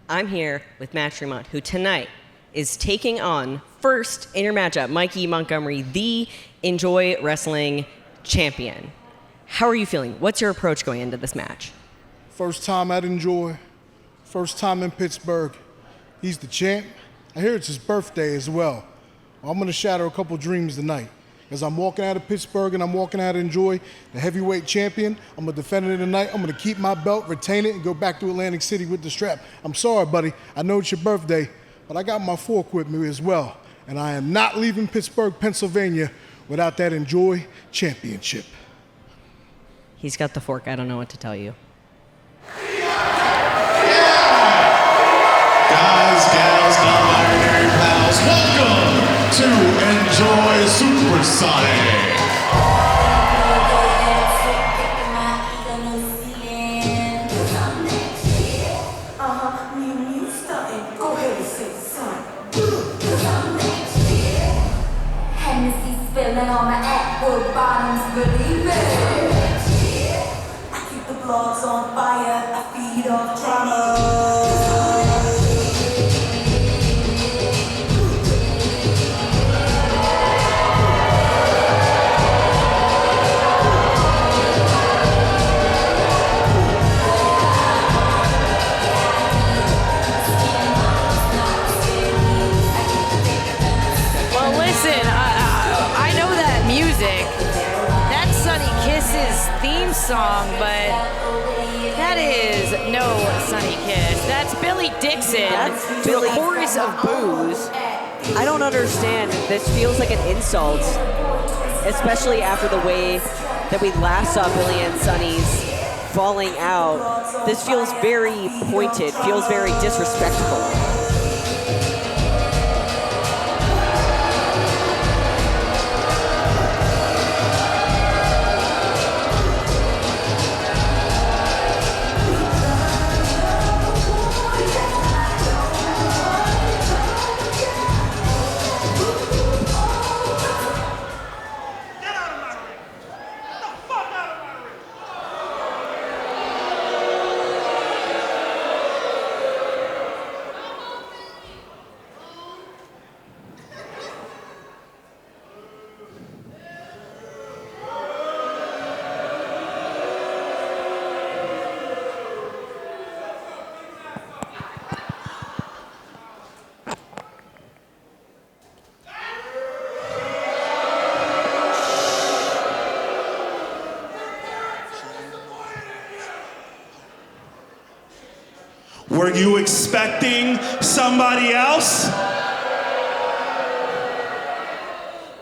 I'm here with Matt Tremont, who tonight is taking on first in your matchup, Mikey Montgomery, the Enjoy Wrestling champion. How are you feeling? What's your approach going into this match? First time at Enjoy, first time in Pittsburgh. He's the champ. I hear it's his birthday as well. I'm gonna shatter a couple dreams tonight. As I'm walking out of Pittsburgh and I'm walking out of Enjoy, the heavyweight champion, I'm gonna defend it tonight. I'm gonna keep my belt, retain it, and go back to Atlantic City with the strap. I'm sorry, buddy. I know it's your birthday, but I got my fork with me as well. And I am not leaving Pittsburgh, Pennsylvania without that Enjoy championship. He's got the fork. I don't know what to tell you. Guys, gals, non-binary pals, welcome to Enjoy Supersonic. Go ahead and say something. Hennessy's spilling on my Atwood bottoms, believe it. I keep the blogs on fire, I feed off drama. Song, but that is no Sunny Kiss. That's Billy Dixon to a chorus of boos. I don't understand. This feels like an insult, especially after the way that we last saw Billy and Sunny's falling out. This feels very pointed, feels very disrespectful. Were you expecting somebody else?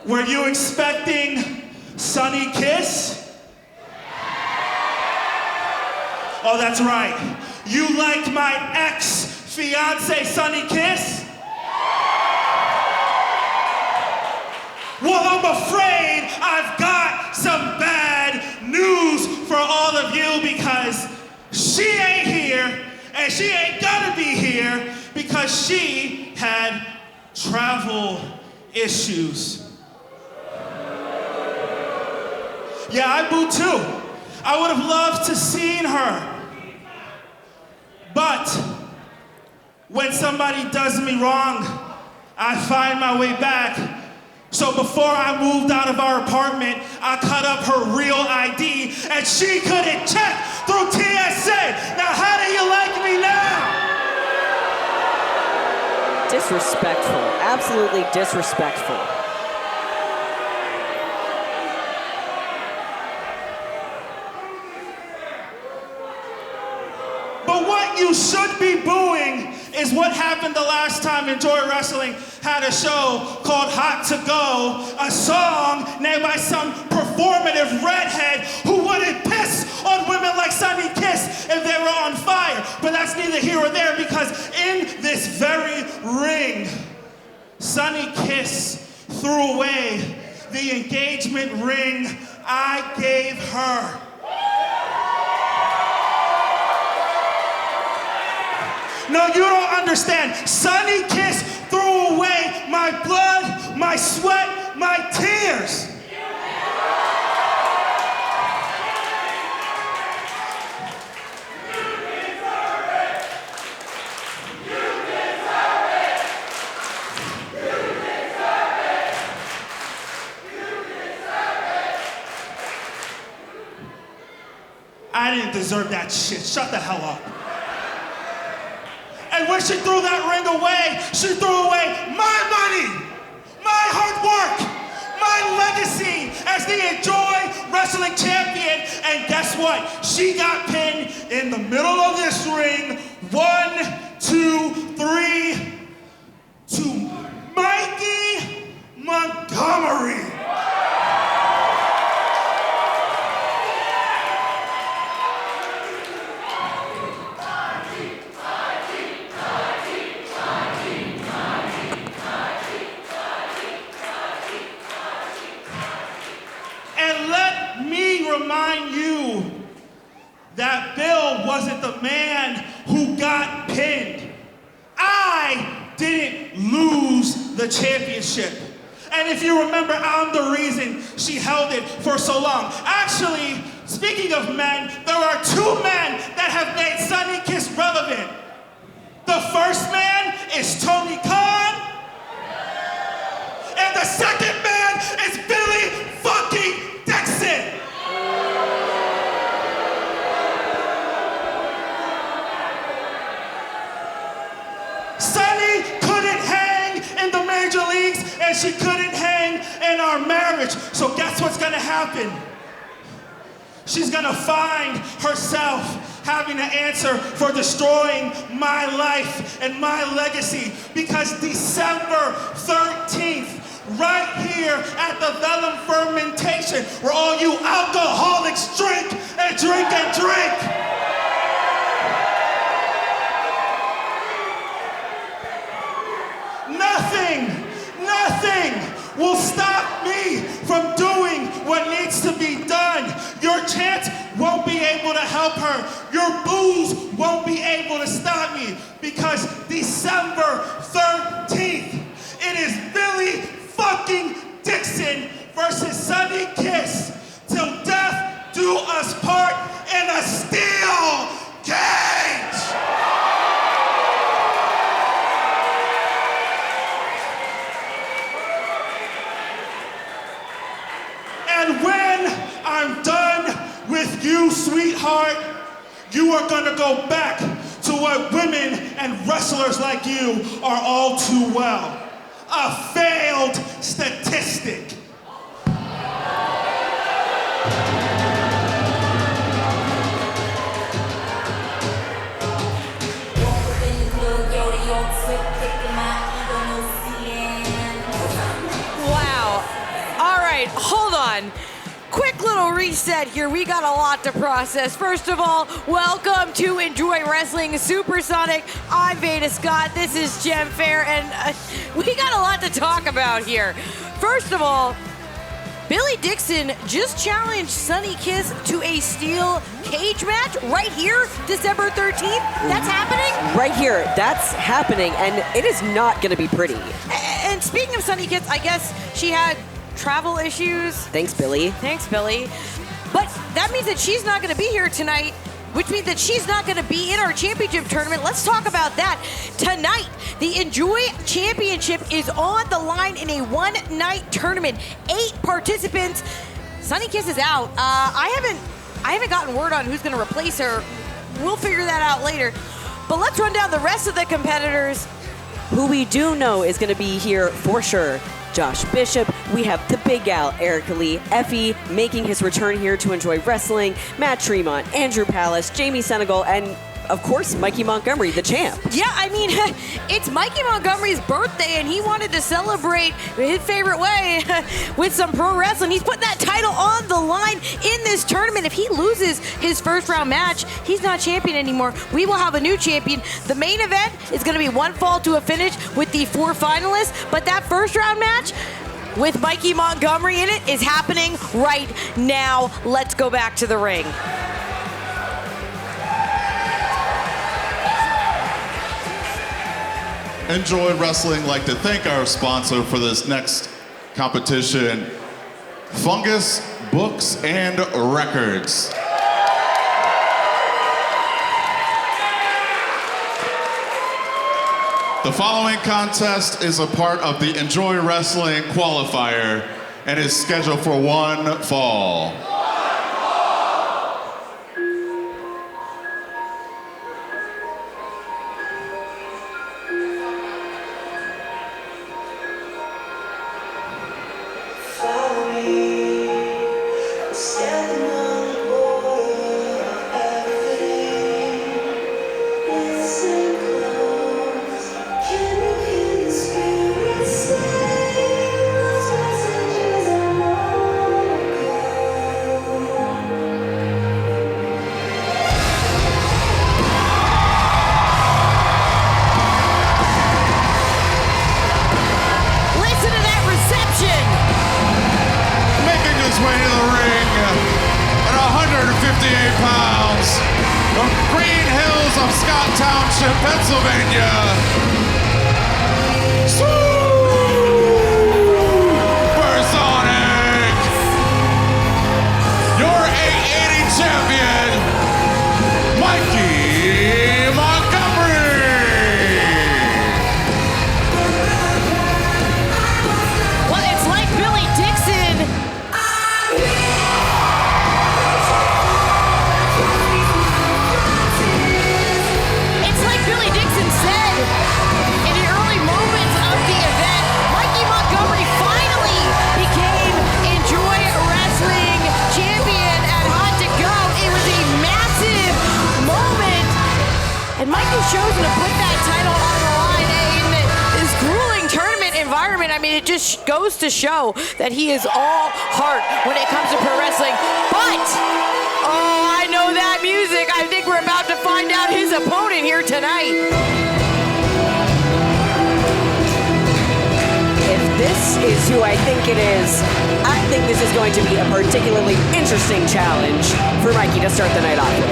Were you expecting Sunny Kiss? Oh, that's right. You liked my ex-fiance Sunny Kiss? Well, I'm afraid I've got some bad news for all of you because she ain't here. And she ain't gonna be here because she had travel issues. Yeah, I boo too. I would have loved to seen her. But when somebody does me wrong, I find my way back. So before I moved out of our apartment, I cut up her real ID and she couldn't check through TSA. Now how do you like me now? Disrespectful, absolutely disrespectful. But what you should be booing is what happened the last time Enjoy Wrestling had a show called Hot to Go, a song named by some performative redhead who wouldn't piss on women like Sunny Kiss if they were on fire. But that's neither here or there because in this very ring, Sunny Kiss threw away the engagement ring I gave her. No, you don't understand. Sunny Kiss threw away my blood, my sweat, my tears. didn't deserve that shit. Shut the hell up. And when she threw that ring away, she threw away my money, my hard work, my legacy as the Enjoy Wrestling champion. And guess what? She got pinned in the middle of this ring. 1, 2, 3 to Mikey Montgomery. And let me remind you that Bill wasn't the man who got pinned. I didn't lose the championship. And if you remember, I'm the reason she held it for so long. Actually, speaking of men, there are 2 men that have made Sunny Kiss relevant. The first man is Tony Khan, and the second man is Billy fucking Dixon. Sunny couldn't hang in the major leagues, and she couldn't hang in our marriage. So guess what's gonna happen? She's gonna find herself having to answer for destroying my life and my legacy, because December 13th, right here at the Velum Fermentation, where all you alcoholics drink and drink and drink. Nothing will stop me from doing what needs to be done. Your chant won't be able to help her. Your boos won't be able to stop me, because December 13th, it is Billy fucking Dixon versus Sunny Kiss till death do us part in a steel cage. And when I'm done with you, sweetheart, you are gonna go back to what women and wrestlers like you are all too well. A failed statistic. Wow. All right, hold on. Quick little reset here. We got a lot to process. First of all, welcome to Enjoy Wrestling Supersonic. I'm Veda Scott. This is Jem Fair, and we got a lot to talk about here. First of all, Billy Dixon just challenged Sunny Kiss to a steel cage match right here, December 13th. That's happening? Right here, that's happening, and it is not going to be pretty. And speaking of Sunny Kiss, I guess she had travel issues. Thanks, Billy. Thanks, Billy. But that means that she's not going to be here tonight, which means that she's not going to be in our championship tournament. Let's talk about that. Tonight, the Enjoy Championship is on the line in a one-night tournament. 8 participants. Sunny Kiss is out. I haven't gotten word on who's going to replace her. We'll figure that out later. But let's run down the rest of the competitors. Who we do know is going to be here for sure. Josh Bishop, we have the Big Al, Erica Lee, Effy making his return here to Enjoy Wrestling, Matt Tremont, Andrew Palace, Jamie Senegal, and of course, Mikey Montgomery, the champ. Yeah, I mean, it's Mikey Montgomery's birthday, and he wanted to celebrate his favorite way with some pro wrestling. He's putting that title on the line in this tournament. If he loses his first round match, he's not champion anymore. We will have a new champion. The main event is going to be one fall to a finish with the 4 finalists, but that first round match with Mikey Montgomery in it is happening right now. Let's go back to the ring. Enjoy Wrestling like to thank our sponsor for this next competition, Fungus Books and Records. The following contest is a part of the Enjoy Wrestling qualifier and is scheduled for one fall. pounds, from Green Hills of Scott Township, Pennsylvania, Supersonic, your 880 champion, Mikey Montgomery. Well, it's like Billy Dixon. It's like Billy Dixon said in the early moments of the event. Mikey Montgomery finally became Enjoy Wrestling champion at Hot to Go. It was a massive moment. And Mikey's chosen to put that title on the line in this grueling tournament environment. I mean, it just goes to show that he is all heart when it comes to pro wrestling. But, oh, I know that music. I think we're about to find out his opponent here tonight. If this is who I think it is, I think this is going to be a particularly interesting challenge for Mikey to start the night off with.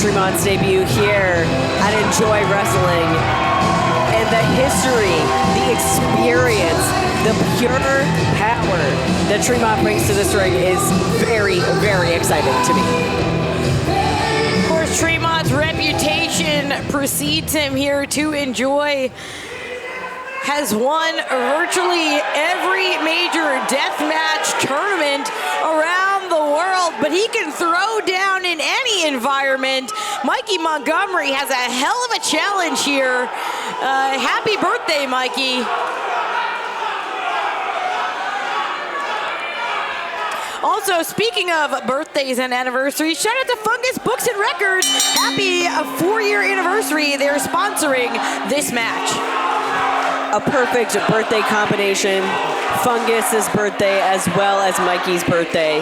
Tremont's debut here at Enjoy Wrestling, and the history, the experience, the pure power that Tremont brings to this ring is very, very exciting to me. Of course, Tremont's reputation precedes him here to Enjoy. Has won virtually every major deathmatch tournament around the world, but he can throw down in any environment. Mikey Montgomery has a hell of a challenge here. Happy birthday, Mikey. Also, speaking of birthdays and anniversaries, shout out to Fungus Books and Records. Happy 4-year anniversary. They're sponsoring this match. A perfect birthday combination. Fungus's birthday as well as Mikey's birthday.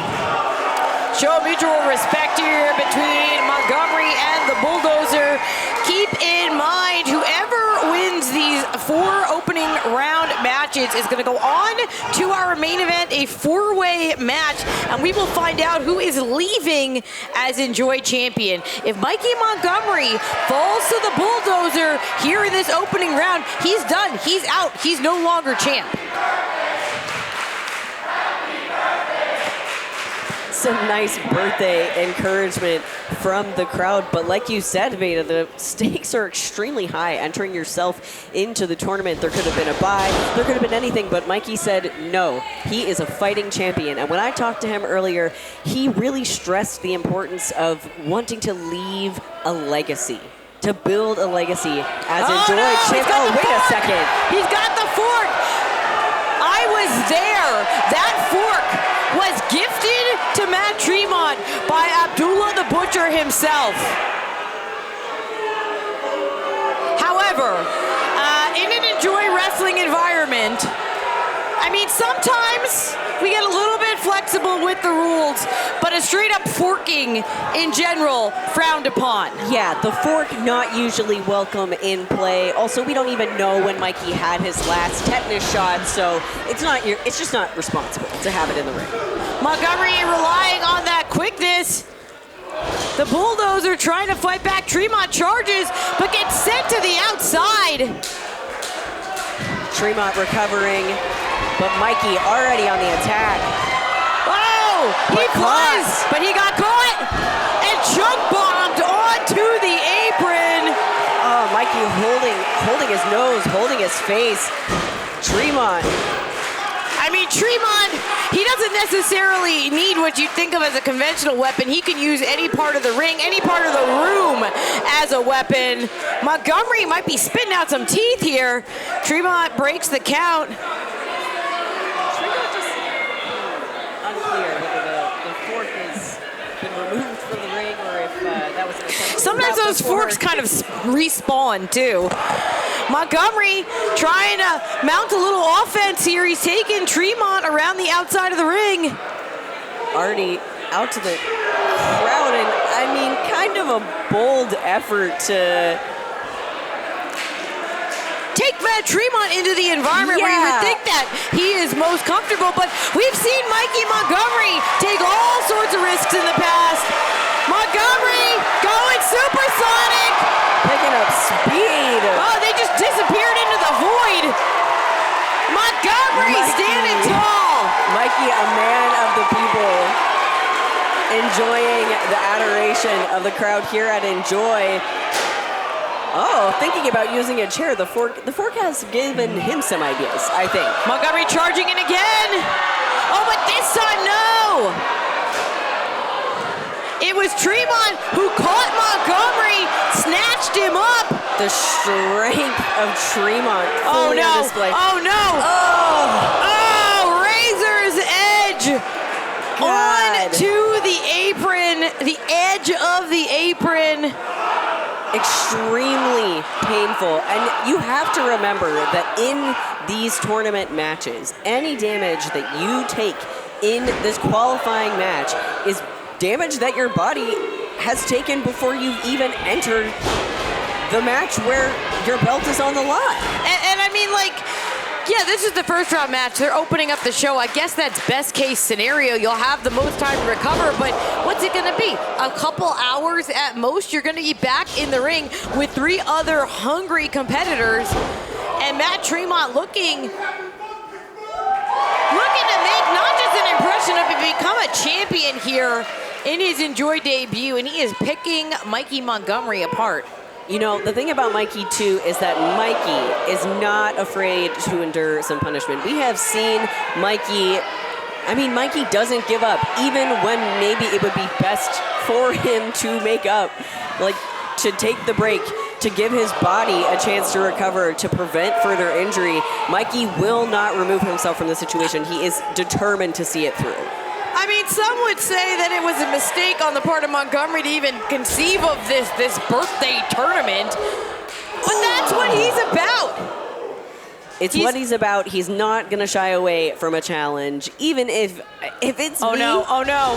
Show mutual respect here between Montgomery and the Bulldozer. Keep in mind, whoever wins these 4 opening round matches is going to go on to our main event, a 4-way match, and we will find out who is leaving as Enjoy champion. If Mikey Montgomery falls to the Bulldozer here in this opening round, he's done. He's out. He's no longer champ. Some nice birthday encouragement from the crowd, but like you said, Veda, the stakes are extremely high entering yourself into the tournament. There could have been a bye, there could have been anything, but Mikey said no, he is a fighting champion. And when I talked to him earlier, he really stressed the importance of wanting to leave a legacy, to build a legacy as Enjoy champion. Oh, wait a second. He's got the fork. I was there. That fork was gifted to Matt Tremont by Abdullah the Butcher himself. However, in an Enjoy Wrestling environment, I mean, sometimes we get a little bit flexible with the rules, but a straight up forking in general frowned upon. Yeah, the fork not usually welcome in play. Also, we don't even know when Mikey had his last tetanus shot, so it's just not responsible to have it in the ring. Montgomery relying on that quickness. The Bulldozer trying to fight back. Tremont charges, but gets sent to the outside. Tremont recovering, but Mikey already on the attack. Oh, he flies, but he got caught and chunk bombed onto the apron. Oh, Mikey holding his nose, holding his face. Tremont. I mean, Tremont, he doesn't necessarily need what you think of as a conventional weapon. He can use any part of the ring, any part of the room as a weapon. Montgomery might be spitting out some teeth here. Tremont breaks the count. Tremont just unclear whether the fork has been removed from the ring or if that was an attempt. Sometimes those forks kind of respawn too. Montgomery trying to mount a little offense here. He's taking Tremont around the outside of the ring. Already out to the crowd, and I mean, kind of a bold effort to take Matt Tremont into the environment where you would think that he is most comfortable, but we've seen Mikey Montgomery take all sorts of risks in the past. Montgomery going supersonic. Picking up speed. Oh, they just disappeared into the void. Montgomery standing tall. Mikey, a man of the people, enjoying the adoration of the crowd here at Enjoy. Oh, thinking about using a chair. The fork has given him some ideas, I think. Montgomery charging in again. Oh, but this time, no. It was Tremont who caught Montgomery, snatched him up. The strength of Tremont. Oh no! Display. Oh no! Oh! Razor's edge God. onto the apron, the edge of the apron. Extremely painful, and you have to remember that in these tournament matches, any damage that you take in this qualifying match is damage that your body has taken before you've even entered the match where your belt is on the line. And I mean, like, yeah, this is the first round match. They're opening up the show. I guess that's best case scenario. You'll have the most time to recover, but what's it gonna be? A couple hours at most? You're gonna be back in the ring with 3 other hungry competitors, and Matt Tremont looking to make not just an impression of it, become a champion here in his Enjoy debut, and he is picking Mikey Montgomery apart. You know, the thing about Mikey, too, is that Mikey is not afraid to endure some punishment. We have seen Mikey, I mean, Mikey doesn't give up, even when maybe it would be best for him to make up, like to take the break, to give his body a chance to recover, to prevent further injury. Mikey will not remove himself from the situation. He is determined to see it through. I mean, some would say that it was a mistake on the part of Montgomery to even conceive of this birthday tournament, but that's what he's about. It's what he's about. He's not going to shy away from a challenge, even if it's Oh me. no, oh no.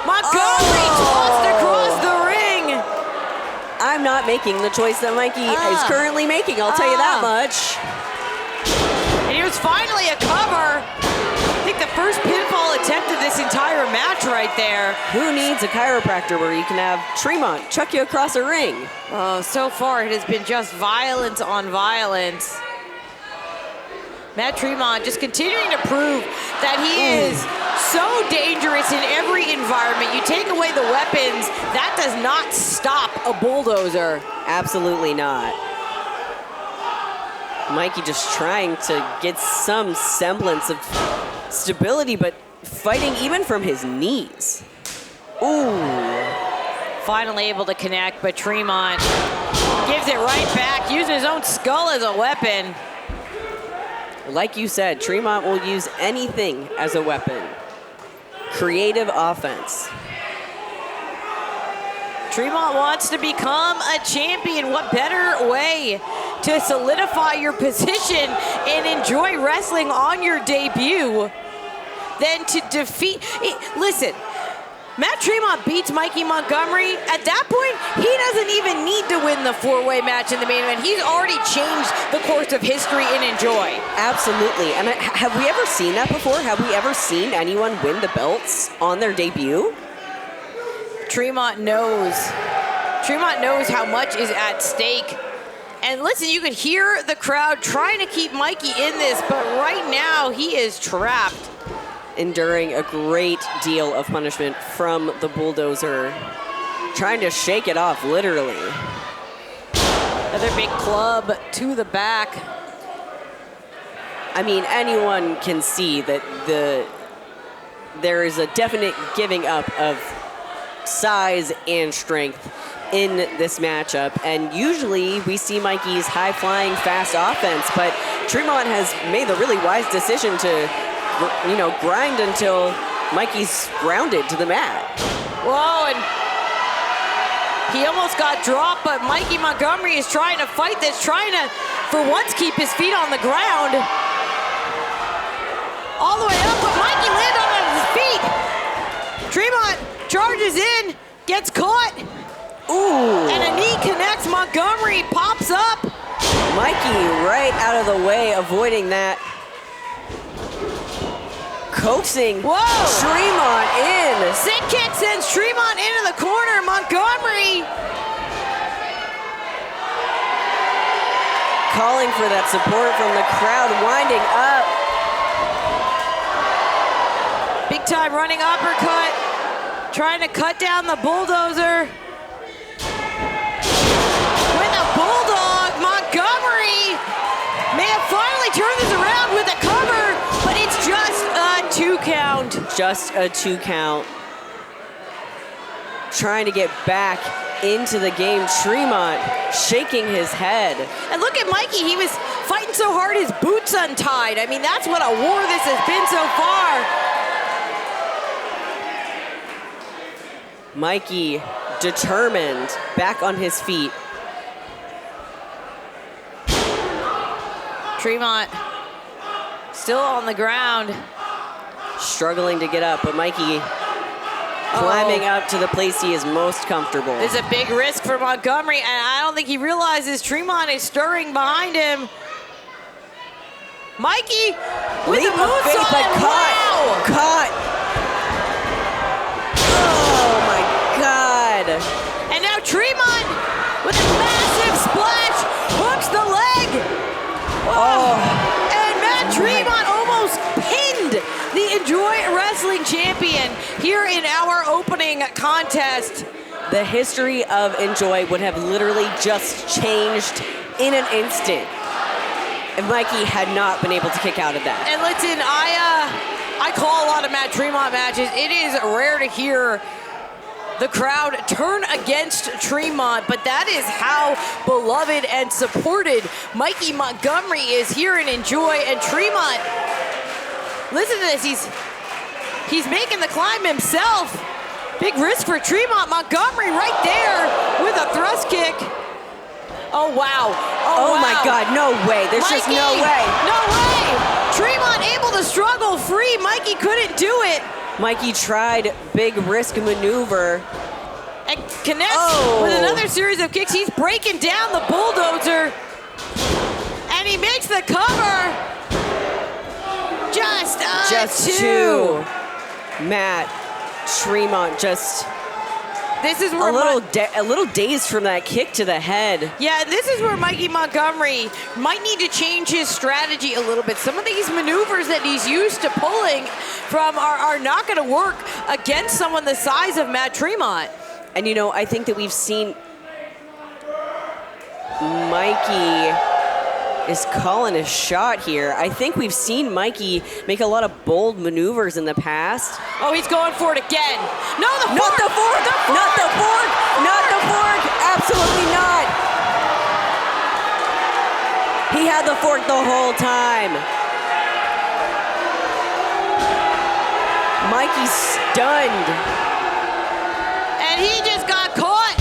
Montgomery tossed across the ring. I'm not making the choice that Mikey is currently making, I'll tell you that much. And here's finally a cover. I think the first pinfall attempt of this entire match right there. Who needs a chiropractor where you can have Tremont chuck you across a ring? Oh, so far it has been just violence on violence. Matt Tremont just continuing to prove that he is so dangerous in every environment. You take away the weapons, that does not stop a bulldozer. Absolutely not. Mikey just trying to get some semblance of stability, but fighting even from his knees. Ooh. Finally able to connect, but Tremont gives it right back, using his own skull as a weapon. Like you said, Tremont will use anything as a weapon. Creative offense. Tremont wants to become a champion. What better way to solidify your position and enjoy wrestling on your debut than to defeat. Listen, Matt Tremont beats Mikey Montgomery. At that point, he doesn't even need to win the four-way match in the main event. He's already changed the course of history in Enjoy. Absolutely. And have we ever seen that before? Have we ever seen anyone win the belts on their debut? Tremont knows how much is at stake. And listen, you could hear the crowd trying to keep Mikey in this, but right now he is trapped. Enduring a great deal of punishment from the bulldozer. Trying to shake it off, literally. Another big club to the back. I mean, anyone can see that there is a definite giving up of size and strength in this matchup. And usually we see Mikey's high-flying, fast offense, but Tremont has made the really wise decision to grind until Mikey's grounded to the mat. Whoa, and he almost got dropped, but Mikey Montgomery is trying to fight this, trying to, for once, keep his feet on the ground. All the way up, but Mikey landed on his feet. Tremont charges in, gets caught. Ooh. And a knee connects, Montgomery pops up. Mikey right out of the way, avoiding that. Coaxing Tremont in. Sit kick sends Tremont into the corner. Montgomery calling for that support from the crowd, winding up. Big time running uppercut. Trying to cut down the bulldozer. With a bulldog, Montgomery may have finally turned this around with a cover, but it's just a 2 count. Just a 2 count. Trying to get back into the game. Tremont shaking his head. And look at Mikey, he was fighting so hard his boots untied. I mean, that's what a war this has been so far. Mikey determined, back on his feet. Tremont still on the ground. Struggling to get up, but Mikey climbing up to the place he is most comfortable. This is a big risk for Montgomery, and I don't think he realizes Tremont is stirring behind him. Mikey with Leap the of faith, but moonsault. Wow! Caught. Oh my God. And now Tremont with a massive splash hooks the leg. Oh. And Matt Tremont almost pinned the Enjoy Wrestling champion here in our opening contest. The history of Enjoy would have literally just changed in an instant if Mikey had not been able to kick out of that. And listen, I call a lot of Matt Tremont matches. It is rare to hear the crowd turn against Tremont, but that is how beloved and supported Mikey Montgomery is here in Enjoy. And Tremont, listen to this, he's making the climb himself. Big risk for Tremont. Montgomery right there with a thrust kick. Oh, wow. Oh wow. my God, no way. There's Mikey, just no way. No way. Tremont able to struggle free. Mikey couldn't do it. Mikey tried big risk maneuver. And connects with another series of kicks. He's breaking down the bulldozer. And he makes the cover. Just two. Matt Tremont just this is where a little dazed from that kick to the head. Yeah, this is where Mikey Montgomery might need to change his strategy a little bit. Some of these maneuvers that he's used to pulling from are not going to work against someone the size of Matt Tremont. And I think that we've seen Mikey is calling a shot here. I think we've seen Mikey make a lot of bold maneuvers in the past. Oh, he's going for it again. No, the fork! Not the fork! Not the fork! Not the fork! Absolutely not! He had the fork the whole time. Mikey's stunned. And he just got caught.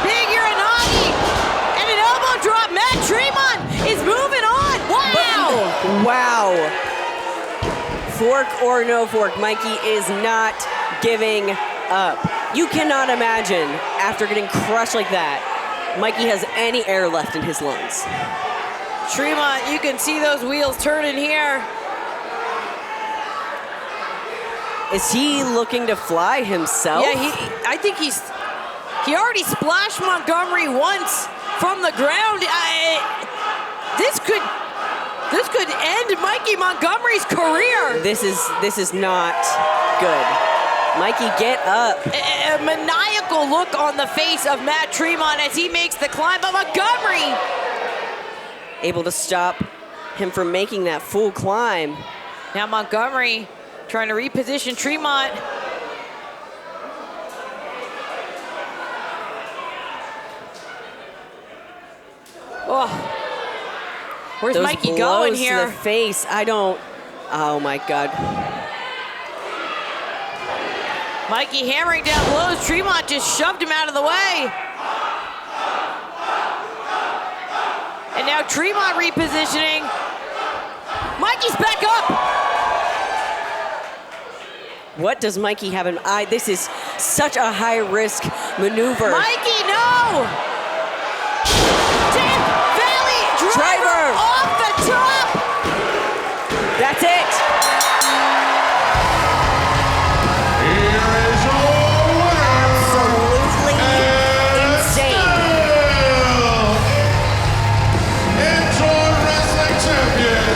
Big Uranagi. And an elbow drop. Matt Tremont Fork or no fork, Mikey is not giving up. You cannot imagine, after getting crushed like that, Mikey has any air left in his lungs. Tremont, you can see those wheels turning here. Is he looking to fly himself? Yeah, I think he already splashed Montgomery once from the ground. This could end Mikey Montgomery's career. This is not good. Mikey, get up. A maniacal look on the face of Matt Tremont as he makes the climb, but Montgomery able to stop him from making that full climb. Now Montgomery trying to reposition Tremont. Oh, where's Those Mikey going blows here? to the face, oh my God. Mikey hammering down blows. Tremont just shoved him out of the way. And now Tremont repositioning. Mikey's back up. What does Mikey have in eye? This is such a high-risk maneuver. Mikey, no! Death Valley driver off the top! That's it. Here is your winner. Absolutely insane. Enjoy Wrestling Champion,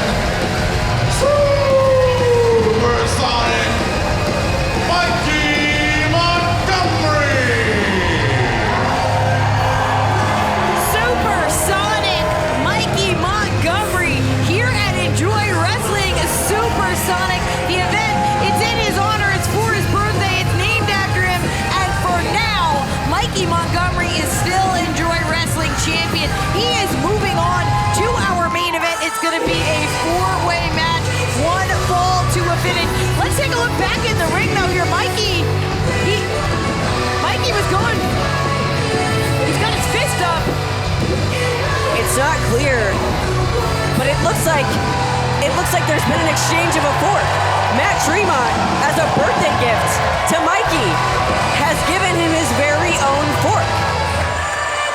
Supersonic, Mikey Montgomery. Supersonic Mikey Montgomery here at Enjoy Wrestling Supersonic. The event, it's in his honor, it's for his birthday, it's named after him, and for now, Mikey Montgomery is still Enjoy Wrestling champion. He is moving on to our main event. It's gonna be a four-way match, one fall to a finish. Let's take a look back in the ring though here. Mikey was going, he's got his fist up. It's not clear, but it looks like there's been an exchange of a fork. Matt Tremont, as a birthday gift to Mikey, has given him his very own fork.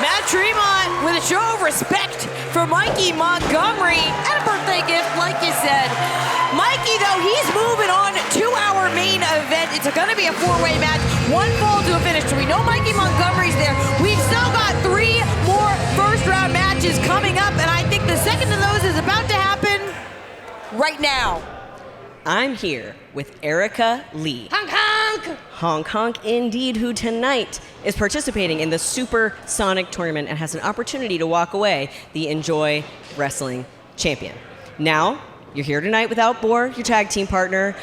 Matt Tremont with a show of respect for Mikey Montgomery and a birthday gift, like you said. Mikey, though, he's moving on to our main event. It's going to be a four-way match, one fall to a finish. So we know Mikey Montgomery's there. We've still got 3 more first-round matches coming up, and I think the second of those is about to happen right now. I'm here with Erica Leigh. Honk, honk! Honk Honk indeed, who tonight is participating in the Supersonic tournament and has an opportunity to walk away the Enjoy Wrestling champion. Now, you're here tonight without Boar, your tag team partner.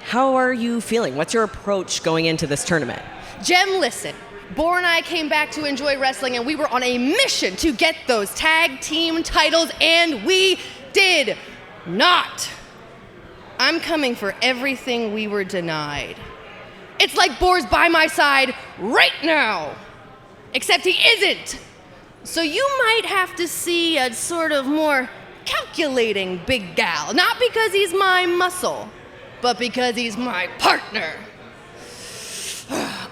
How are you feeling? What's your approach going into this tournament? Jem, listen. Boar and I came back to Enjoy Wrestling and we were on a mission to get those tag team titles, and we did not. I'm coming for everything we were denied. It's like Boar's by my side right now, except he isn't. So you might have to see a sort of more calculating big gal, not because he's my muscle, but because he's my partner.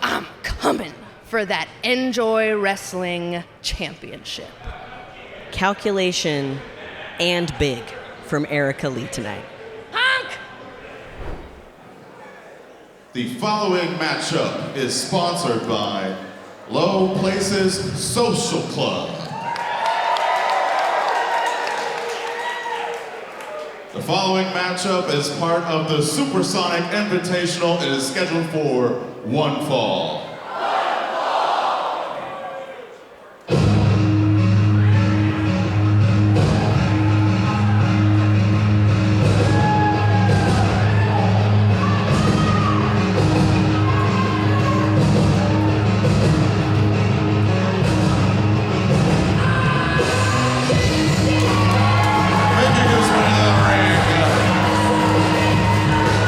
I'm coming for that Enjoy Wrestling championship. Calculation and big from Erica Leigh tonight. Honk! The following matchup is sponsored by Low Places Social Club. The following matchup is part of the Supersonic Invitational. It is scheduled for one fall.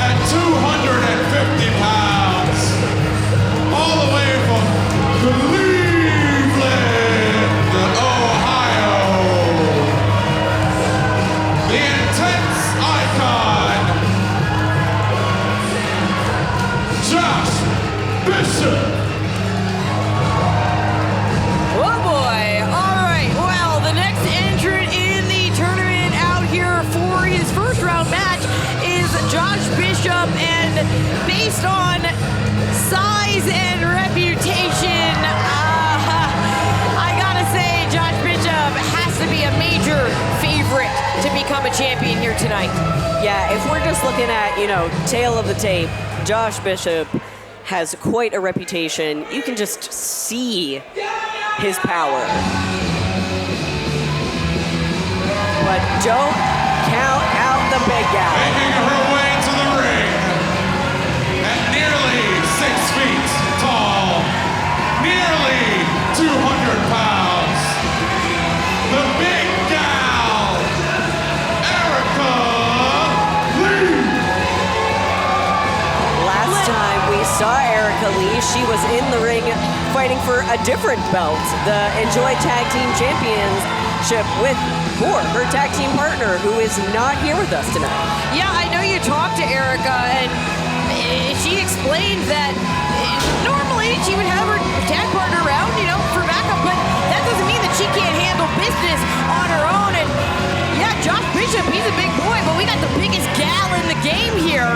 At 250 pounds, tonight. Yeah, if we're just looking at, tail of the tape, Josh Bishop has quite a reputation. You can just see his power. But don't count out the big guy. Making her way to the ring at nearly 6 feet tall, nearly 200 pounds, the big gal, Erica Leigh. Last time we saw Erica Leigh, she was in the ring fighting for a different belt, the Enjoy Tag Team Championship with her tag team partner, who is not here with us tonight. Yeah, I know you talked to Erica, and she explained that normally she would have her tag partner around, for backup, but that doesn't mean that she can't handle business on her own. And yeah, Josh Bishop, he's a big boy, but we got the biggest gal in the game here.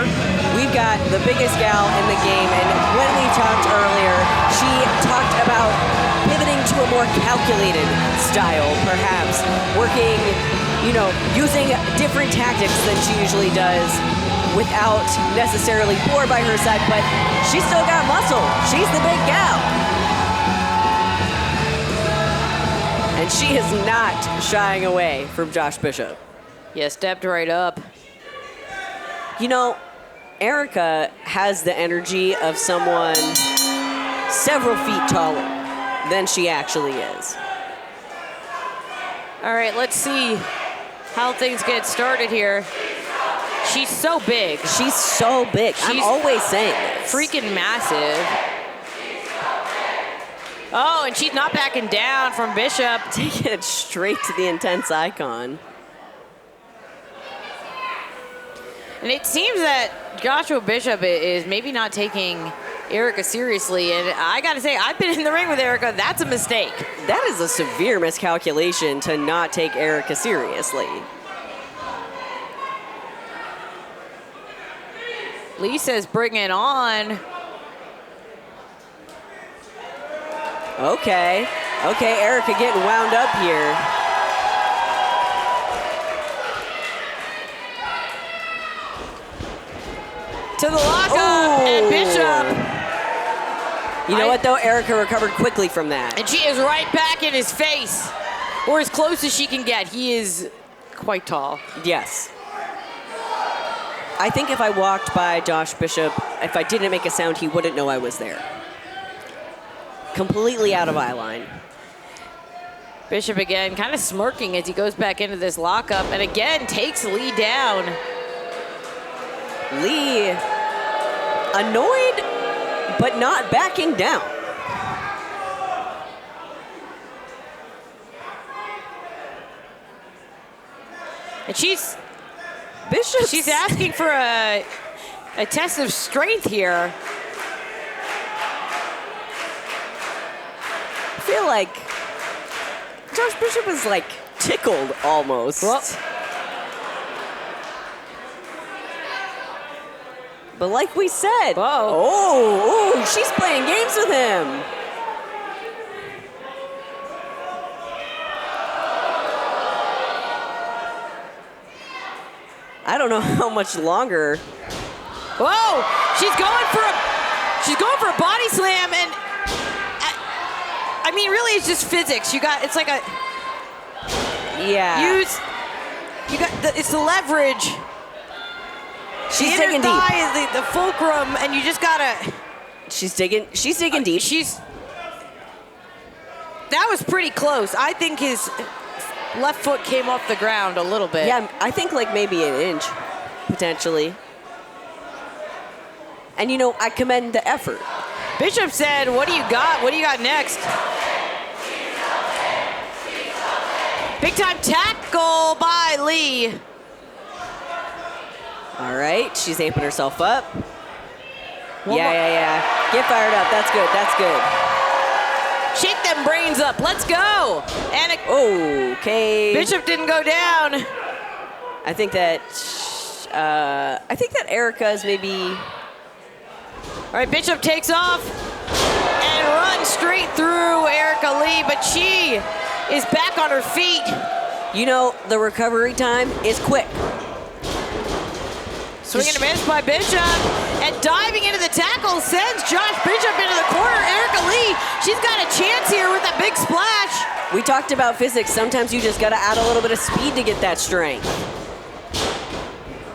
We've got the biggest gal in the game, and when we talked earlier, she talked about pivoting to a more calculated style, perhaps working, using different tactics than she usually does without necessarily Boar by her side, but she's still got muscle. She's the big gal. And she is not shying away from Josh Bishop. Yeah, stepped right up. Erica has the energy of someone several feet taller than she actually is. All right, let's see how things get started here. She's so big. She's so big. I'm always saying this. Freaking massive. Oh, and she's not backing down from Bishop. Taking it straight to the intense icon. And it seems that Joshua Bishop is maybe not taking Erica seriously. And I got to say, I've been in the ring with Erica. That's a mistake. That is a severe miscalculation to not take Erica seriously. Leigh says, bring it on. Okay, Erica getting wound up here. To the lockup, and Bishop. You know what, though? Erica recovered quickly from that. And she is right back in his face, or as close as she can get. He is quite tall. Yes. I think if I walked by Josh Bishop, if I didn't make a sound, he wouldn't know I was there. Completely out of eye line. Bishop again, kind of smirking as he goes back into this lockup, and again takes Leigh down. Leigh, annoyed, but not backing down. And she's Bishop. asking for a test of strength here. I feel like Josh Bishop is like tickled almost. Well, but like we said, whoa. Oh, she's playing games with him. I don't know how much longer. Whoa! She's going for a body slam, and I mean, really, it's just physics. It's like a Yeah. it's the leverage. She's the digging inner deep. thigh is the fulcrum, and you just gotta. She's digging deep. That was pretty close. I think his left foot came off the ground a little bit. Yeah, I think like maybe an inch, potentially. And I commend the effort. Bishop said, "What do you got? What do you got next?" Big time tackle by Leigh. All right, she's amping herself up. Yeah. Get fired up. That's good. Shake them brains up. Let's go. And Okay. Bishop didn't go down. I think that Erica is maybe. All right, Bishop takes off and runs straight through Erica Leigh, but she is back on her feet. The recovery time is quick. Swing and a miss by Bishop. And diving into the tackle sends Josh Bishop into the corner. Erica Leigh, she's got a chance here with that big splash. We talked about physics. Sometimes you just got to add a little bit of speed to get that strength.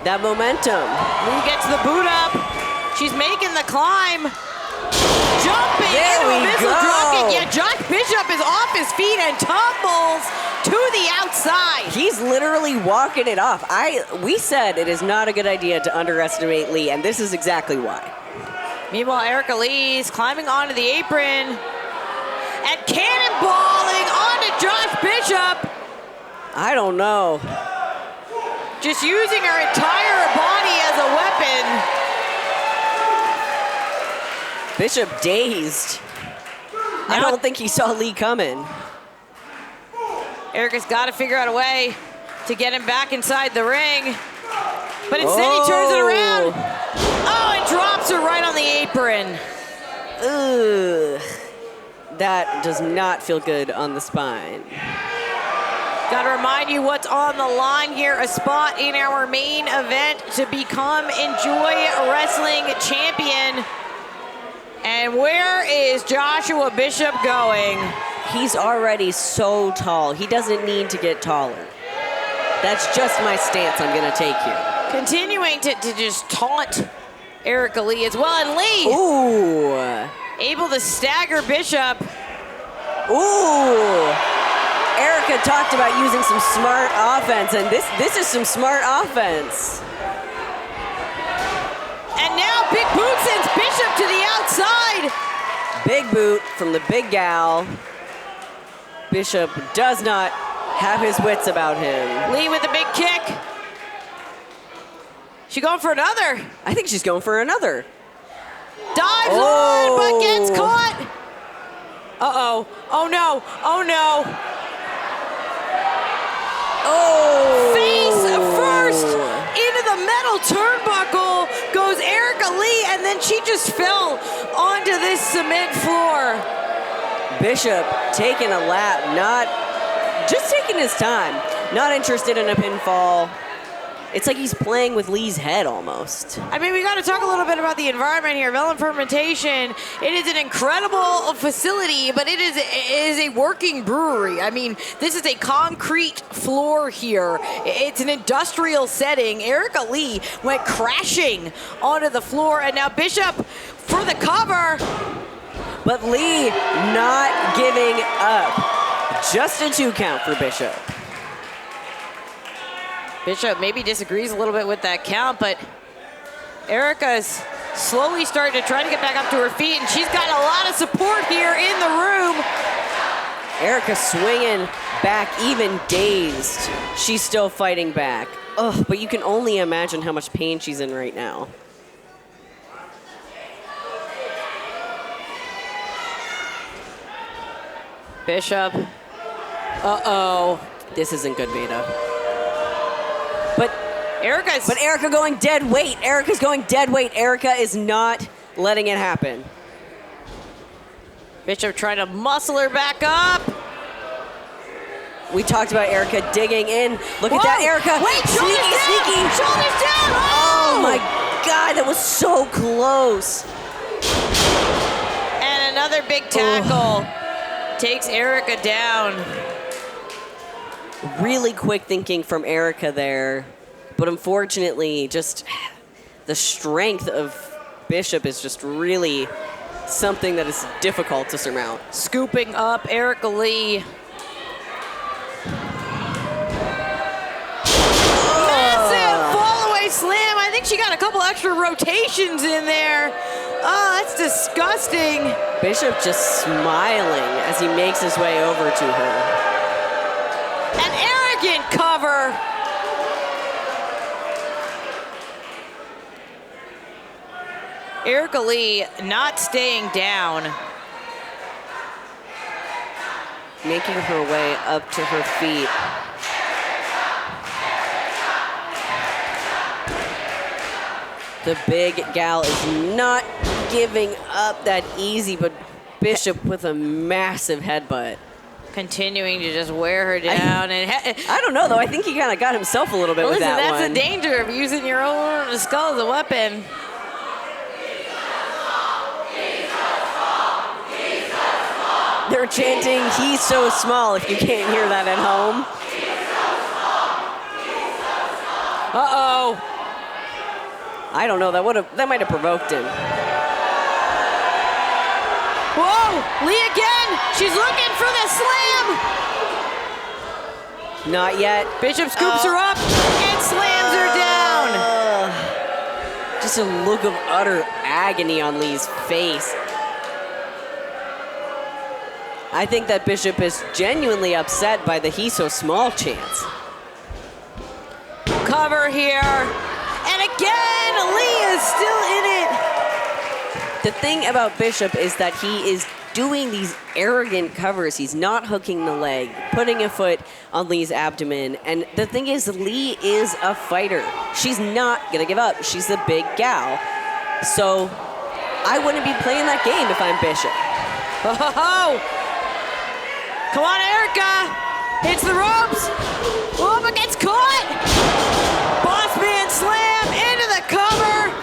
That momentum. Leigh gets the boot up. She's making the climb. Jumping There into a we missile go. dropkick. Yeah, Josh Bishop is off his feet and tumbles to the outside. He's literally walking it off. We said it is not a good idea to underestimate Leigh, and this is exactly why. Meanwhile, Erica Lee's climbing onto the apron and cannonballing onto Josh Bishop. I don't know. Just using her entire body as a weapon. Bishop dazed. I Now- don't think he saw Leigh coming. Erica's got to figure out a way to get him back inside the ring. But instead he turns it around. Oh, and drops her right on the apron. Ugh. That does not feel good on the spine. Got to remind you what's on the line here. A spot in our main event to become Enjoy Wrestling champion. And where is Joshua Bishop going? He's already so tall. He doesn't need to get taller. That's just my stance I'm going to take here. Continuing to just taunt Erica Leigh as well. And Leigh Ooh. able to stagger Bishop. Ooh. Erica talked about using some smart offense, and this is some smart offense. And now Big Boot sends Bishop to the outside. Big boot from the big gal. Bishop does not have his wits about him. Leigh with a big kick. She going for another. I think she's going for another. Dives on, but gets caught. Uh-oh. Oh, no. Oh, no. Oh! Face first into the metal turnbuckle goes Erica Leigh, and then she just fell onto this cement floor. Bishop taking a lap, just taking his time. Not interested in a pinfall. It's like he's playing with Leigh's head almost. I mean, we got to talk a little bit about the environment here. Velum Fermentation, it is an incredible facility, but it is a working brewery. I mean, this is a concrete floor here. It's an industrial setting. Erica Leigh went crashing onto the floor, and now Bishop for the cover. But Leigh not giving up. Just a 2 count for Bishop. Bishop maybe disagrees a little bit with that count, but Erica's slowly starting to try to get back up to her feet, and she's got a lot of support here in the room. Erica swinging back, even dazed. She's still fighting back. Ugh, but you can only imagine how much pain she's in right now. Bishop. Uh-oh. This isn't good, Veda. But Erica going dead weight. Erica's going dead weight. Erica is not letting it happen. Bishop trying to muscle her back up. We talked about Erica digging in. Look at that, Erica. Wait, shoulders sneaky. down. Shoulders down. Oh my God, that was so close. And another big tackle takes Erica down. Really quick thinking from Erica there, but unfortunately, just the strength of Bishop is just really something that is difficult to surmount. Scooping up Erica Leigh. Massive fall-away slam. I think she got a couple extra rotations in there. Oh, that's disgusting. Bishop just smiling as he makes his way over to her. An arrogant cover. Erica Leigh not staying down. Making her way up to her feet. The big gal is not giving up that easy, but Bishop with a massive headbutt. continuing to just wear her down. I don't know, though. I think he kind of got himself a little bit with listen, that that's one. the danger of using your own skull as a weapon. They're chanting, "He's so small," if you can't hear that at home. Uh-oh. I don't know, that might have provoked him. Whoa, Leigh again. She's looking for the slam. Not yet. Bishop scoops her up and slams her down. Just a look of utter agony on Leigh's face. I think that Bishop is genuinely upset by the "he's so small" chants. Cover here. And again, Leigh is still in it. The thing about Bishop is that he is doing these arrogant covers. He's not hooking the leg, putting a foot on Leigh's abdomen. And the thing is, Leigh is a fighter. She's not gonna give up. She's a big gal. So I wouldn't be playing that game if I'm Bishop. Oh! Come on, Erica! Hits the ropes! Oh, but gets caught! Boss man slam into the cover!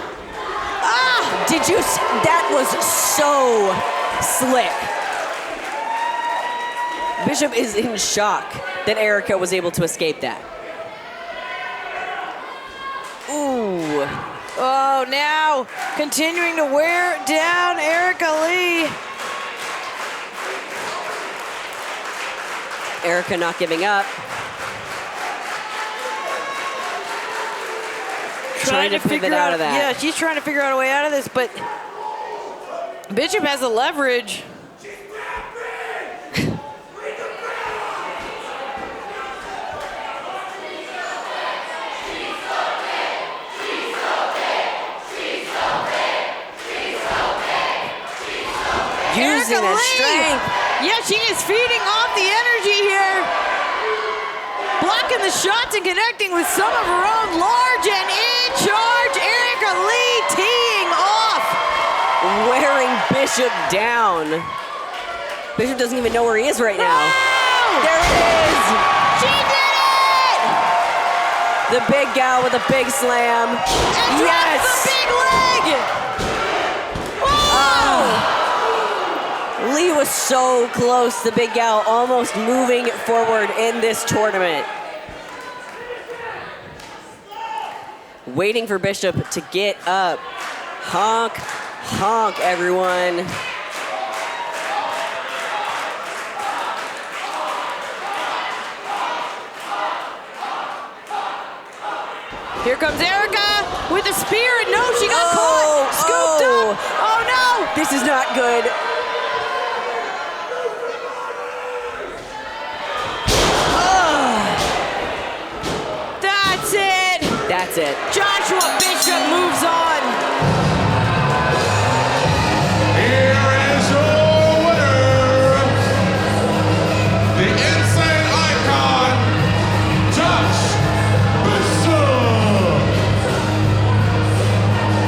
Ah! Did you see? That was so slick. Bishop is in shock that Erica was able to escape that. Ooh. Oh, now continuing to wear down Erica Leigh. Erica not giving up. Trying to pivot out of that. Yeah, she's trying to figure out a way out of this, but Bishop has the leverage. Using that strength. Yeah, she is feeding off the energy here. Blocking the shots and connecting with some of her own. Large and in charge, Erica Leigh teeing off. Wearing Bishop down. Bishop doesn't even know where he is right now. Oh! There it is. She did it! The big gal with a big slam. And Yes! drops the big leg! Whoa! Leigh was so close, the big gal almost moving forward in this tournament. Waiting for Bishop to get up. Honk, honk, everyone. Here comes Erica with a spear, and no, she got caught. Scooped up. Oh no! This is not good. That's it. That's it. Joshua Bishop moves on. Here is your winner, the insane icon, Josh Bishop.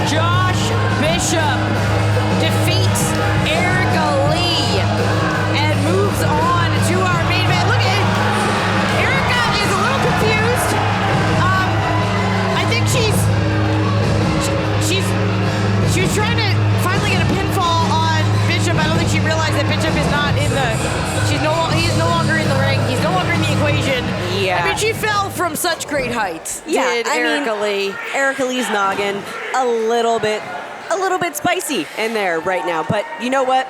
Josh Bishop defeats Erica Leigh and moves on to our main event. Look at it. Erica is a little confused. I think she's trying to finally get a pinfall on Bishop. I don't think she realized that Bishop is not in the. He's no longer in the ring. He's no longer in the equation. Yeah. I mean, she fell from such great heights. Yeah, did I mean, Erica Leigh. Erica Leigh's noggin a little bit spicy in there right now. But you know what?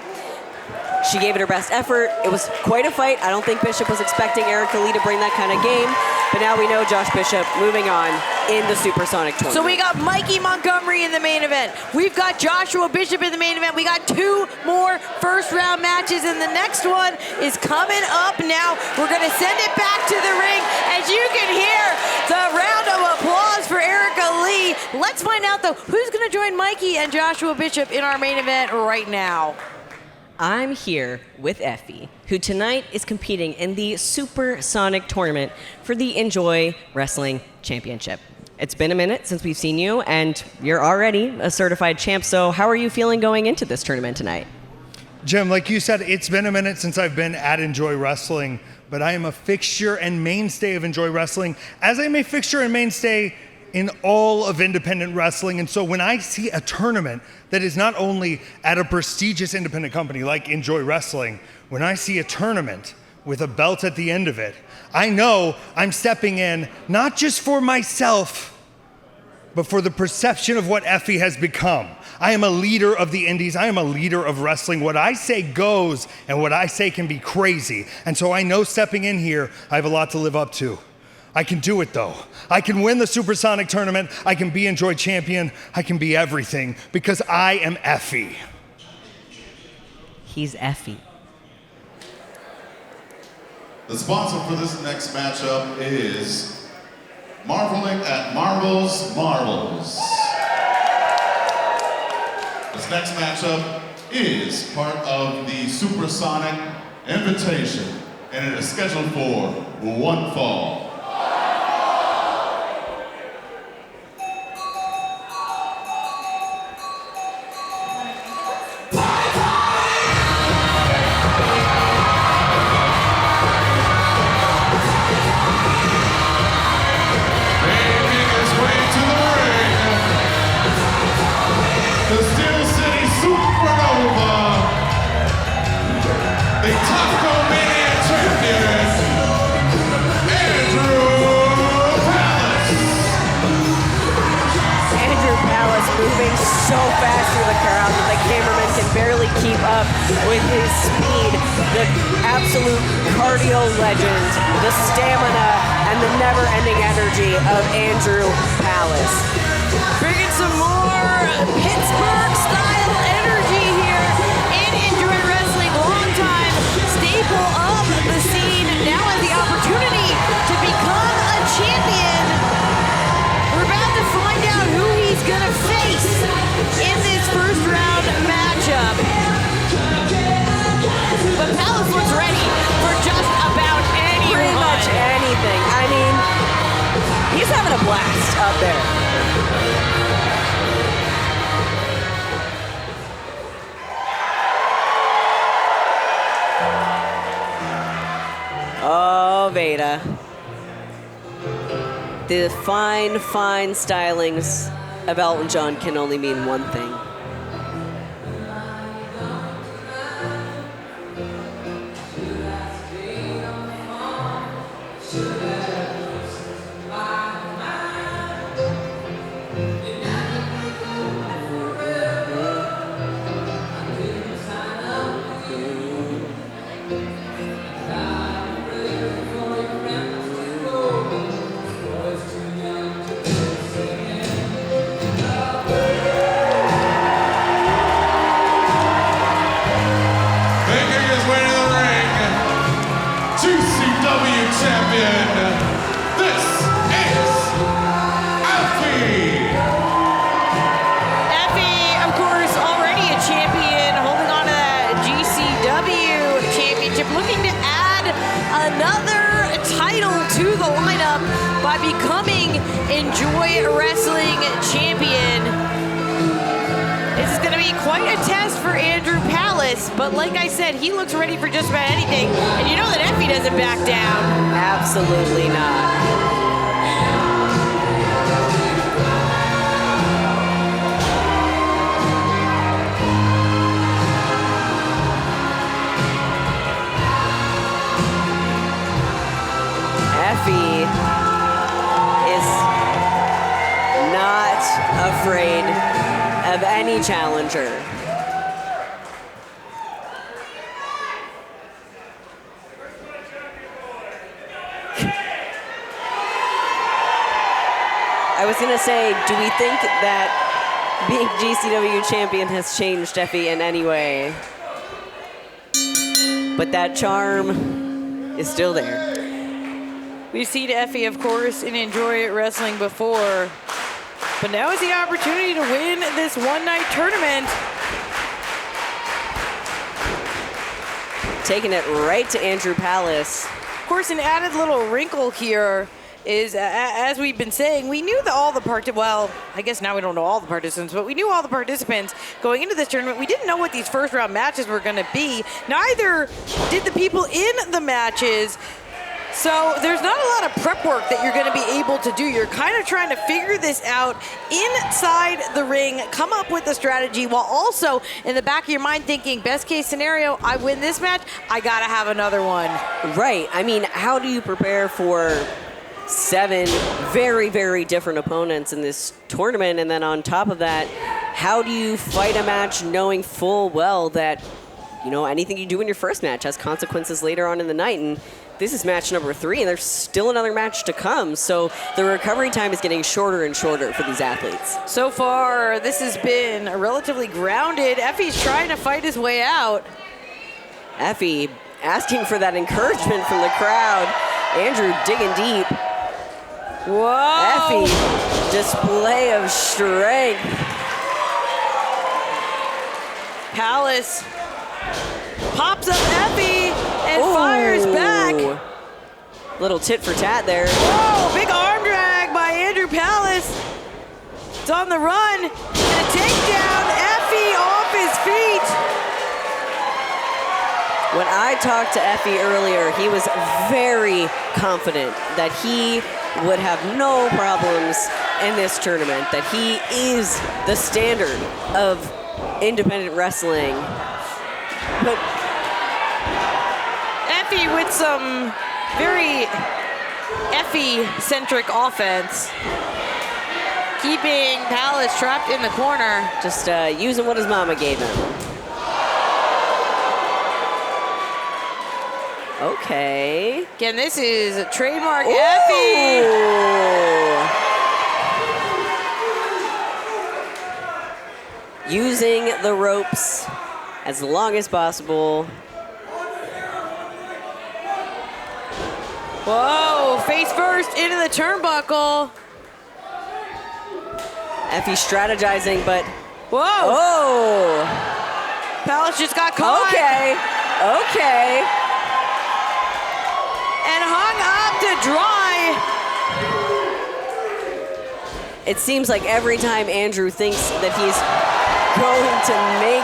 She gave it her best effort. It was quite a fight. I don't think Bishop was expecting Erica Leigh to bring that kind of game. But now we know Josh Bishop moving on in the Supersonic tournament. So we got Mikey Montgomery in the main event. We've got Joshua Bishop in the main event. We got 2 more first round matches, and the next one is coming up now. We're going to send it back to the ring. As you can hear, the round of applause for Erica Leigh. Let's find out, though, who's going to join Mikey and Joshua Bishop in our main event right now. I'm here with Effy, who tonight is competing in the Supersonic tournament for the Enjoy Wrestling Championship. It's been a minute since we've seen you, and you're already a certified champ, so how are you feeling going into this tournament tonight? Jim, like you said, it's been a minute since I've been at Enjoy Wrestling, but I am a fixture and mainstay of Enjoy Wrestling, as I am a fixture and mainstay in all of independent wrestling. And so when I see a tournament that is not only at a prestigious independent company like Enjoy Wrestling, when I see a tournament with a belt at the end of it, I know I'm stepping in not just for myself, but for the perception of what Effy has become. I am a leader of the indies. I am a leader of wrestling. What I say goes, and what I say can be crazy. And so I know stepping in here, I have a lot to live up to. I can do it though. I can win the Supersonic tournament. I can be Enjoy champion. I can be everything because I am Effy. He's Effy. The sponsor for this next matchup is Marveling at Marvel's Marvels. This next matchup is part of the Supersonic Invitation, and it is scheduled for one fall. Moving so fast through the crowd that the cameraman can barely keep up with his speed. The absolute cardio legend, the stamina, and the never-ending energy of Andrew Palace. Bringing some more Pittsburgh-style energy here in Enjoy Wrestling. Long-time staple of the scene. Now has the opportunity to become a champion. We're about to find out who he's gonna face in this first round matchup. But Palace looks ready for just about anyone. Pretty much anything. I mean, he's having a blast up there. Oh, Veda. The fine, fine stylings of Elton John can only mean one thing. Becoming Enjoy Wrestling champion. This is going to be quite a test for Andrew Palace, but like I said, he looks ready for just about anything, and you know that Effy doesn't back down. Absolutely not. Effy afraid of any challenger. I was gonna say, do we think that being GCW champion has changed Effy in any way? But that charm is still there. We've seen Effy, of course, in Enjoy Wrestling before. But now is the opportunity to win this one-night tournament. Taking it right to Andrew Palace. Of course, an added little wrinkle here is, as we've been saying, we knew that all the well, I guess now we don't know all the participants, but we knew all the participants going into this tournament. We didn't know what these first round matches were going to be. Neither did the people in the matches. So there's not a lot of prep work that you're going to be able to do. You're kind of trying to figure this out inside the ring, come up with a strategy, while also in the back of your mind thinking, best case scenario, I win this match, I got to have another one. Right. I mean, how do you prepare for 7 very, very different opponents in this tournament? And then on top of that, how do you fight a match knowing full well that, you know, anything you do in your first match has consequences later on in the night? And this is match number 3, and there's still another match to come. So the recovery time is getting shorter and shorter for these athletes. So far, this has been relatively grounded. Effy's trying to fight his way out. Effy asking for that encouragement from the crowd. Andrew digging deep. Whoa! Effy, display of strength. Palace pops up Effy and fires back. Little tit for tat there. Whoa, big arm drag by Andrew Palace. It's on the run. And a takedown, Effy off his feet. When I talked to Effy earlier, he was very confident that he would have no problems in this tournament, that he is the standard of independent wrestling. But Effy with some very Effy-centric offense, keeping Palace trapped in the corner. Just using what his mama gave him. Okay. Again, this is a trademark Effy. Using the ropes as long as possible. Whoa, face first into the turnbuckle. Effy strategizing, but whoa. Oh. Palace just got caught. Okay. And hung up to dry. It seems like every time Andrew thinks that he's going to make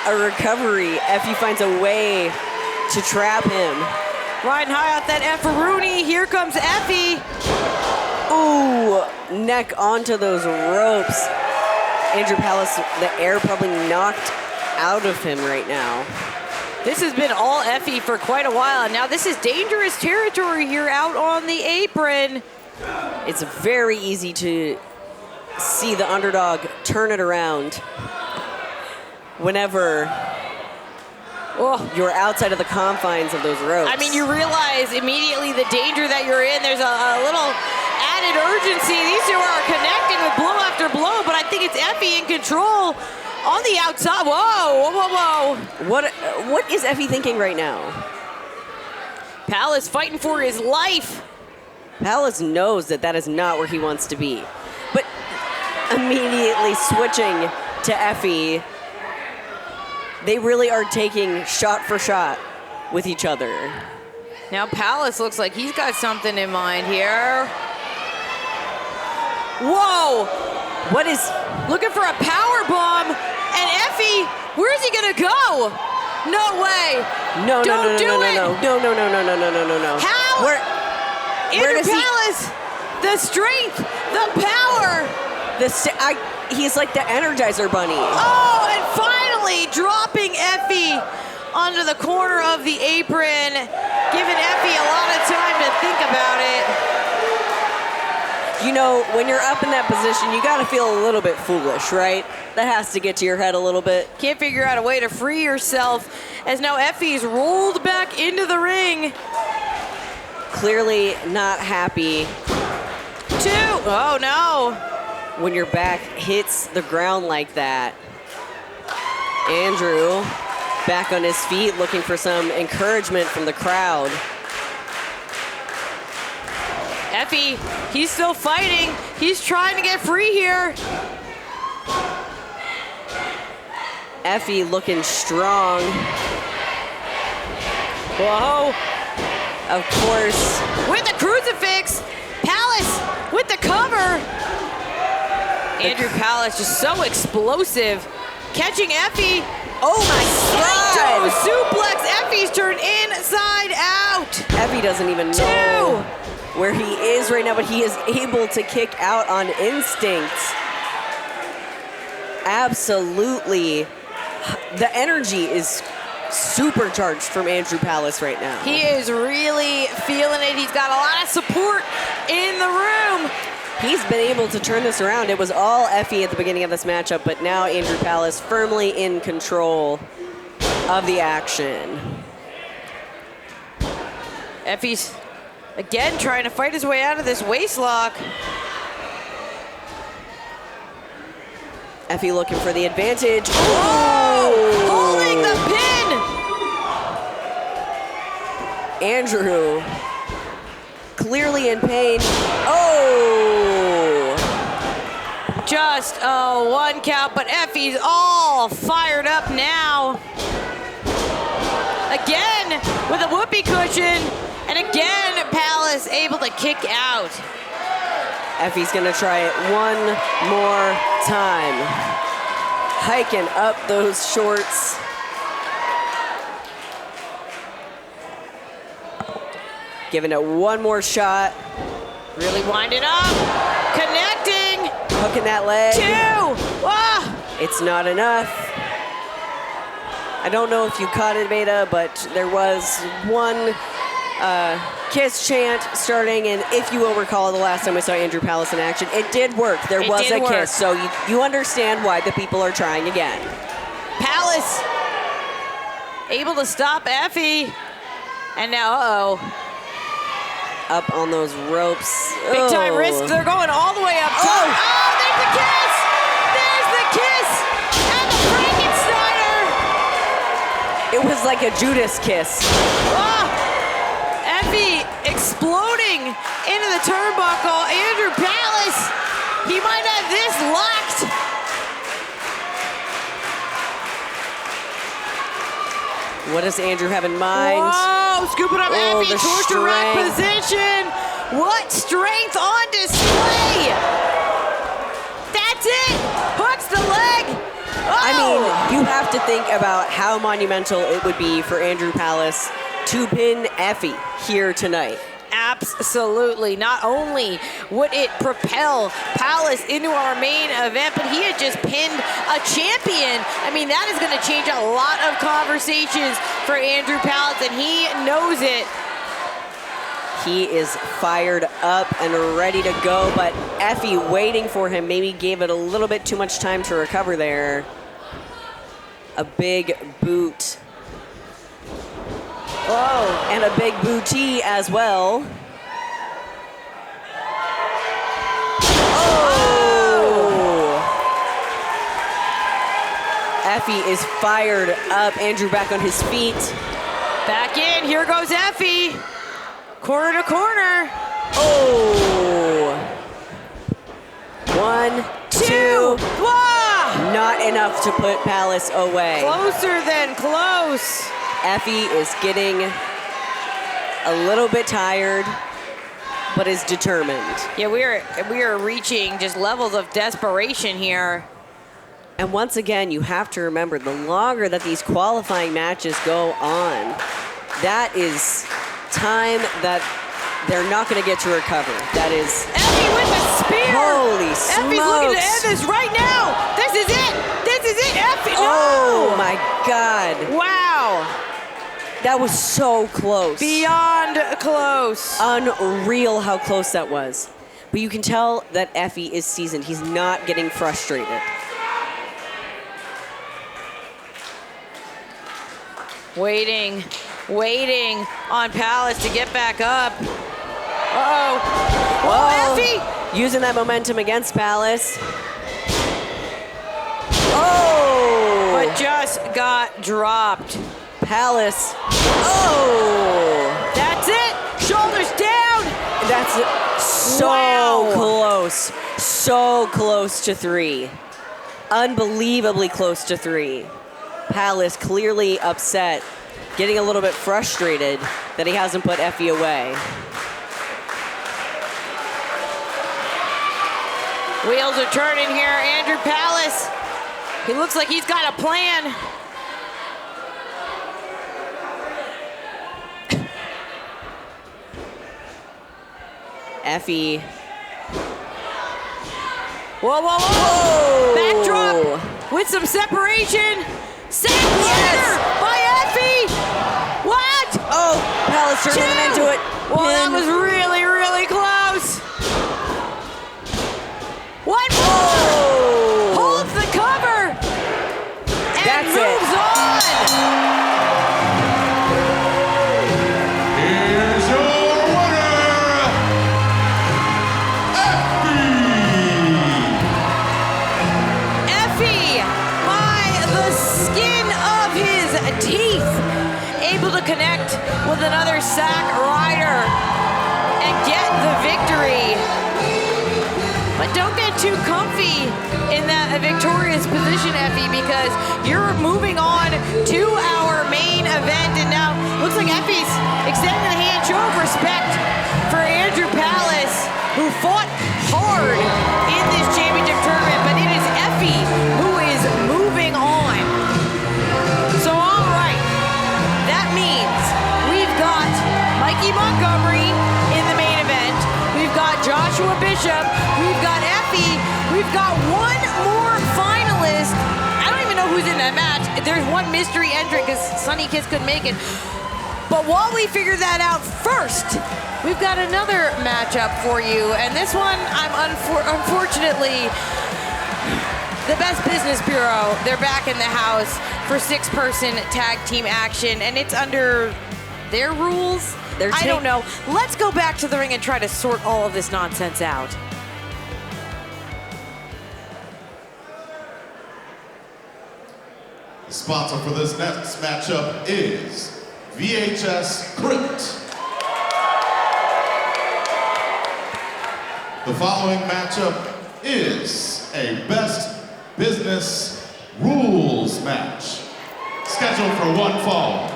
a recovery, Effy finds a way to trap him. Riding high off that Efferoony. Here comes Effy. Ooh, neck onto those ropes. Andrew Palace, the air probably knocked out of him right now. This has been all Effy for quite a while. Now this is dangerous territory here out on the apron. It's very easy to see the underdog turn it around whenever you're outside of the confines of those ropes. I mean, you realize immediately the danger that you're in. There's a little added urgency. These two are connecting with blow after blow, but I think it's Effy in control on the outside. Whoa. What is Effy thinking right now? Palace fighting for his life. Palace knows that is not where he wants to be. But immediately switching to Effy, they really are taking shot for shot with each other. Now Palace looks like he's got something in mind here. Whoa! What is... Looking for a power bomb, and Effy, where's he gonna go? No way! No. How? Andrew Palace, the strength, the power. He's like the Energizer Bunny. Oh, and finally dropping Effy onto the corner of the apron, giving Effy a lot of time to think about it. You know, when you're up in that position, you gotta feel a little bit foolish, right? That has to get to your head a little bit. Can't figure out a way to free yourself, as now Effy's rolled back into the ring. Clearly not happy. 2. Oh no. When your back hits the ground like that. Andrew back on his feet, looking for some encouragement from the crowd. Effy, he's still fighting. He's trying to get free here. Effy looking strong. Whoa. Of course. With the crucifix. Palace with the cover. Andrew Palace just so explosive. Catching Effy. Oh my God! Suplex. Effy's turned inside out. Effy doesn't even know where he is right now, but he is able to kick out on instinct. Absolutely. The energy is supercharged from Andrew Palace right now. He is really feeling it. He's got a lot of support in the room. He's been able to turn this around. It was all Effy at the beginning of this matchup, but now Andrew Palace firmly in control of the action. Effy's again trying to fight his way out of this waist lock. Effy looking for the advantage. Oh! Holding the pin! Andrew clearly in pain. Oh! Just a 1 count, but Effy's all fired up now. Again with a whoopee cushion, and again Palace able to kick out. Effy's gonna try it one more time. Hiking up those shorts. Giving it one more shot. Really winding up. Connecting. Hooking that leg. 2. Ah. It's not enough. I don't know if you caught it, Veda, but there was one kiss chant starting, and if you will recall the last time we saw Andrew Palace in action, it did work. There was a kiss, so you understand why the people are trying again. Palace able to stop Effy, and now, Up on those ropes. Big time wrists, they're going all the way up top. Oh, there's the kiss! There's the kiss! And the Frankensteiner! It was like a Judas kiss. Oh, Effy exploding into the turnbuckle. Andrew Palace, he might have this locked. What does Andrew have in mind? Whoa, scooping up Effy towards the rack position. What strength on display. That's it, hooks the leg. Oh. I mean, you have to think about how monumental it would be for Andrew Palace to pin Effy here tonight. Absolutely. Not only would it propel Palace into our main event, but he had just pinned a champion. I mean, that is going to change a lot of conversations for Andrew Palace, and he knows it. He is fired up and ready to go, but Effy waiting for him maybe gave it a little bit too much time to recover there. A big boot. Oh, and a big booty as well. Oh! Effy is fired up. Andrew back on his feet. Back in, here goes Effy. Corner to corner. Oh! 1, 2. Wah! Not enough to put Palace away. Closer than close. Effy is getting a little bit tired, but is determined. Yeah, we are reaching just levels of desperation here. And once again, you have to remember, the longer that these qualifying matches go on, that is time that they're not going to get to recover. That is... Effy with the spear! Holy smokes! Effy's looking to end this right now! This is it! This is it! Effy! Oh, no! my God. Wow! That was so close. Beyond close. Unreal how close that was. But you can tell that Effy is seasoned. He's not getting frustrated. Waiting on Palace to get back up. Uh-oh. Oh, Effy! Using that momentum against Palace. Oh! But just got dropped. Palace. Oh! That's it! Shoulders down! That's so close. So close to 3. Unbelievably close to 3. Palace clearly upset getting a little bit frustrated that he hasn't put Effy away. Wheels are turning here. Andrew Palace, he looks like he's got a plan. Effy. Whoa, whoa, whoa! Backdrop with some separation. Yes. By Effy. What? Oh, Palace turning him into it. Well, that was really, really close. What? Oh! Holds the cover. And That's moves on. Here's your winner, Effy, by the skin of his teeth, able to connect with another sack rider and get the victory. But don't get too comfy in that victorious position, Effy, because you're moving on to our main event. And now looks like Effy's extending the hand, show of respect for Andrew Palace, who fought hard in this championship tournament. But it is Effy who is moving on. So, all right, that means we've got Mikey Montgomery in the main event. We've got Joshua Bishop. We've got Effy. We've got one more finalist. I don't even know who's in that match. There's one mystery entrant because Sunny Kiss couldn't make it. But while we figure that out first, we've got another matchup for you. And this one, I'm unfortunately, the Best Business Bureau, they're back in the house for 6-person tag team action. And it's under their rules. I don't know. Let's go back to the ring and try to sort all of this nonsense out. The sponsor for this next matchup is VHS Crypt. The following matchup is a Best Business Rules match, scheduled for one fall.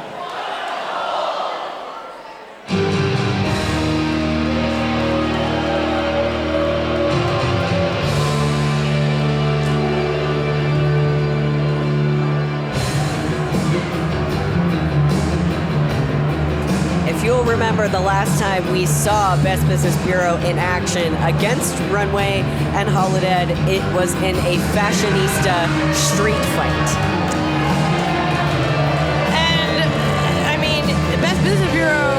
You'll remember the last time we saw Best Business Bureau in action against Runway and Holidead, it was in a fashionista street fight. And, I mean, Best Business Bureau,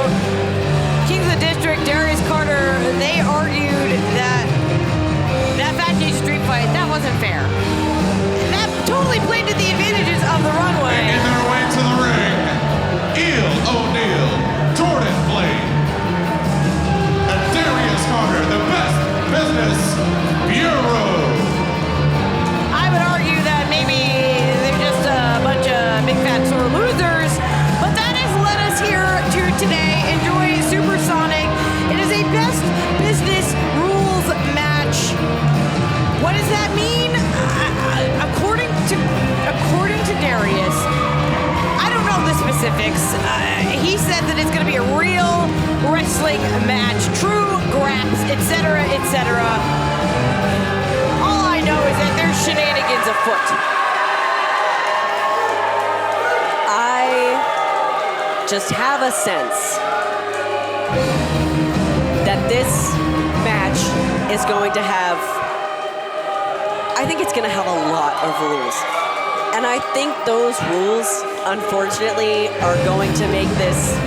Kings of the District, Darius Carter, they argued that fashionista street fight, that wasn't fair. That totally played to the advantages of the Runway. Making their way to the ring, O'Neal, Jordan Blade, and Darius Carter, the Best Business Bureau. I would argue that maybe they're just a bunch of big fat sore losers, but that has led us here to today. Enjoy Supersonic. It is a Best Business Rules match. What does that mean? According to Darius, I don't know the specifics. He said that it's going to be a real wrestling match, true graps, etc., etc. All I know is that there's shenanigans afoot. I just have a sense that this match is going to have, I think it's going to have a lot of rules. And I think those rules, unfortunately, are going to make this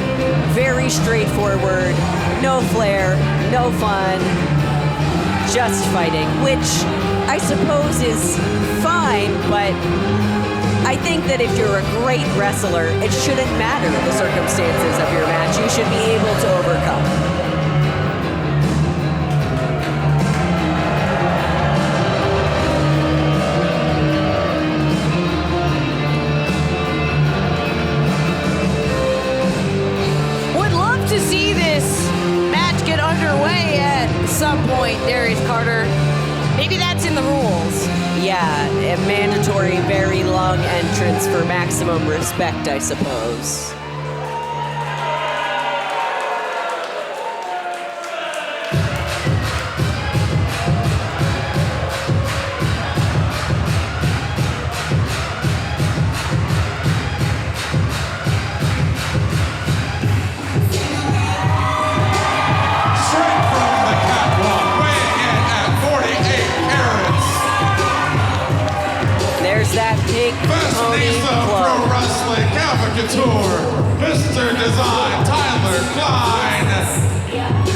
very straightforward, no flair, no fun, just fighting, which I suppose is fine, but I think that if you're a great wrestler, it shouldn't matter the circumstances of your match. You should be able to overcome. Some point, Darius Carter. Maybe that's in the rules. Yeah, a mandatory, very long entrance for maximum respect, I suppose. Big Pony Fashionista Pro Club. Wrestling, Alpha Couture, Mr. Design, Tyler Klein,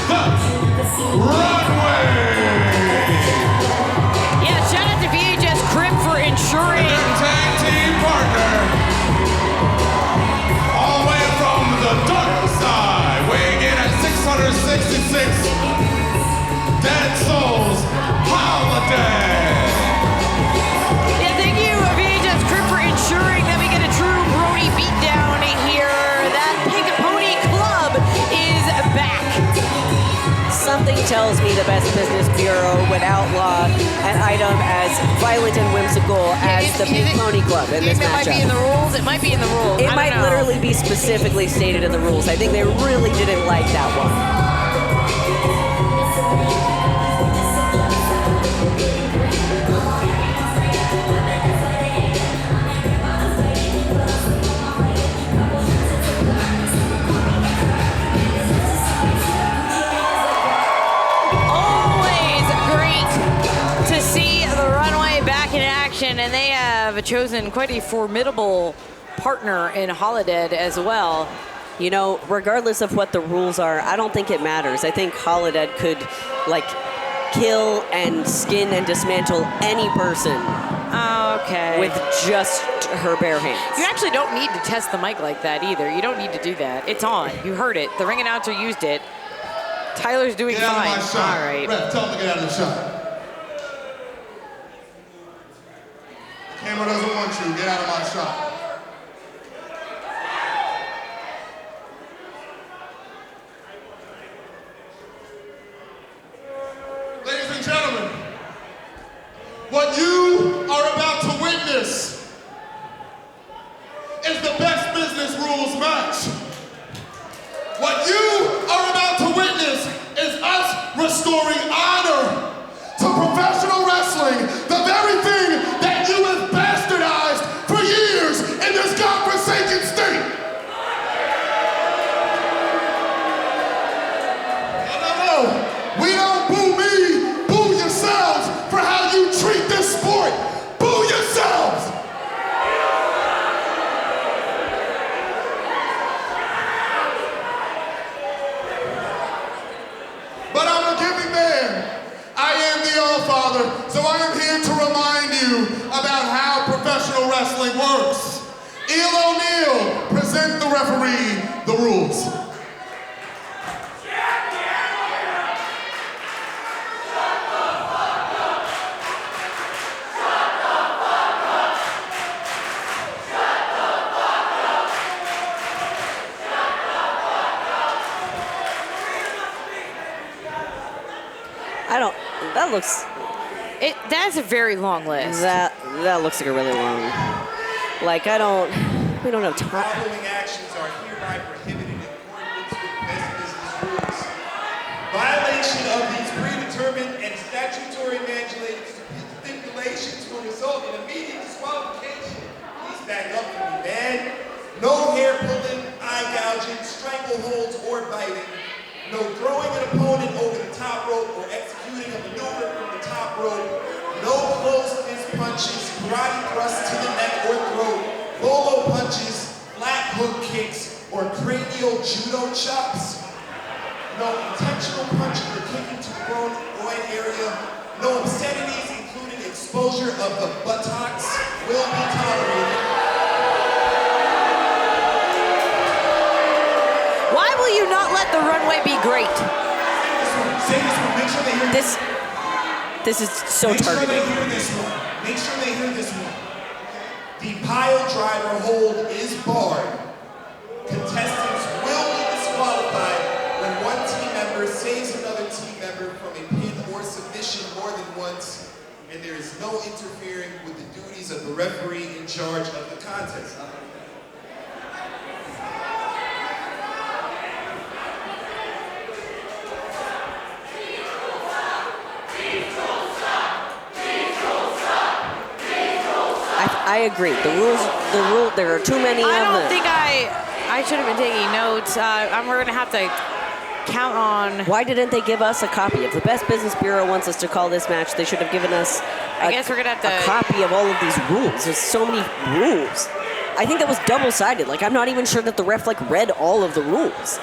the Runway. Yeah, shout out to VHS Crib for ensuring. Their tag team partner, all the way from the dark side, weighing in at 666 Dead Souls, Holidead. Yeah, thank you, VHS Crib, for ensuring that we get a true Brody beatdown here. That Pink Pony Club is back. Something tells me the Best Business Bureau would outlaw an item as violent and whimsical as the Pink Pony Club in this It might be in the matchup. rules. It might be in the rules. It I don't might know. literally be specifically stated in the rules. I think they really didn't like that one. Always great to see the Runway back in action, and they have chosen quite a formidable partner in Holidead as well. You know, regardless of what the rules are, I don't think it matters. I think Holidead could, like, kill and skin and dismantle any person Okay. with just her bare hands. You actually don't need to test the mic like that either. You don't need to do that. It's on. You heard it. The ring announcer used it. Tyler's doing Get out fine. of my shot. All right. Ref, tell him to get out of the shot. Camera doesn't want you. Get out of my shot. Ladies and gentlemen, what you are about to witness is the Best Business Rules match. What you are about to witness is us restoring honor to professional wrestling, the very thing that you have bastardized for years in this godforsaken state. No, we don't boo me, boo yourselves for how you treat this sport. Boo yourselves. But I'm a giving man. I am the All-Father, so I am here to remind you about how professional wrestling works. Siehl O'Neal, present the referee the rules. That looks, That's a very long list. that looks like a really long, like we don't have time. Following actions are hereby prohibited in accordance with Best Business rules. Violation of these predetermined and statutory mandated stipulations will result in immediate disqualification. Please back up for me, man. No hair pulling, eye gouging, strangleholds, or biting. No throwing an opponent over the top rope or executing a maneuver from the top rope. No closed fist punches, karate thrusts to the neck or throat, bolo punches, flat hook kicks, or cranial judo chops. No intentional punching or kicking to the groin area. No obscenities, including exposure of the buttocks, will be tolerated. Why will you not let the Runway be great? Say this one. Make sure they hear this. This is so Make sure targeted. they hear this one. Make sure they hear this one. The pile driver hold is barred. Contestants will be disqualified when one team member saves another team member from a pin or submission more than once, and there is no interfering with the duties of the referee in charge of the contest. I agree. There are too many of them. I don't think I should have been taking notes. We're gonna have to count on. Why didn't they give us a copy? If the Best Business Bureau wants us to call this match, they should have given us I guess we're gonna have a copy of all of these rules. There's so many rules. I think that was double-sided. Like, I'm not even sure that the ref like read all of the rules.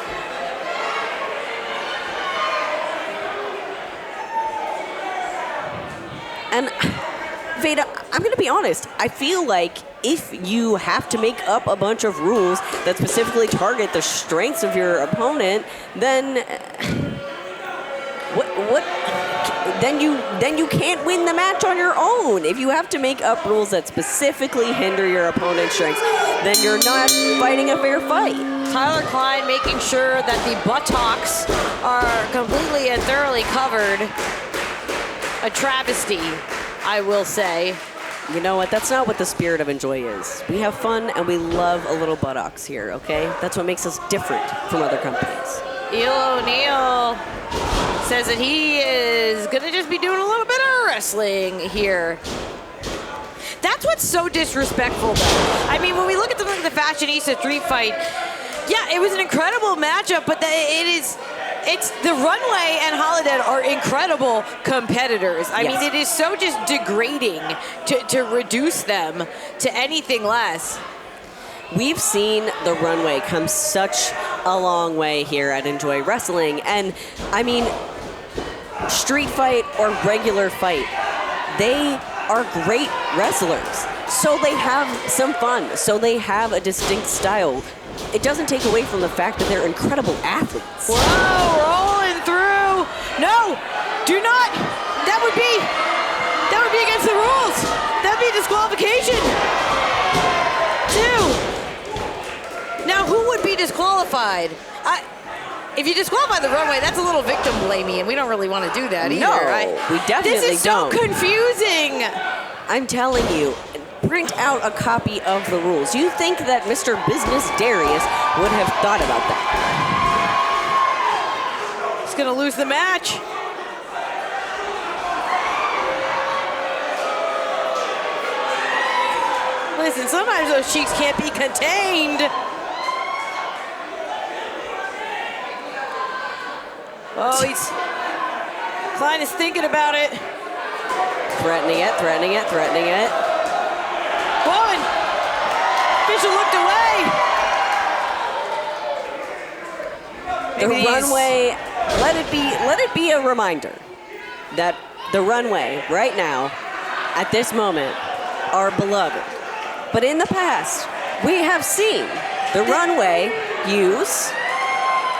And Veda, I'm going to be honest. I feel like if you have to make up a bunch of rules that specifically target the strengths of your opponent, then then you can't win the match on your own. If you have to make up rules that specifically hinder your opponent's strengths, then you're not fighting a fair fight. Tyler Klein making sure that the buttocks are completely and thoroughly covered. A travesty, I will say. You know what? That's not what the spirit of Enjoy is. We have fun and we love a little buttocks here, okay? That's what makes us different from other companies. Neal says that he is going to just be doing a little bit of wrestling here. That's what's so disrespectful, though. I mean, when we look at the Fashionista Street Fight, yeah, it was an incredible matchup, but it's the Runway and Holidead are incredible competitors. I mean, it is so just degrading to reduce them to anything less. We've seen the Runway come such a long way here at Enjoy Wrestling. And, I mean, street fight or regular fight, they are great wrestlers. So they have some fun. So they have a distinct style. It doesn't take away from the fact that they're incredible athletes. Whoa, rolling through. No, do not. That would be against the rules. That would be disqualification. 2. Now, who would be disqualified? If you disqualify the Runway, that's a little victim blaming, and we don't really want to do that either, right? We definitely don't. This is so confusing. I'm telling you. Print out a copy of the rules. You think that Mr. Business Darius would have thought about that? He's gonna lose the match. Listen, sometimes those cheeks can't be contained. Oh, Klein is thinking about it. Threatening it. One. Official looked away. The Runway, let it be a reminder that the Runway right now, at this moment, are beloved. But in the past, we have seen the Runway use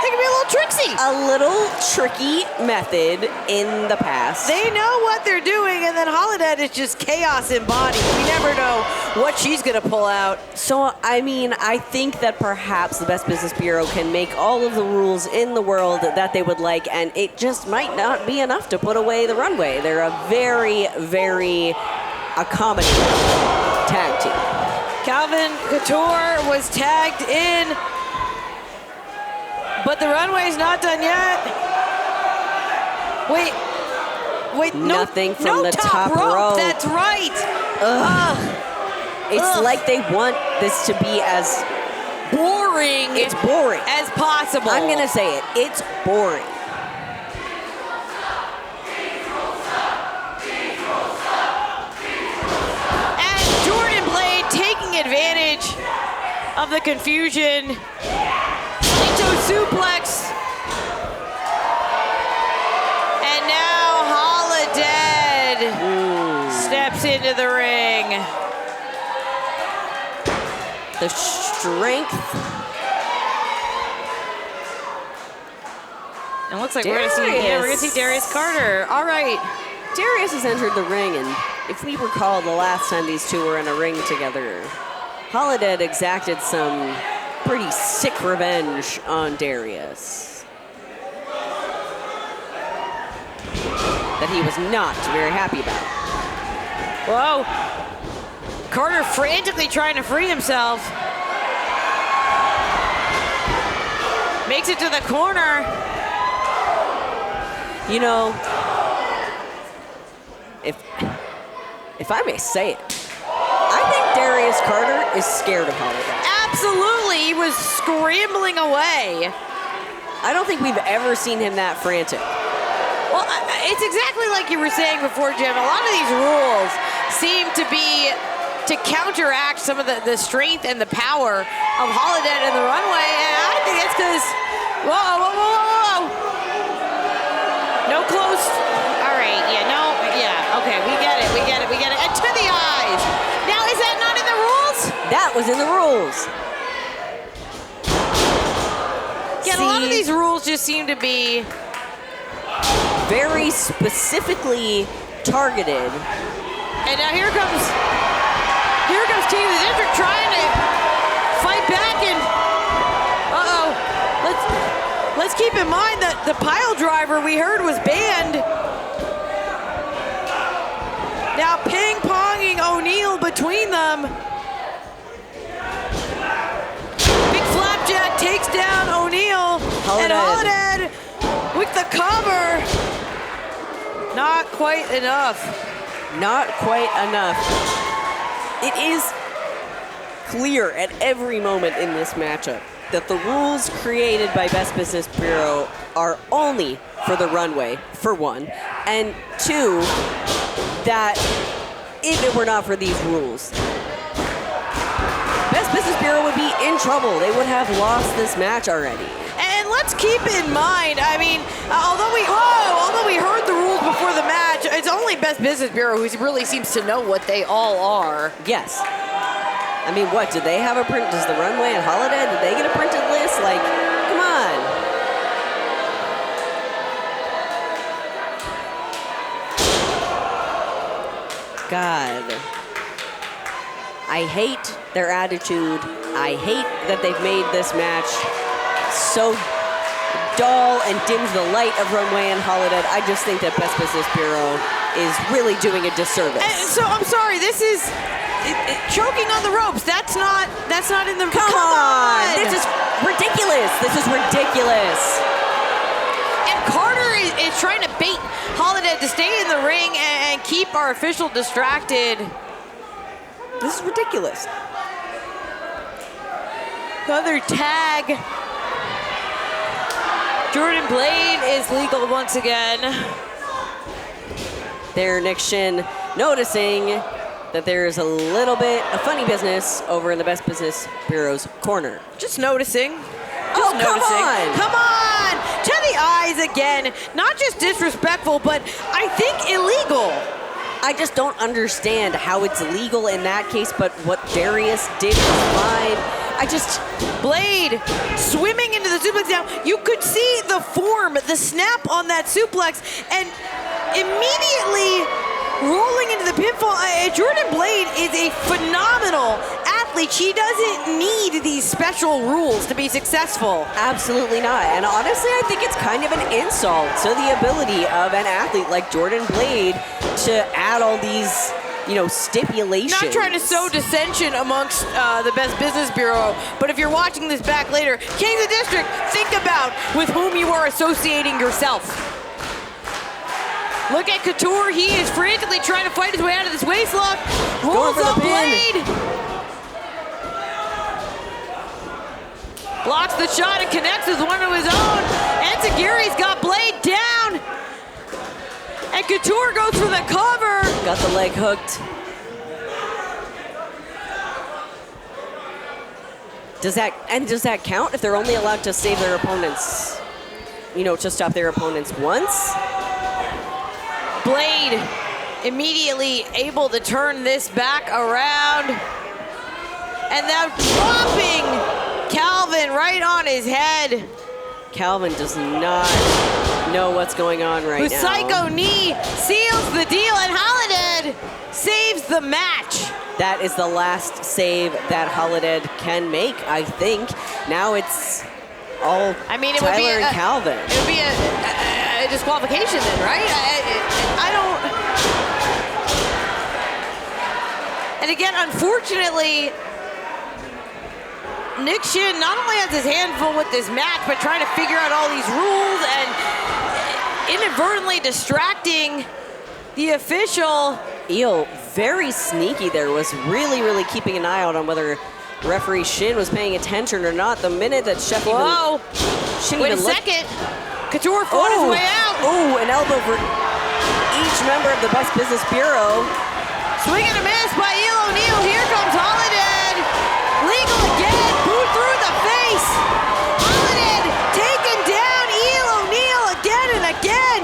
They can be a little tricksy. a little tricky method in the past. They know what they're doing, and then Holidead is just chaos embodied. We never know what she's gonna pull out. So, I mean, I think that perhaps the Best Business Bureau can make all of the rules in the world that they would like, and it just might not be enough to put away the Runway. They're a very, very accommodating tag team. Calvin Couture was tagged in, but the Runway's not done yet. Wait, Nothing from no the top rope. rope. That's right. Ugh. It's like they want this to be as boring. It's boring as possible. I'm gonna say it. It's boring. And Jordan Blade taking advantage of the confusion. Suplex. And now Holidead steps into the ring. The strength. It looks like we're gonna see Darius Carter. All right. Darius has entered the ring, and if we recall the last time these two were in a ring together, Holidead exacted some pretty sick revenge on Darius that he was not very happy about. Whoa. Carter frantically trying to free himself. Makes it to the corner. You know, if I may say it, I think Darius Carter is scared of Holidead. Absolutely, he was scrambling away. I don't think we've ever seen him that frantic. Well, it's exactly like you were saying before, Jim. A lot of these rules seem to be to counteract some of the strength and the power of Holidead and the Runway, and I think it's because, whoa. No close. All right, okay, we get it. And to the eyes. Now, is that not in the rules? That was in the rules. Yeah, a lot of these rules just seem to be very specifically targeted. And now here comes Team of the District trying to fight back, and let's keep in mind that the pile driver we heard was banned. Now ping-ponging O'Neal between them. Big Flapjack takes down O'Neal, and Holidead with the cover. Not quite enough. Not quite enough. It is clear at every moment in this matchup that the rules created by Best Business Bureau are only for the Runway, for one, and two, that if it were not for these rules, Best Business Bureau would be in trouble. They would have lost this match already. And let's keep in mind, I mean, although we heard the rules before the match, it's only Best Business Bureau who really seems to know what they all are. Yes. I mean, what, did they have a print? Does the Runway and Holidead, did they get a printed list? Like, come on. God. I hate their attitude. I hate that they've made this match so dull and dims the light of Runway and Holidead. I just think that Best Business Bureau is really doing a disservice. And so I'm sorry, this is choking on the ropes. That's not in the. Come on! This is ridiculous. This is ridiculous. And Carter is trying to bait Holidead to stay in the ring and keep our official distracted. This is ridiculous. Another tag. Jordan Blade is legal once again. There, Nick Shin noticing that there's a little bit of funny business over in the Best Business Bureau's corner. Just noticing. Come on! Come on! To the eyes again. Not just disrespectful, but I think illegal. I just don't understand how it's legal in that case, but what Darius did was fine. Blade swimming into the suplex. Now, you could see the form, the snap on that suplex, and immediately rolling into the pinfall. Jordan Blade is a phenomenal athlete. She doesn't need these special rules to be successful. Absolutely not. And honestly, I think it's kind of an insult to the ability of an athlete like Jordan Blade to add all these, stipulations. Not trying to sow dissension amongst the Best Business Bureau, but if you're watching this back later, King of the District, think about with whom you are associating yourself. Look at Couture. He is frantically trying to fight his way out of this waist lock. Rolls up Blade. Blocks the shot and connects with one of his own. Enziguri's got Blade down. And Couture goes for the cover. Got the leg hooked. Does that count if they're only allowed to save their opponents, to stop their opponents once? Blade immediately able to turn this back around. And now dropping Calvin right on his head. Calvin does not know what's going on right now. Psycho knee seals the deal, and Holidead saves the match. That is the last save that Holidead can make, I think. Now it's all Tyler and Calvin. It would be a disqualification then, right? I don't... And again, unfortunately, Nick Shin not only has his hand full with this match, but trying to figure out all these rules and inadvertently distracting the official. Eel, very sneaky there, was really, really keeping an eye out on whether referee Shin was paying attention or not. The minute that Chef Whoa. Wait a second. Couture fought his way out. Oh, an elbow for each member of the Best Business Bureau. Swing and a miss by Eel O'Neal. Here comes Holidead. Legal again. Boot through the face. Holidead taking down Eel O'Neal again and again.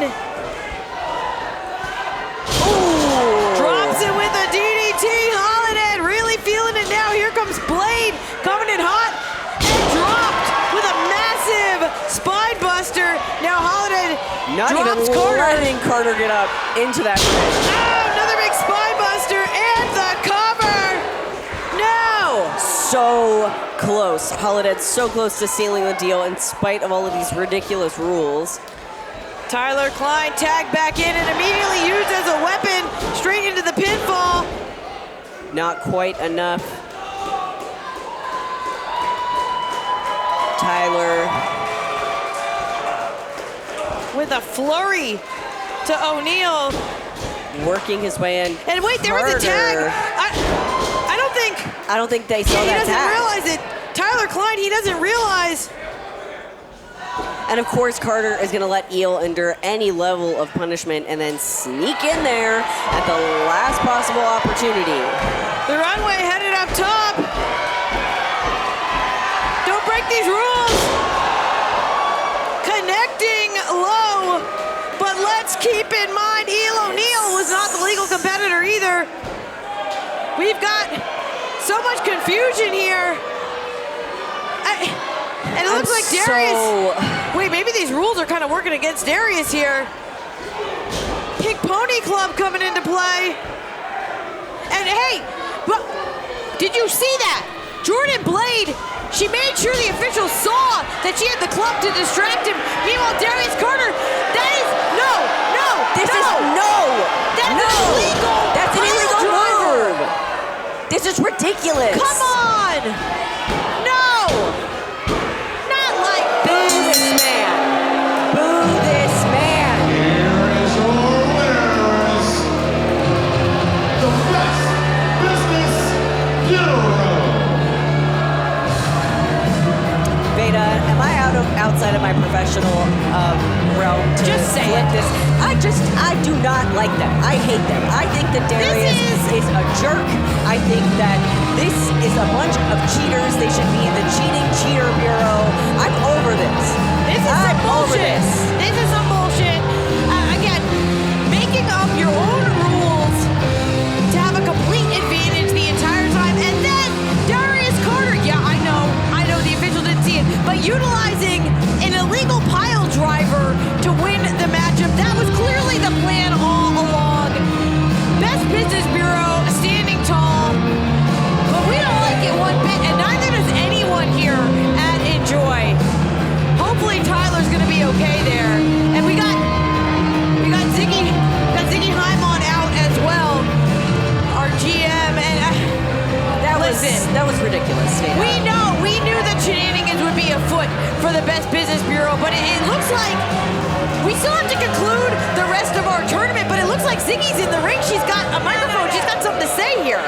Ooh. Drops it with a DDT. Holidead really feeling it now. Here comes Blade coming in hot and dropped with a massive spine buster. Now Holidead Not drops even Carter. letting Carter get up into that ring. Oh, another big spine buster and the cover. No. So close. Holidead's so close to sealing the deal in spite of all of these ridiculous rules. Tyler Klein tagged back in and immediately used as a weapon straight into the pinfall. Not quite enough. Tyler with a flurry to O'Neal. working his way in. And wait, there was a tag. I don't think they saw that tag. He doesn't realize it. Tyler Klein, he doesn't realize. And of course, Carter is going to let Eel endure any level of punishment and then sneak in there at the last possible opportunity. The Runway headed up top. Don't break these rules. Connecting low, but let's keep in mind Eel O'Neal was not the legal competitor either. We've got so much confusion here. And it looks like Darius. Wait, maybe these rules are kind of working against Darius here. Pink Pony Club coming into play. And hey, did you see that? Jordan Blade, she made sure the officials saw that she had the club to distract him. Meanwhile, Darius Carter, that is, That's illegal. That's an illegal move. This is ridiculous. Come on. No. Not like Boo this man. Boo this man. Here is your winners, the Best Business Bureau. Veda, am I outside of my professional realm to Just say flip it. this? I do not like them. I hate them. I think that Darius is a jerk. I think that this is a bunch of cheaters. They should be in the Cheating Cheater Bureau. I'm over this. This is some bullshit. This is some bullshit. Again, making up your own rules to have a complete advantage the entire time. And then Darius Carter, I know the official didn't see it, but utilizing an illegal pile driver to win the matchup. That was clearly the plan all along. Best Business Bureau standing tall, but we don't like it one bit, and neither does anyone here at Enjoy. Hopefully Tyler's gonna be okay there. And we got Ziggy Heimon out as well, our GM, and That was ridiculous. Veda. we knew that shenanigans would be afoot for the Best Business Bureau, but it looks like we still have to conclude the rest of our tournament, but it looks like Ziggy's in the ring. She's got a microphone. She's got something to say here.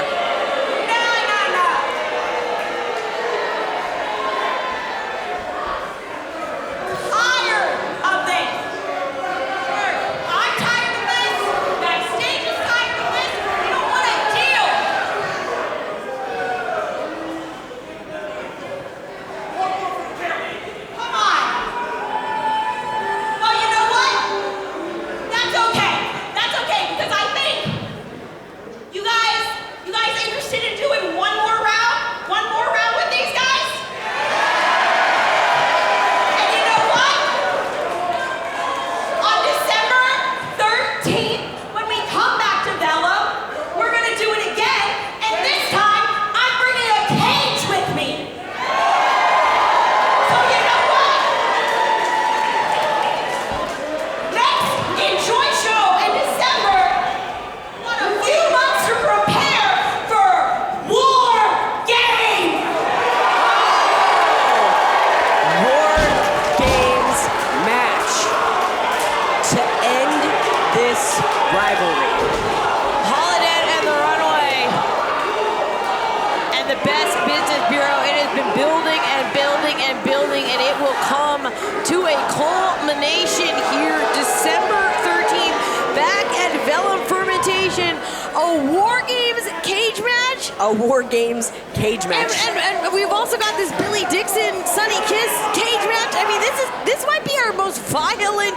Best Business Bureau has been building and building and building, and it will come to a culmination here December 13th back at Velum Fermentation, a War Games cage match. A War Games cage match. And we've also got this Billy Dixon Sunny Kiss cage match. I mean, this might be our most violent,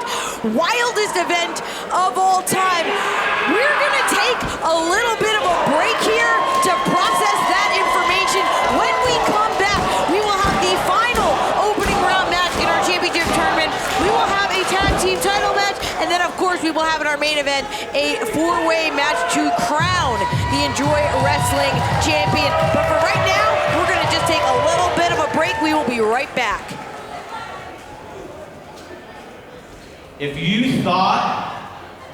wildest event of all time. We're gonna take a little bit of a break here to process that information. When we come back, we will have the final opening round match in our championship tournament. We will have a tag team title match, and then of course we will have in our main event a 4-way match to crown the Enjoy Wrestling champion. But for right now, we're gonna just take a little bit of a break. We will be right back. If you thought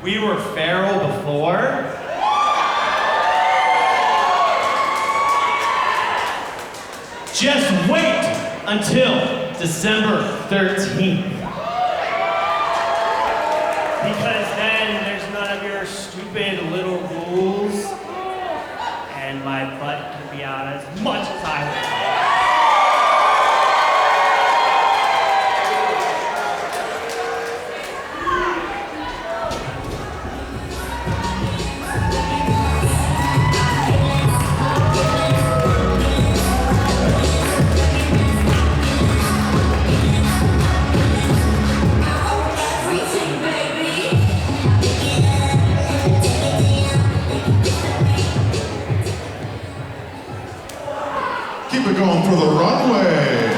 we were feral before, just wait until December 13th. Because then there's none of your stupid little rules, and my butt can be out as much as I want. Going for the runway.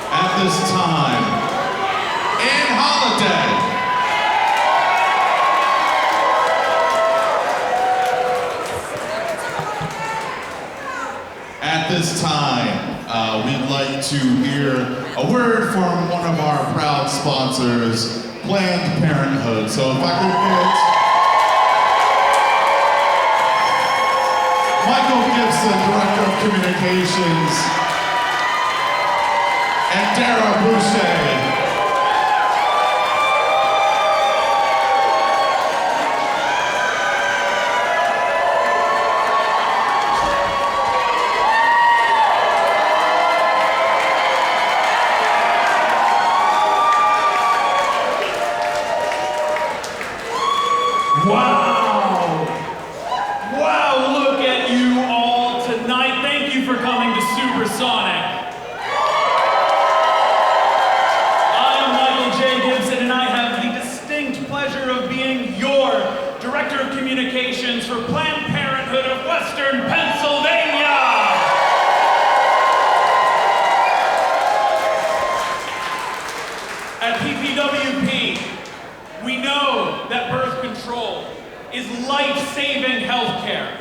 At this time, in Holidead. At this time, we'd like to hear a word from one of our proud sponsors, Planned Parenthood. So if I could get Gibson, Director of Communications, and Dara Boucher. Supersonic. I'm Michael J. Gibson, and I have the distinct pleasure of being your Director of Communications for Planned Parenthood of Western Pennsylvania. At PPWP, we know that birth control is life-saving health care.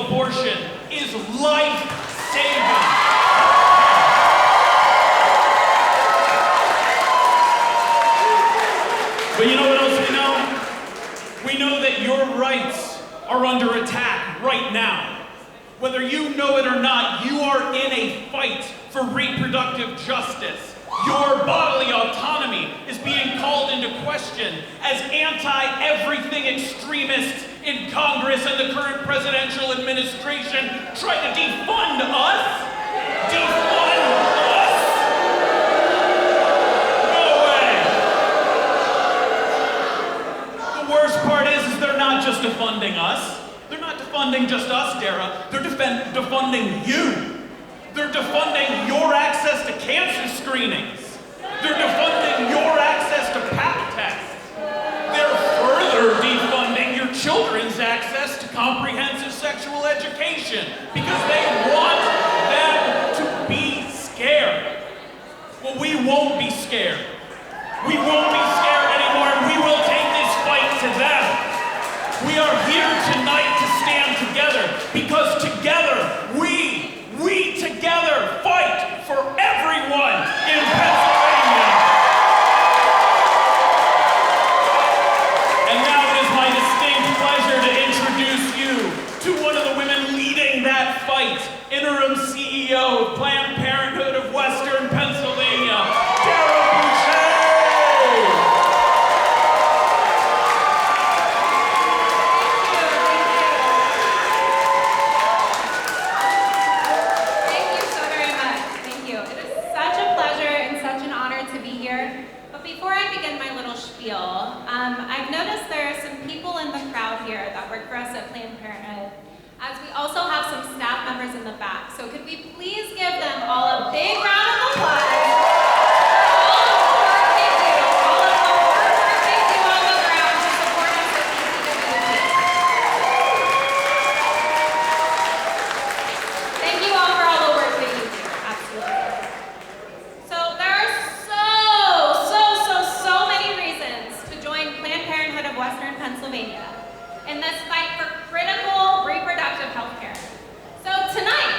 Abortion is life-saving. But you know what else we know? We know that your rights are under attack right now. Whether you know it or not, you are in a fight for reproductive justice. Your bodily autonomy is being called into question as anti-everything extremists in Congress and the current presidential administration try to defund us? Defund us? No way. The worst part is they're not just defunding us. They're not defunding just us, Dara. They're defunding you. They're defunding your access to cancer screenings. They're defunding your access to pap tests. They're further defunding your children's access to comprehensive sexual education because they want them to be scared. Well, we won't be scared. We won't be scared anymore, and we will take this fight to them. We are here tonight to stand together because together we together fight for everyone in Pennsylvania. And now it is my distinct pleasure to introduce interim CEO of Planned Parenthood of Western Pennsylvania, Darius. Thank you so very much. Thank you. It is such a pleasure and such an honor to be here. But before I begin my little spiel, I've noticed there are some people in the crowd here that work for us at Planned Parenthood, as we also have some staff members in the back. So could we please give them all a big round of applause? All of the work they do on the ground to support us at PCWP. Thank you all for all the work that you do, absolutely. So there are so many reasons to join Planned Parenthood of Western Pennsylvania in this fight for critical reproductive health care. So tonight,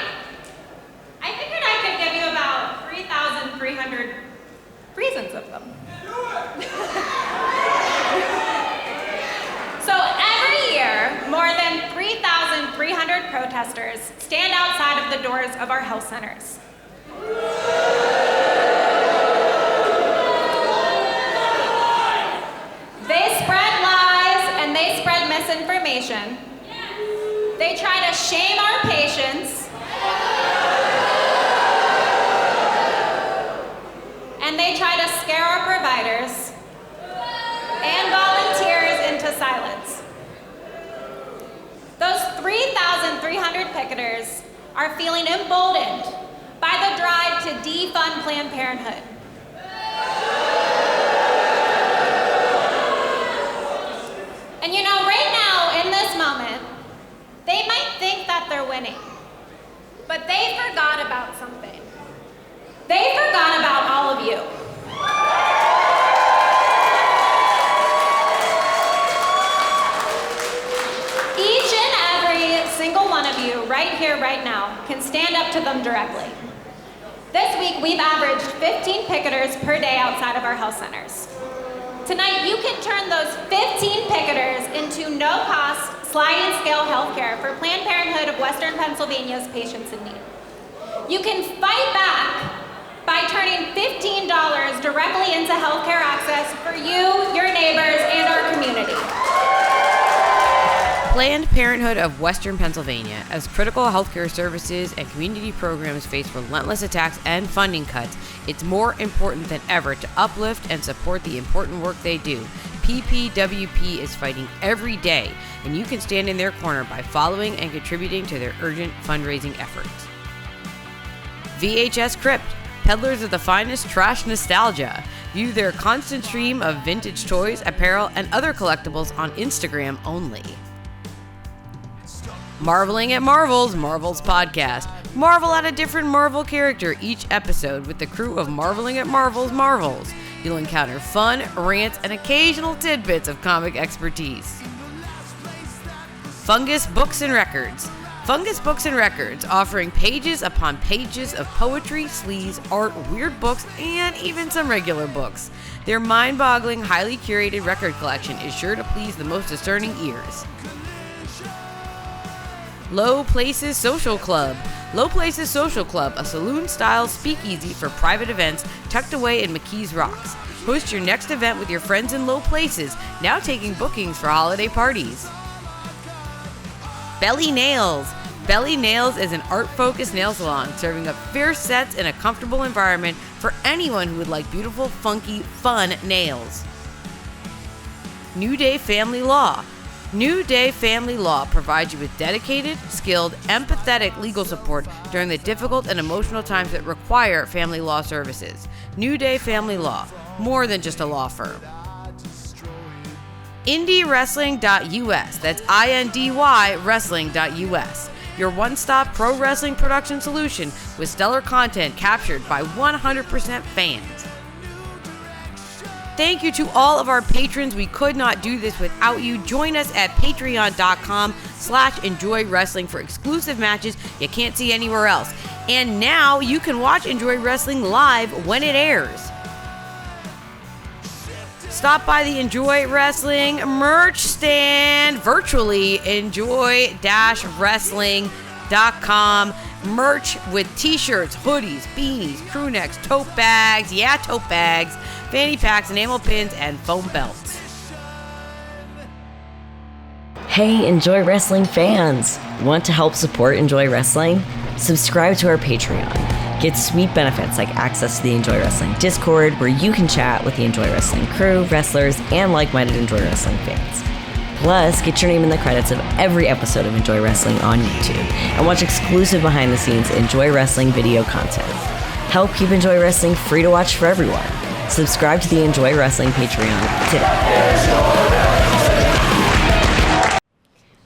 I figured I could give you about 3,300 reasons of them. So every year, more than 3,300 protesters stand outside of the doors of our health centers. They spread lies and they spread misinformation. They try to shame our patients. And they try to scare our providers and volunteers into silence. Those 3,300 picketers are feeling emboldened by the drive to defund Planned Parenthood. And you know, right now, in this moment, they might think that they're winning, but they forgot about something. They forgot about all of you. Each and every single one of you, right here, right now, can stand up to them directly. This week, we've averaged 15 picketers per day outside of our health centers. Tonight, you can turn those 15 picketers into no-cost, sliding scale healthcare for Planned Parenthood of Western Pennsylvania's patients in need. You can fight back by turning $15 directly into healthcare access for you, your neighbors, and our community. Planned Parenthood of Western Pennsylvania, as critical healthcare services and community programs face relentless attacks and funding cuts, it's more important than ever to uplift and support the important work they do. PPWP is fighting every day, and you can stand in their corner by following and contributing to their urgent fundraising efforts. VHS Crypt, peddlers of the finest trash nostalgia. View their constant stream of vintage toys, apparel, and other collectibles on Instagram only. Marveling at Marvel's podcast. Marvel at a different Marvel character each episode with the crew of Marveling at Marvels. You'll encounter fun, rants, and occasional tidbits of comic expertise. Fungus Books and Records. Fungus Books and Records, offering pages upon pages of poetry, sleaze, art, weird books, and even some regular books. Their mind-boggling, highly curated record collection is sure to please the most discerning ears. Low Places Social Club. Low Places Social Club, a saloon-style speakeasy for private events tucked away in McKees Rocks. Host your next event with your friends in Low Places, now taking bookings for holiday parties. Belly Nails. Belly Nails is an art-focused nail salon serving up fierce sets in a comfortable environment for anyone who would like beautiful, funky, fun nails. New Day Family Law. New Day Family Law provides you with dedicated, skilled, empathetic legal support during the difficult and emotional times that require family law services. New Day Family Law, more than just a law firm. IndieWrestling.us, that's INDY Wrestling.us, your one-stop pro wrestling production solution with stellar content captured by 100% fans. Thank you to all of our patrons. We could not do this without you. Join us at patreon.com/Enjoy Wrestling for exclusive matches you can't see anywhere else. And now you can watch Enjoy Wrestling live when it airs. Stop by the Enjoy Wrestling merch stand virtually, enjoy-wrestling.com. SenegalWrestling.com. Merch with t-shirts, hoodies, beanies, crew necks, tote bags, fanny packs, enamel pins, and foam belts. Hey, Enjoy Wrestling fans! Want to help support Enjoy Wrestling? Subscribe to our Patreon. Get sweet benefits like access to the Enjoy Wrestling Discord, where you can chat with the Enjoy Wrestling crew, wrestlers, and like-minded Enjoy Wrestling fans. Plus, get your name in the credits of every episode of Enjoy Wrestling on YouTube, and watch exclusive behind-the-scenes Enjoy Wrestling video content. Help keep Enjoy Wrestling free to watch for everyone. Subscribe to the Enjoy Wrestling Patreon today.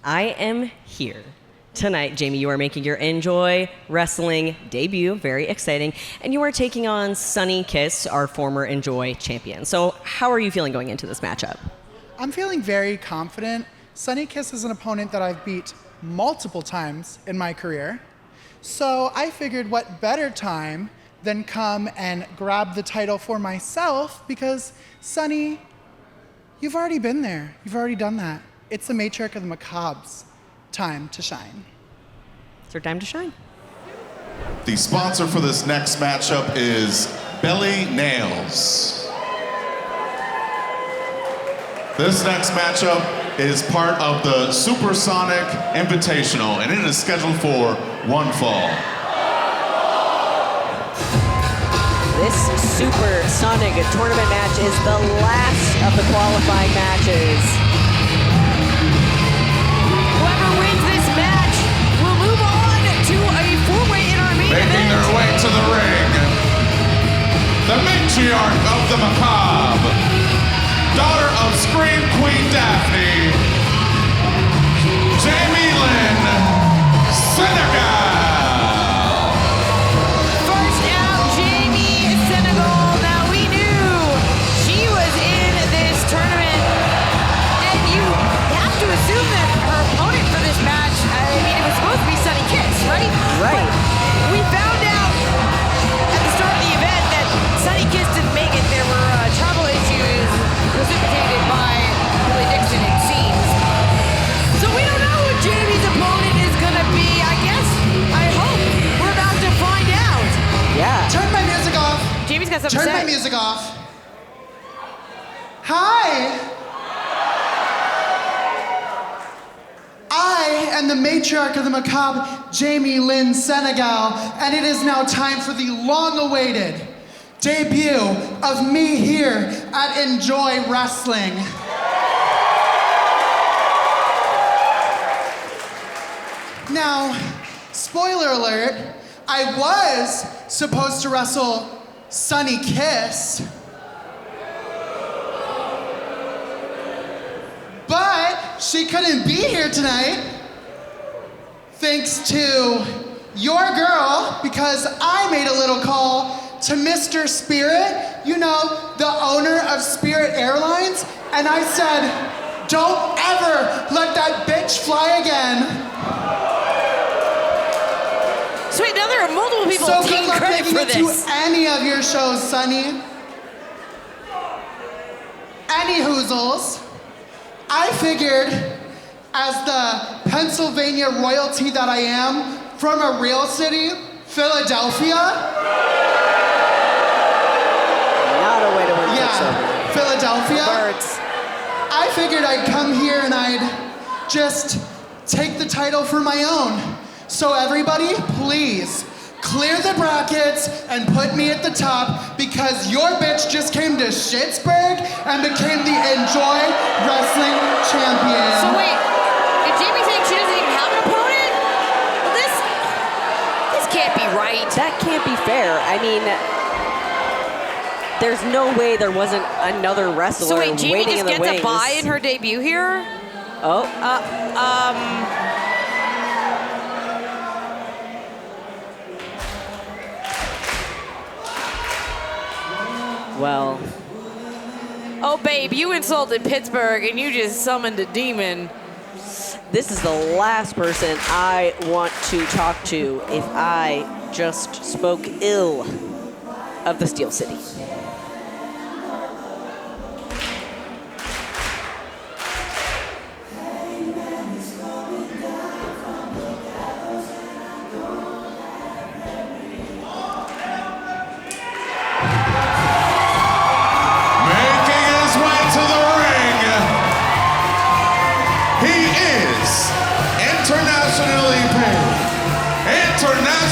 I am here. Tonight, Jamie, you are making your Enjoy Wrestling debut, very exciting, and you are taking on Sunny Kiss, our former Enjoy champion. So how are you feeling going into this matchup? I'm feeling very confident. Sunny Kiss is an opponent that I've beat multiple times in my career. So I figured what better time than come and grab the title for myself, because Sunny, you've already been there. You've already done that. It's the matriarch of the Macabre's time to shine. It's our time to shine. The sponsor for this next matchup is Belly Nails. This next matchup is part of the Supersonic Invitational, and it is scheduled for one fall. This Supersonic tournament match is the last of the qualifying matches. Whoever wins this match will move on to a four-way in our main event. Making their way to the ring, the matriarch of the Macabre, daughter of Scream Queen Daphne, Jamie Lynn Senegal. First out, Jamie Senegal. Now we knew she was in this tournament, and you have to assume that her opponent for this match, I mean, it was supposed to be Sunny Kiss, right? Right. But we found out at the start of the event that Sunny Kiss didn't make it. There were travel issues precipitated by Dixon, it seems. So we don't know who Jamie's opponent is going to be. I guess, I hope we're about to find out. Yeah. Turn my music off. Jamie's got something Turn to say. my music off. Hi. I am the matriarch of the Macabre, Jamie Lynn Senegal, and it is now time for the long-awaited debut of me here at Enjoy Wrestling. Now, spoiler alert, I was supposed to wrestle Sunny Kiss, but she couldn't be here tonight, thanks to your girl, because I made a little call to Mr. Spirit, you know, the owner of Spirit Airlines, and I said, don't ever let that bitch fly again. Sweet, now there are multiple people So taking good luck credit making for it this. to any of your shows, Sunny. Any hoozles, I figured, as the Pennsylvania royalty that I am, from a real city, Philadelphia. Not a way to win Yeah, Philadelphia. Birds. I figured I'd come here and I'd just take the title for my own. So everybody, please, clear the brackets and put me at the top, because your bitch just came to Pittsburgh and became the Enjoy Wrestling champion. So wait, is Jamie saying she doesn't even have an opponent? Well, this can't be right. That can't be fair. I mean, there's no way there wasn't another wrestler So wait, Jamie waiting just in the gets wings. a bye in her debut here? Oh. Well. Oh, babe, you insulted Pittsburgh and you just summoned a demon. This is the last person I want to talk to if I just spoke ill of the Steel City.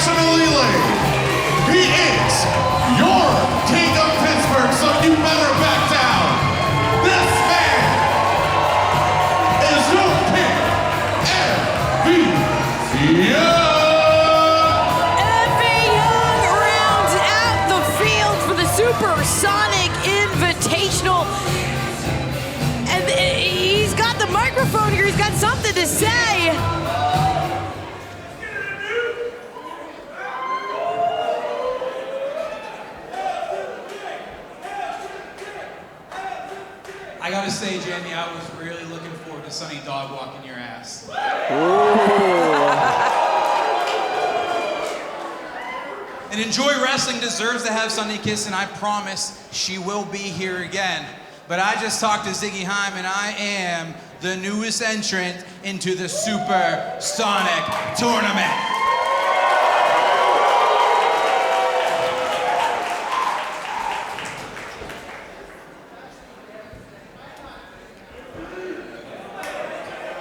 professionally laid. He is your king of Pittsburgh, so you better back down. This man is your king, Effy Young rounds out the field for the Supersonic Invitational. And he's got the microphone here. He's got something to say. I gotta say, Jamie, I was really looking forward to Sunny dog walking your ass. And Enjoy Wrestling deserves to have Sunny Kiss, and I promise she will be here again. But I just talked to Ziggy Heim, and I am the newest entrant into the Supersonic tournament.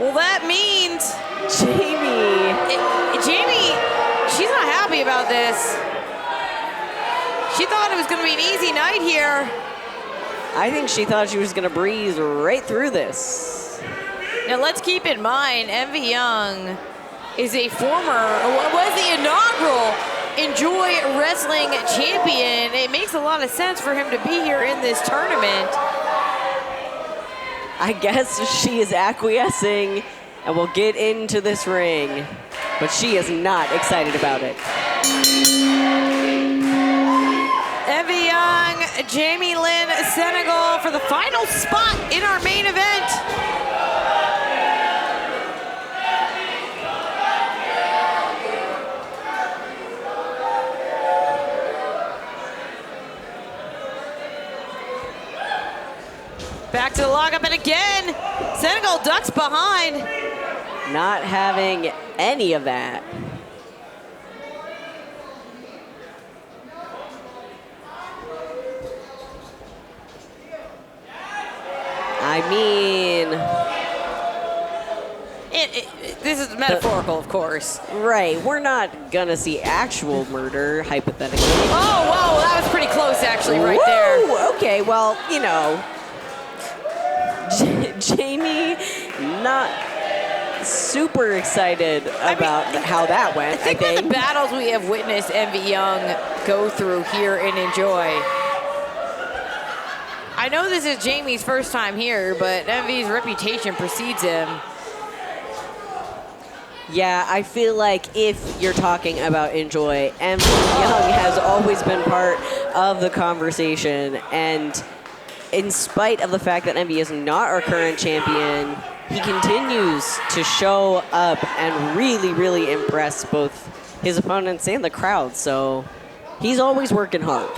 Well, that means Jamie, she's not happy about this. She thought it was going to be an easy night here. I think she thought she was going to breeze right through this. Now, let's keep in mind, Effy Young is was the inaugural Enjoy Wrestling champion. It makes a lot of sense for him to be here in this tournament. I guess she is acquiescing, and we'll get into this ring, but she is not excited about it. Effy Young, Jamie Lynn, Senegal for the final spot in our main event. Back to the lockup, and again, Senegal ducks behind. Not having any of that. I mean, this is metaphorical, of course. Right, we're not gonna see actual murder, hypothetically. Oh, whoa, that was pretty close, actually, right there. Okay, well, you know, Jamie, not super excited about how that went, I think. About the battles we have witnessed Effy Young go through here and Enjoy. I know this is Jamie's first time here, but Effy's reputation precedes him. Yeah, I feel like if you're talking about Enjoy, Effy Young has always been part of the conversation, and in spite of the fact that Effy is not our current champion, he continues to show up and really, really impress both his opponents and the crowd, so he's always working hard.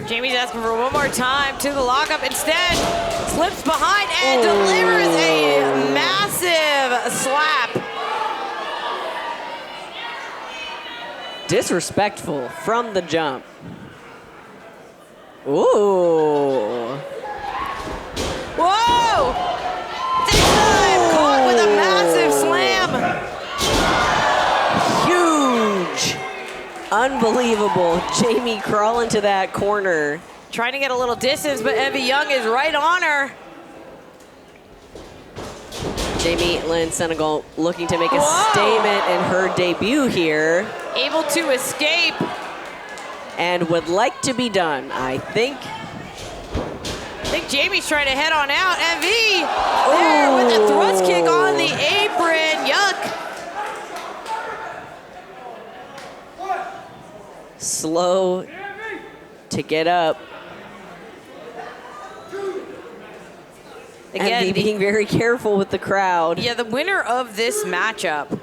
Jamie's asking for one more time to the lockup. Instead, slips behind and delivers a massive slap. Disrespectful from the jump. Ooh. Whoa! Dixon caught with a massive slam. Huge. Unbelievable. Jamie crawling to that corner. Trying to get a little distance, but Effy Young is right on her. Jamie Lynn Senegal looking to make a statement in her debut here. Able to escape. And would like to be done, I think. I think Jamie's trying to head on out. Effy there with a thrust kick on the apron. Yuck. Slow to get up. Again, and being very careful with the crowd. Yeah, the winner of this matchup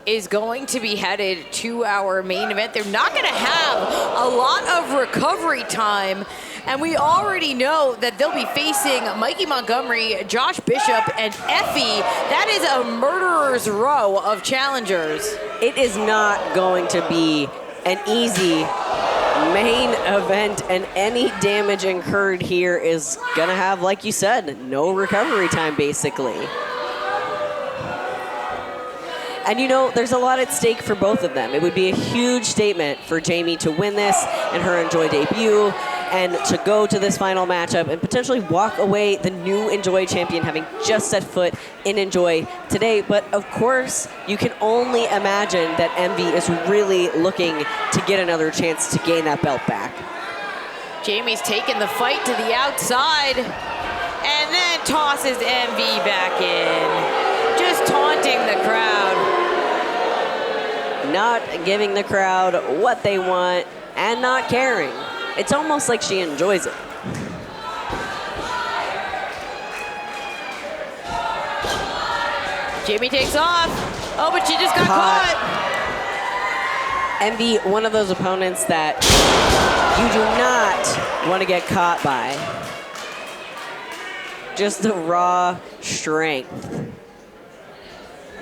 is going to be headed to our main event. They're not going to have a lot of recovery time, and we already know that they'll be facing Mikey Montgomery, Josh Bishop, and Effy. That is a murderer's row of challengers. It is not going to be an easy main event, and any damage incurred here is gonna have, like you said, no recovery time, basically. And you know, there's a lot at stake for both of them. It would be a huge statement for Jamie to win this in her Enjoy debut and to go to this final matchup and potentially walk away the new Enjoy champion, having just set foot in Enjoy today. But of course, you can only imagine that Envy is really looking to get another chance to gain that belt back. Jamie's taking the fight to the outside and then tosses Envy back in, just taunting the crowd. Not giving the crowd what they want and not caring. It's almost like she enjoys it. Jamie takes off. Oh, but she just got caught. Envy, one of those opponents that you do not want to get caught by. Just the raw strength.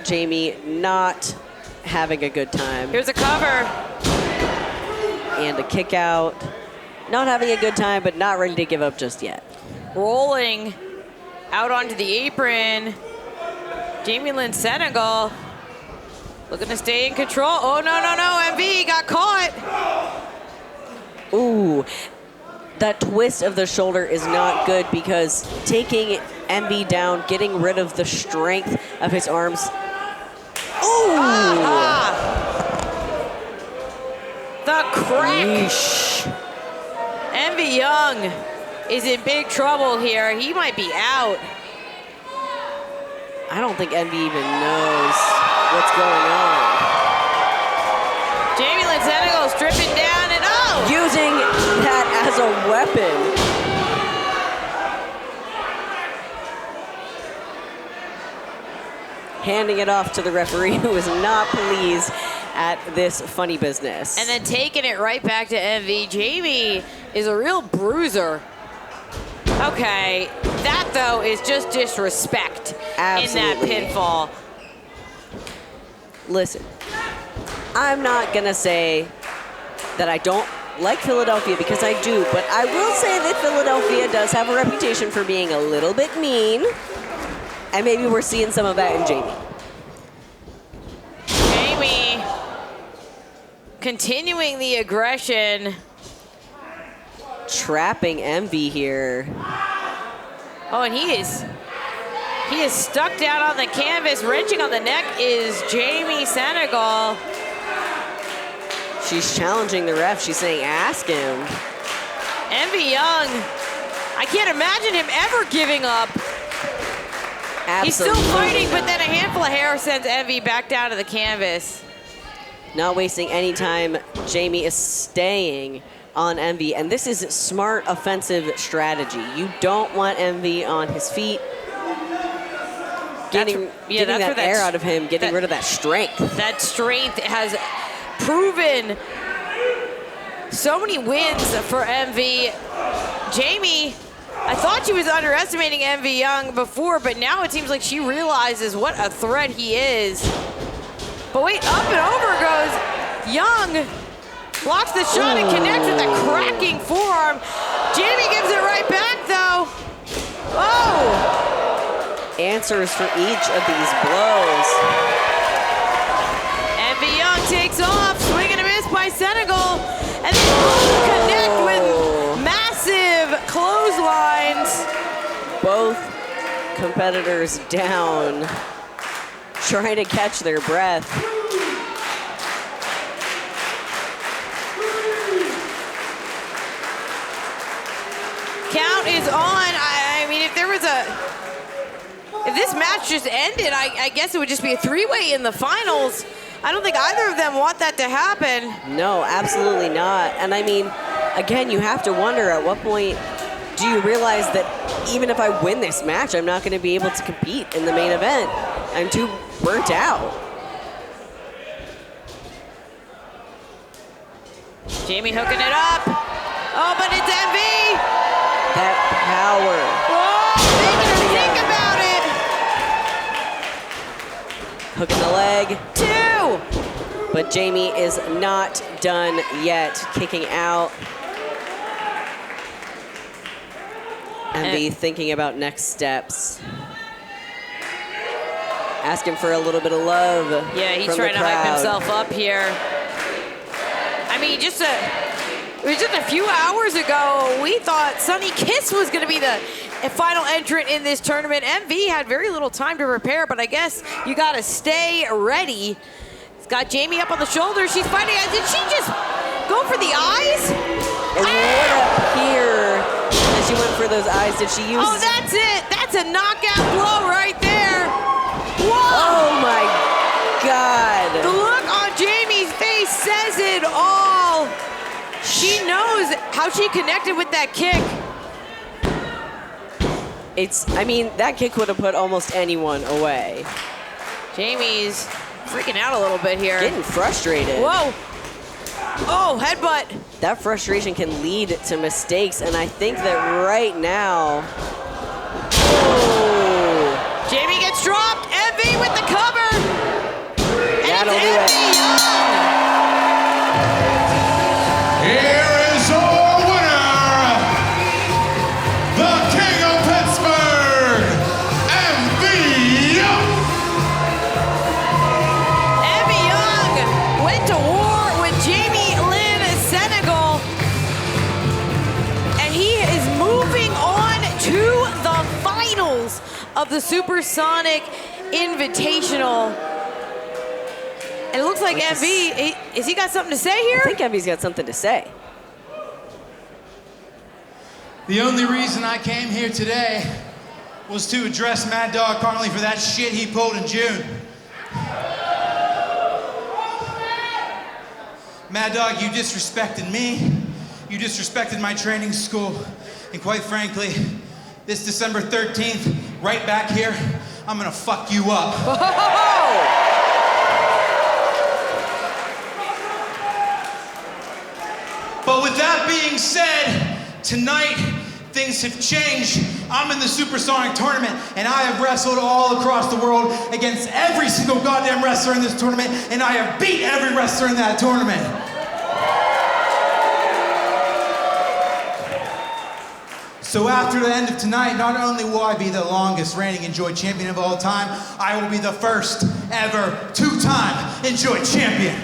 Jamie not having a good time. Here's a cover. And a kick out. Not having a good time, but not ready to give up just yet. Rolling out onto the apron. Jamie Lynn Senegal looking to stay in control. Oh, no, no, no, MV got caught. Ooh, that twist of the shoulder is not good because taking MV down, getting rid of the strength of his arms. Ooh! The crack. Envy Young is in big trouble here. He might be out. I don't think Envy even knows what's going on. Jamie Lynn Senegal stripping down and using that as a weapon. Handing it off to the referee, who is not pleased at this funny business. And then taking it right back to Envy. Jamie is a real bruiser. Okay, that though is just disrespect. Absolutely. In that pinfall. Listen, I'm not gonna say that I don't like Philadelphia, because I do, but I will say that Philadelphia does have a reputation for being a little bit mean, and maybe we're seeing some of that in Jamie. Jamie continuing the aggression. Trapping Envy here. Oh, and he is stuck down on the canvas. Wrenching on the neck is Jamie Senegal. She's challenging the ref. She's saying, ask him. Envy Young, I can't imagine him ever giving up. Absolutely. He's still fighting, but then a handful of hair sends Envy back down to the canvas. Not wasting any time. Jamie is staying on Envy, and this is smart offensive strategy. You don't want Envy on his feet. Getting that air out of him, getting rid of that strength. That strength has proven so many wins for Envy. Jamie, I thought she was underestimating Envy Young before, but now it seems like she realizes what a threat he is. But wait, up and over goes Young. Blocks the shot and connects with a cracking forearm. Jamie gives it right back though. Oh! Answers for each of these blows. Envy Young takes off, swing and a miss by Senegal, and then connect with massive clotheslines. Both competitors down, trying to catch their breath. Count is on. I mean, if this match just ended, I guess it would just be a three-way in the finals. I don't think either of them want that to happen. No, absolutely not. And I mean, again, you have to wonder at what point do you realize that even if I win this match, I'm not going to be able to compete in the main event. I'm too burnt out. Jamie hooking it up. Oh, but it's Envy. That power. Whoa, making her think about it. Hooking the leg. 2. But Jamie is not done yet. Kicking out. Envy thinking about next steps. Asking for a little bit of love. Yeah, he's from trying the to hype crowd. himself up here. I mean, it was just a few hours ago, we thought Sunny Kiss was going to be the final entrant in this tournament. MV had very little time to prepare, but I guess you got to stay ready. It's got Jamie up on the shoulder. She's fighting. Did she just go for the eyes? And what up here as she went for those eyes? Did she use? Oh, that's it. That's a knockout blow right there. Whoa. Oh my God. The look on Jamie's face says it all. She knows how she connected with that kick. I mean, that kick would have put almost anyone away. Jamie's freaking out a little bit here. Getting frustrated. Whoa. Oh, headbutt. That frustration can lead to mistakes, and I think that right now. Oh. Jamie gets dropped. Effy with the cover. And That'll do it's Effy it. Young. Here is your winner, the King of Pittsburgh, Effy Young. Effy Young went to war with Jamie Lynn Senegal, and he is moving on to the finals of the Supersonic Invitational. And it looks like MV, has he got something to say here? I think MV's got something to say. The only reason I came here today was to address Mad Dog Carnley for that shit he pulled in June. Mad Dog, you disrespected me, you disrespected my training school, and quite frankly, this December 13th, right back here, I'm gonna fuck you up. Whoa! But with that being said, tonight things have changed. I'm in the Supersonic tournament, and I have wrestled all across the world against every single goddamn wrestler in this tournament, and I have beat every wrestler in that tournament. So after the end of tonight, not only will I be the longest reigning Enjoy champion of all time, I will be the first ever two-time Enjoy champion.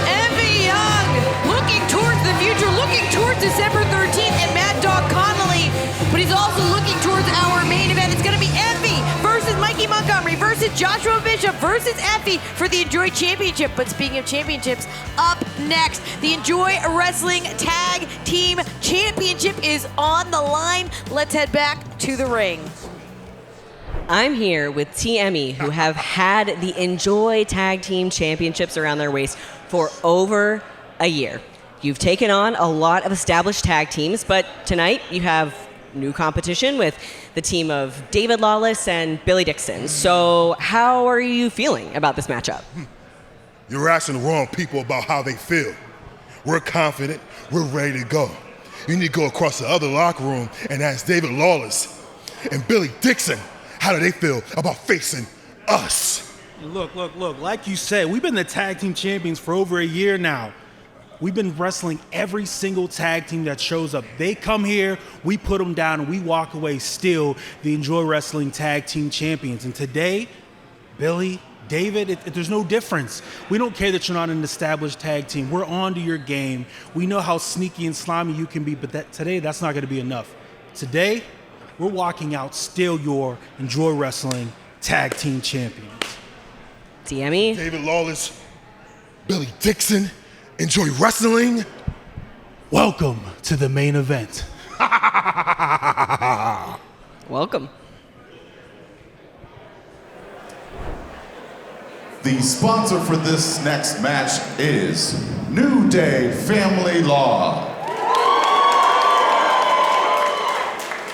Effy Young looking towards the future, looking towards December 13th and Mad Dog Connolly, but he's also looking towards our main event. It's going to be Effy versus Mikey Montgomery versus Joshua Bishop versus Effy for the Enjoy Championship. But speaking of championships, up next, the Enjoy Wrestling Tag Team Championship is on the line. Let's head back to the ring. I'm here with TME, who have had the Enjoy Tag Team Championships around their waist for over a year. You've taken on a lot of established tag teams, but tonight you have new competition with the team of David Lawless and Billy Dixon. So how are you feeling about this matchup? You're asking the wrong people about how they feel. We're confident, we're ready to go. You need to go across the other locker room and ask David Lawless and Billy Dixon, how do they feel about facing us? Look, like you said, we've been the tag team champions for over a year now. We've been wrestling every single tag team that shows up. They come here, we put them down, and we walk away still the Enjoy Wrestling Tag Team Champions. And today, Billy, David, there's no difference. We don't care that you're not an established tag team. We're on to your game. We know how sneaky and slimy you can be, but today, that's not going to be enough. Today, we're walking out still your Enjoy Wrestling Tag Team Champions. TME? David Lawless, Billy Dixon, Enjoy Wrestling. Welcome to the main event. Welcome. The sponsor for this next match is New Day Family Law.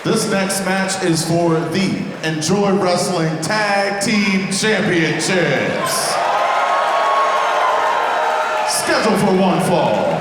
This next match is for the Enjoy Wrestling Tag Team Championships. Scheduled for one fall.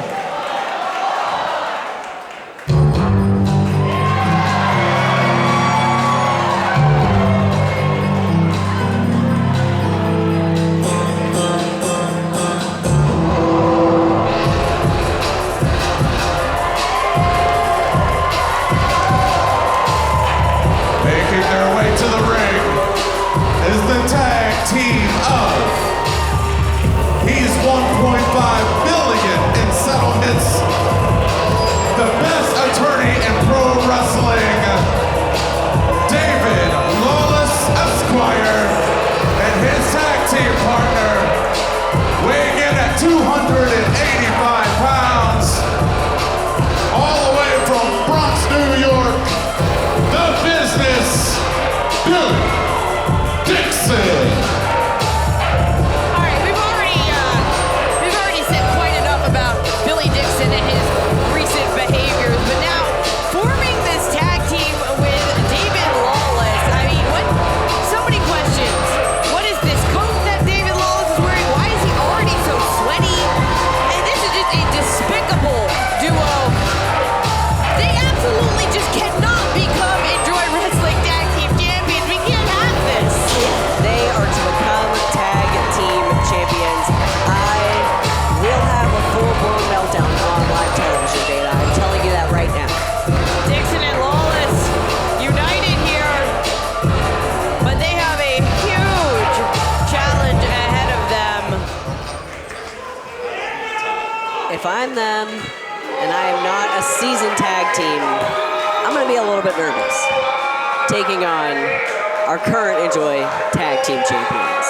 weighing in at 285 pounds, all the way from Bronx, New York, the business, Billy Dixon. All right, we've already said quite enough about Billy Dixon and his recent behaviors, but now forming this tag team with David Lawless. I mean, so many questions. What is this coat that David Lawless is wearing? Why is he already so sweaty? And this is just a despicable duo. They absolutely just cannot become Enjoy Wrestling Tag Team Champions. We can't have this. They are to become tag team champions. I will have a full-blown meltdown on live television, Veda. I'm telling you that right now. Dixon and Lawless united here, but they have a huge challenge ahead of them. If I'm them, and I am not a seasoned tag team, I'm going to be a little bit nervous taking on our current Enjoy Tag Team Champions.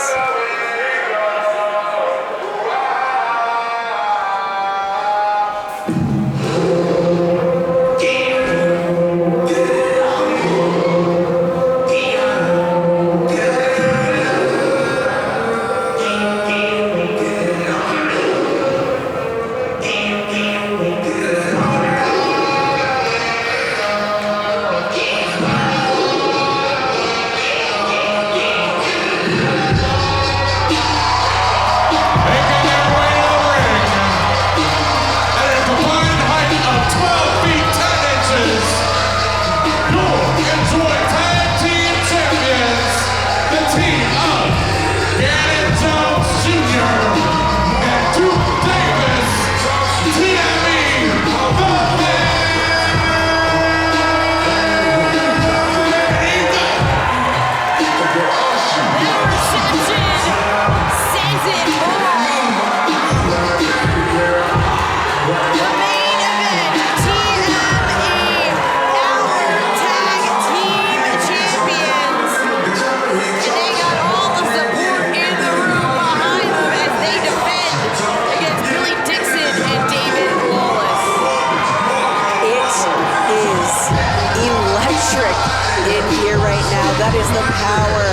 That is the power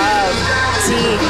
of TME.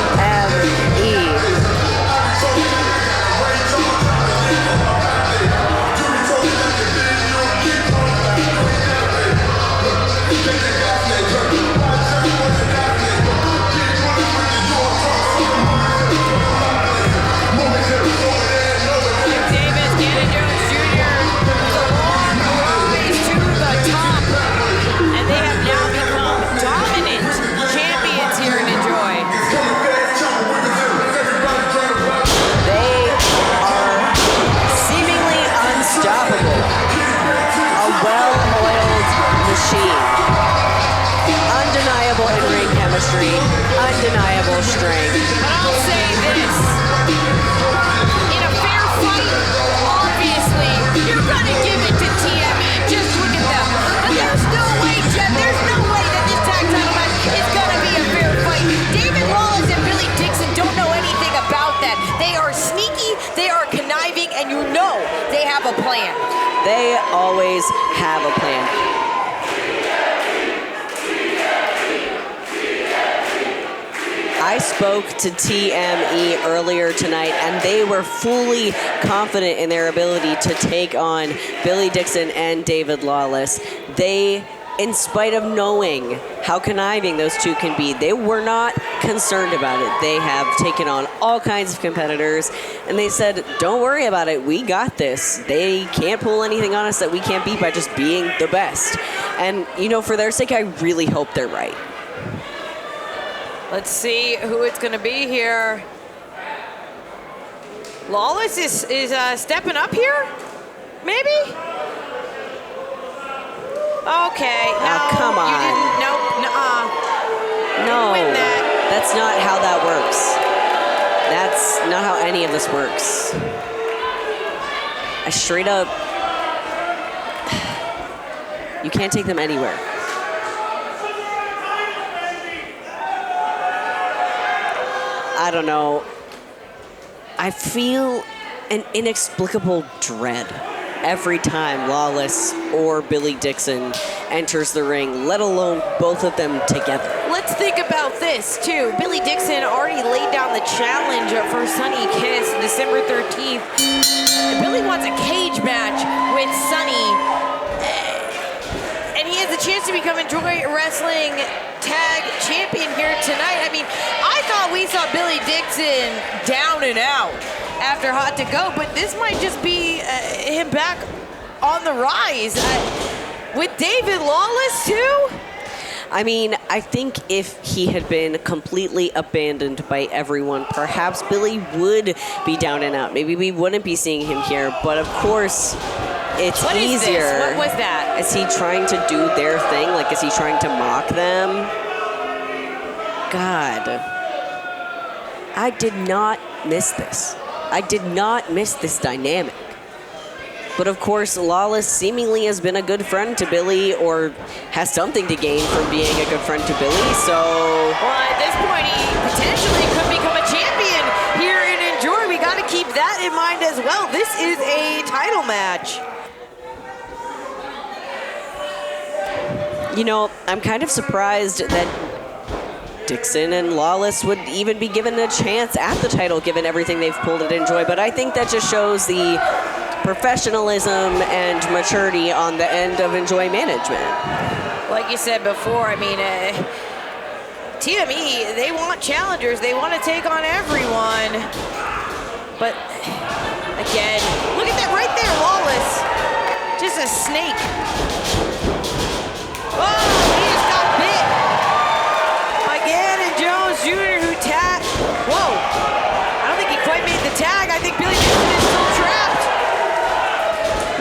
Undeniable in-ring chemistry, undeniable strength. But I'll say this, in a fair fight, obviously, you're gonna give it to TME. Just look at them. But there's no way, Jeff, there's no way that this tag title match is gonna be a fair fight. David Lawless and Billy Dixon don't know anything about that. They are sneaky, they are conniving, and you know they have a plan. They always have a plan. I spoke to TME earlier tonight, and they were fully confident in their ability to take on Billy Dixon and David Lawless. They, in spite of knowing how conniving those two can be, they were not concerned about it. They have taken on all kinds of competitors, and they said, don't worry about it, we got this. They can't pull anything on us that we can't beat by just being the best. And, you know, for their sake, I really hope they're right. Let's see who it's going to be here. Lawless is stepping up here? Maybe? Okay. No, come on. You didn't. Nope. Nuh-uh. No, Win that. That's not how that works. That's not how any of this works. I straight up, you can't take them anywhere. I don't know. I feel an inexplicable dread every time Lawless or Billy Dixon enters the ring, let alone both of them together. Let's think about this, too. Billy Dixon already laid down the challenge for Sonny Kiss December 13th. Billy wants a cage match with Sonny, and he has a chance to become Enjoy Wrestling Tag Champion here tonight. I mean, I thought we saw Billy Dixon down and out after Hot to Go, but this might just be him back on the rise. With David Lawless, too? I mean, I think if he had been completely abandoned by everyone, perhaps Billy would be down and out. Maybe we wouldn't be seeing him here, but of course, it's What is easier. this? What was that? Is he trying to do their thing? Like, is he trying to mock them? God. I did not miss this. I did not miss this dynamic. But of course, Lawless seemingly has been a good friend to Billy, or has something to gain from being a good friend to Billy, so... Well, at this point, he potentially could become a champion here in Enjoy. We got to keep that in mind as well. This is a title match. You know, I'm kind of surprised that Dixon and Lawless would even be given a chance at the title, given everything they've pulled at Enjoy, but I think that just shows the professionalism and maturity on the end of Enjoy management. Like you said before, I mean, TME, they want challengers. They want to take on everyone. But, again, look at that right there, Lawless. Just a snake. Oh, he just got bit. Again, and Jones Jr. who tagged. Whoa. I don't think he quite made the tag. I think Billy Dixon is still trapped.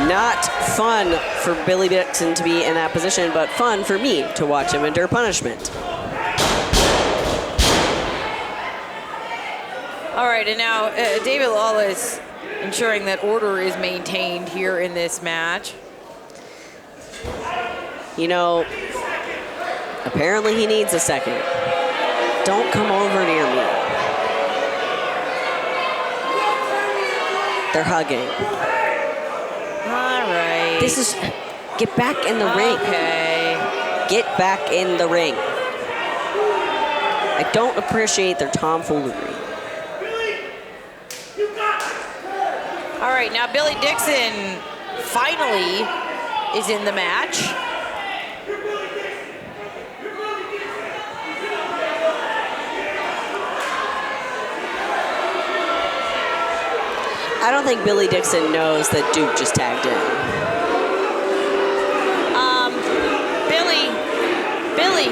Not fun for Billy Dixon to be in that position, but fun for me to watch him endure punishment. All right, and now David Lawless ensuring that order is maintained here in this match. You know, apparently he needs a second. Don't come over near me. They're hugging. All right. This is, get back in the ring. Okay. Get back in the ring. I don't appreciate their tomfoolery. All right, now Billy Dixon finally is in the match. I don't think Billy Dixon knows that Duke just tagged in. Billy,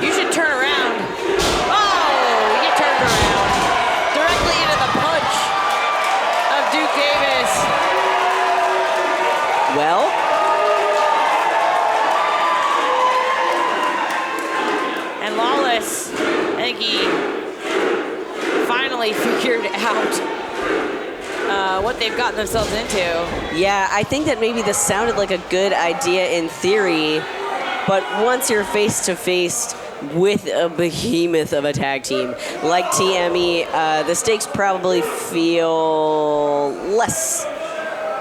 you should turn around. Oh, he turned around. Directly into the punch of Duke Davis. Well, and Lawless, I think he finally figured out what they've gotten themselves into. yeah, I think that maybe this sounded like a good idea in theory, but once you're face to face with a behemoth of a tag team like TME, the stakes probably feel less.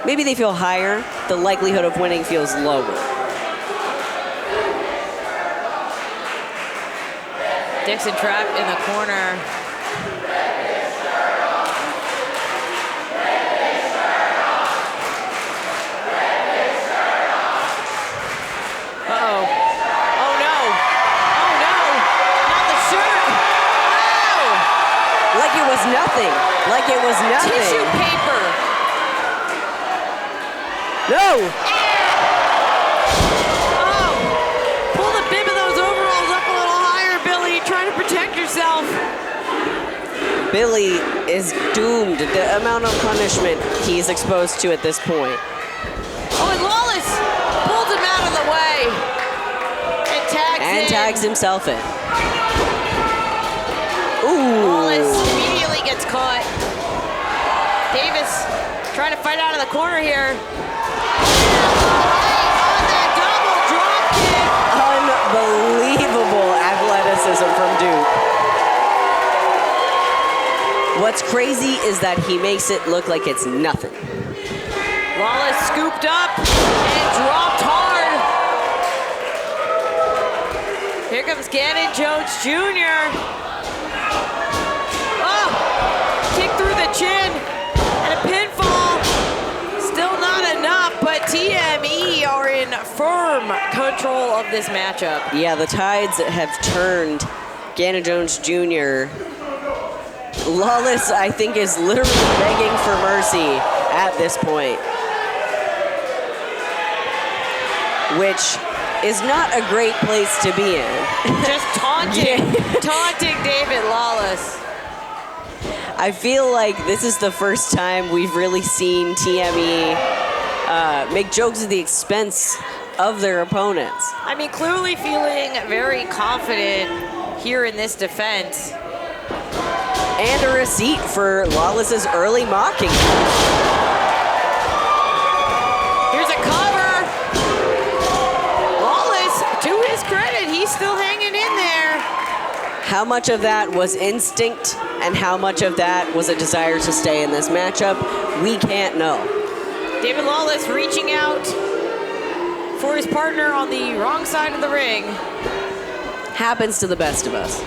Maybe they feel higher. The likelihood of winning feels lower. Dixon trapped in the corner. Uh-oh. Oh, no. Oh, no. Not the shirt. Oh. Like it was nothing. Like it was nothing. Tissue paper. No. Oh. Pull the bib of those overalls up a little higher, Billy. Trying to protect yourself. Billy is doomed. The amount of punishment he's exposed to at this point. Oh, and Lawless pulls him out of the way. And Tags himself in. Ooh. Lawless immediately gets caught. Davis trying to fight out of the corner here. On that double drop kick. Unbelievable athleticism from Duke. What's crazy is that he makes it look like it's nothing. Lawless scooped up and dropped hard. Here comes Ganon Jones Jr. Oh, kick through the chin and a pinfall. Still not enough, but TME are in firm control of this matchup. Yeah, the tides have turned. Ganon Jones Jr. Lawless, I think, is literally begging for mercy at this point. Which is not a great place to be in. Just taunting David Lawless. I feel like this is the first time we've really seen TME make jokes at the expense of their opponents. I mean, clearly feeling very confident here in this defense. And a receipt for Lawless's early mocking. Here's a cover. Lawless, to his credit, he's still hanging in there. How much of that was instinct and how much of that was a desire to stay in this matchup, we can't know. David Lawless reaching out for his partner on the wrong side of the ring. Happens to the best of us.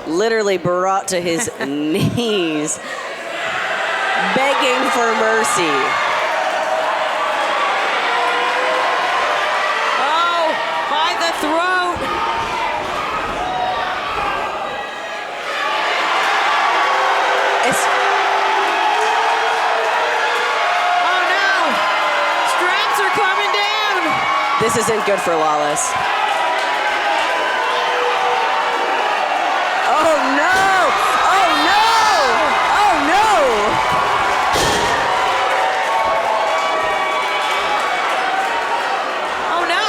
Literally brought to his knees, begging for mercy. Oh, by the throat. Oh no, straps are coming down. This isn't good for Lawless. Oh no! Oh no! Oh no! Oh no!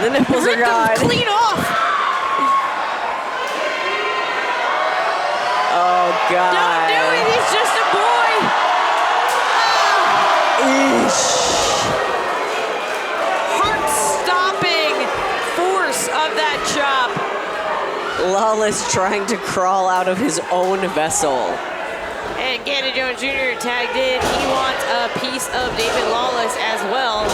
The nipples are gone. Clean off! Oh god. Don't do it, he's just a boy! Eesh. Heart-stopping force of that chop. Lawless trying to crawl out of his own vessel. And Ganon Jones Jr. tagged in. He wants a piece of David Lawless as well.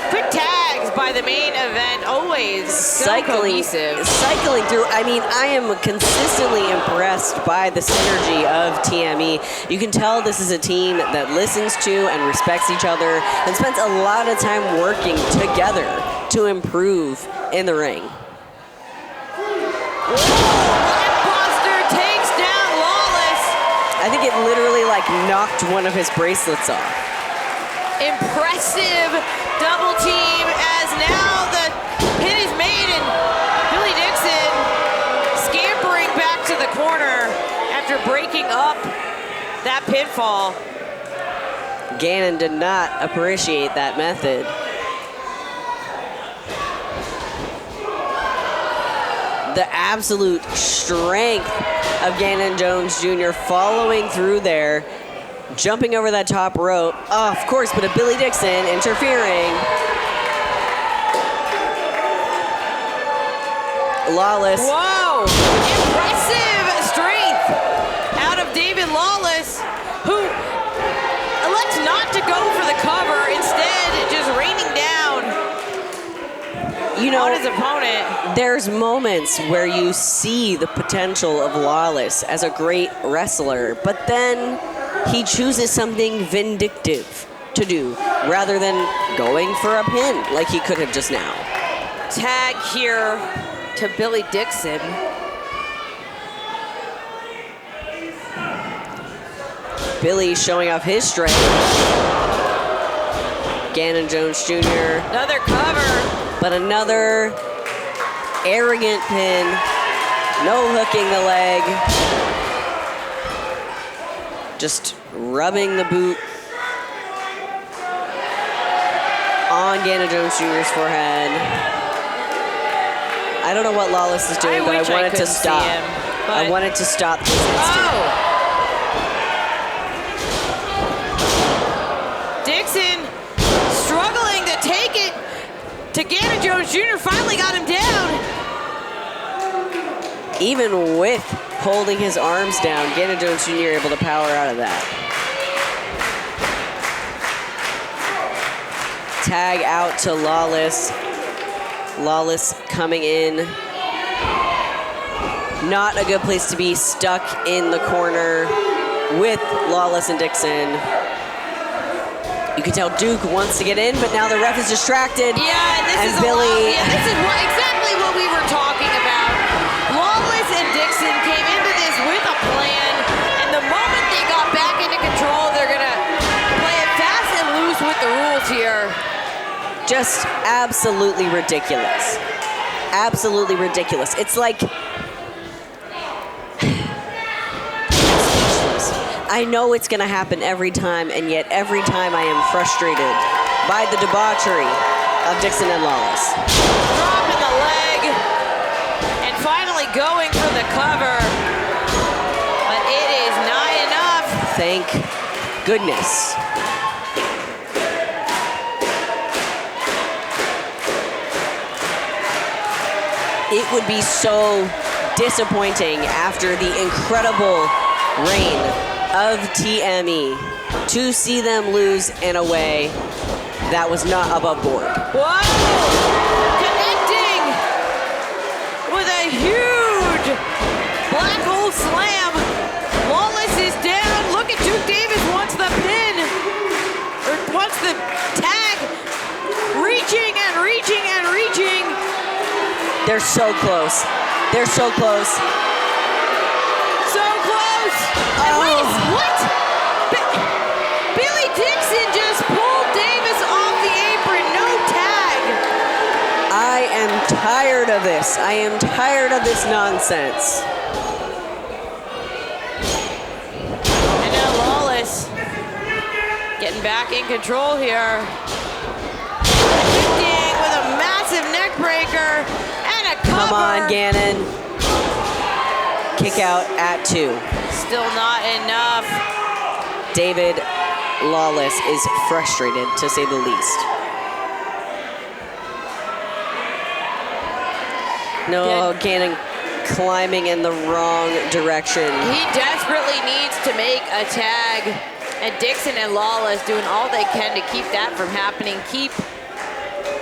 Quick tags by the main event, always so cohesive. Cycling through. I mean, I am consistently impressed by the synergy of TME. You can tell this is a team that listens to and respects each other and spends a lot of time working together to improve in the ring. Buster takes down Lawless. I think it literally like knocked one of his bracelets off. Impressive double team as now the hit is made and Billy Dixon scampering back to the corner after breaking up that pinfall. Ganon did not appreciate that method. The absolute strength of Ganon Jones Jr. following through there, jumping over that top rope. Oh, of course, but a Billy Dixon interfering. Lawless. Whoa! Impressive strength out of David Lawless, who elects not to go for the cover, instead just raining down on his opponent. There's moments where you see the potential of Lawless as a great wrestler, but then he chooses something vindictive to do rather than going for a pin like he could have just now. Tag here to Billy Dixon. Billy showing off his strength. Ganon Jones Jr. Another cover. But another arrogant pin. No hooking the leg. Just rubbing the boot on Ganon Jones Jr.'s forehead. I don't know what Lawless is doing, but I wanted to stop. I wanted to stop this instant. Dixon struggling to take it, to but Ganon Jones Jr. finally got him down. Even with holding his arms down, Ganon Jones Jr. able to power out of that. Tag out to Lawless. Lawless coming in. Not a good place to be, stuck in the corner with Lawless and Dixon. You can tell Duke wants to get in, but now the ref is distracted. Yeah, this is exactly what we were talking about. Lawless and Dixon came into this with a plan, and the moment they got back into control, they're gonna play it fast and loose with the rules here. Just absolutely ridiculous. Absolutely ridiculous. It's like, I know it's gonna happen every time, and yet every time I am frustrated by the debauchery of Dixon and Lawless. Dropping the leg, and finally going for the cover, but it is not enough. Thank goodness. It would be so disappointing after the incredible reign of TME to see them lose in a way that was not above board. Whoa! Connecting with a huge black hole slam. Lawless is down. Look at Duke Davis wants the pin, or wants the tag. Reaching and reaching and reaching. They're so close. They're so close. So close. And wait, what? Billy Dixon just pulled Davis off the apron. No tag. I am tired of this. I am tired of this nonsense. And now Lawless getting back in control here. Connecting with a massive neck breaker. Come on, Ganon. Kick out at 2. Still not enough. David Lawless is frustrated, to say the least. No, Ganon climbing in the wrong direction. He desperately needs to make a tag, and Dixon and Lawless doing all they can to keep that from happening. Keep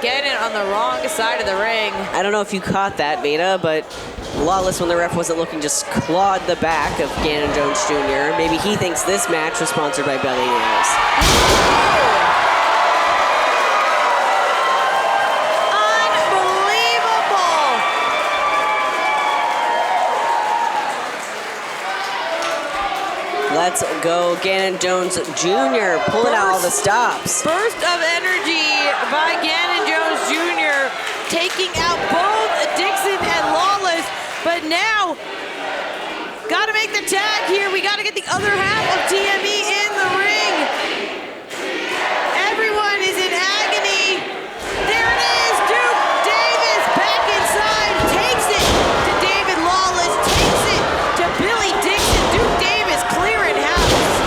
getting on the wrong side of the ring. I don't know if you caught that, Veda, but Lawless, when the ref wasn't looking, just clawed the back of Ganon Jones Jr. Maybe he thinks this match was sponsored by Belly Nails. Unbelievable! Let's go, Ganon Jones Jr. pulling out all the stops. Burst of energy by Ganon Jones Jr. taking out both Dixon and Lawless, but now gotta make the tag here. We gotta get the other half of TME in the ring. Everyone is in agony. There it is, Duke Davis back inside, takes it to David Lawless, takes it to Billy Dixon. Duke Davis clearing house.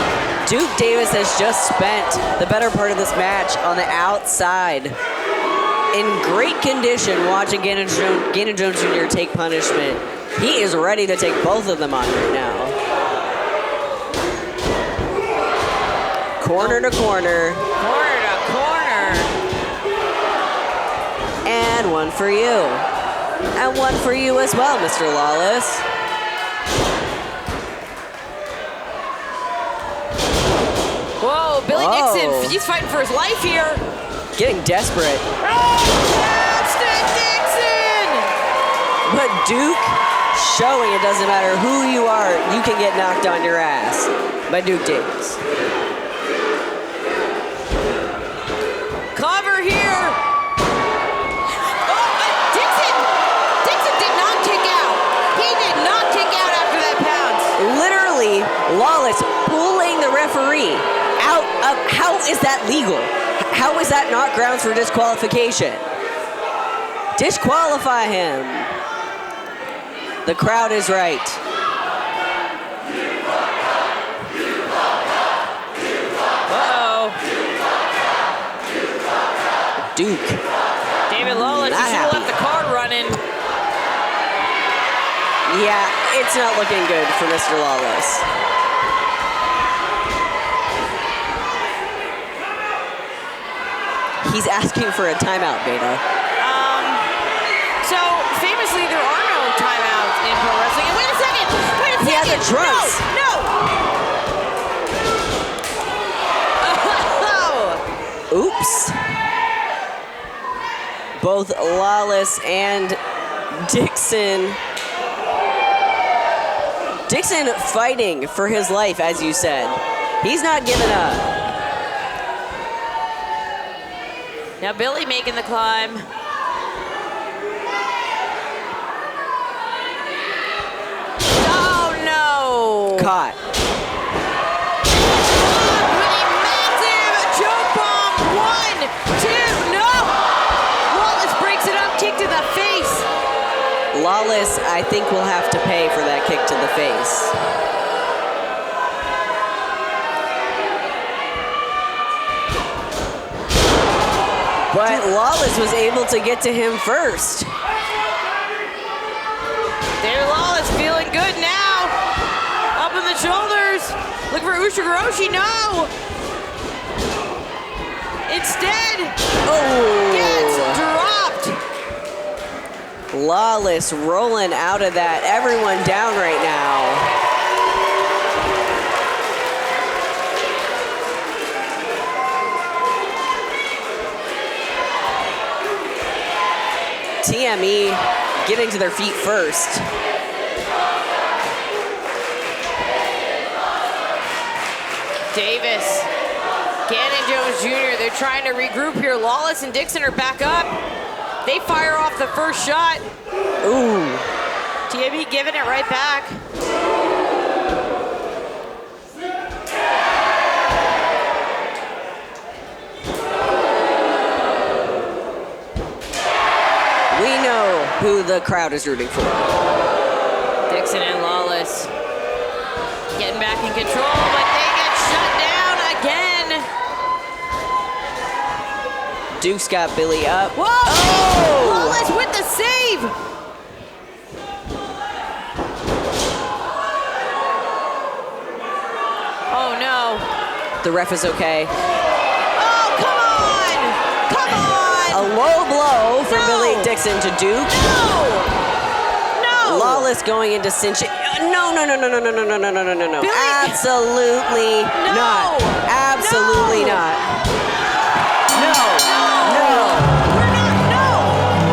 Duke Davis has just spent the better part of this match on the outside in great condition watching Ganon Jones Jr. take punishment. He is ready to take both of them on right now. Corner to corner. Corner to corner. And one for you. And one for you as well, Mr. Lawless. Whoa, Billy Dixon, he's fighting for his life here. Getting desperate. Dixon! But Duke showing it doesn't matter who you are, you can get knocked on your ass by Duke Davis. Cover here. Oh, Dixon did not kick out. He did not kick out after that pounce. Literally, Lawless pulling the referee out of, how is that legal? How is that not grounds for disqualification? Disqualify him. The crowd is right. Uh-oh. Duke. David Lawless, you Not should have happy. left the card running. Yeah, it's not looking good for Mr. Lawless. He's asking for a timeout, Veda. So, famously, there are no timeouts in pro wrestling. And wait a second! Wait a second! He has a drugs. No! Oops. Both Lawless and Dixon. Dixon fighting for his life, as you said. He's not giving up. Now Billy making the climb. Oh no! Caught. With a massive choke bomb. 1, 2, no! Lawless breaks it up, kick to the face. Lawless, I think, will have to pay for that kick to the face. But Lawless was able to get to him first. There, Lawless feeling good now. Up in the shoulders. Look for Ushigoroshi, no! Instead, gets dropped. Lawless rolling out of that. Everyone down right now. TME getting to their feet first. Davis, Ganon Jones Jr., they're trying to regroup here. Lawless and Dixon are back up. They fire off the first shot. Ooh. TME giving it right back. We know who the crowd is rooting for. Dixon and Lawless getting back in control, but they get shut down again. Duke's got Billy up. Whoa! Oh! Lawless with the save. Oh no. The ref is okay. Oh, come on! Come on! A low blow from Billy Dixon to Duke. No! Lawless going into cinching. No. Billy. Absolutely not. Absolutely not.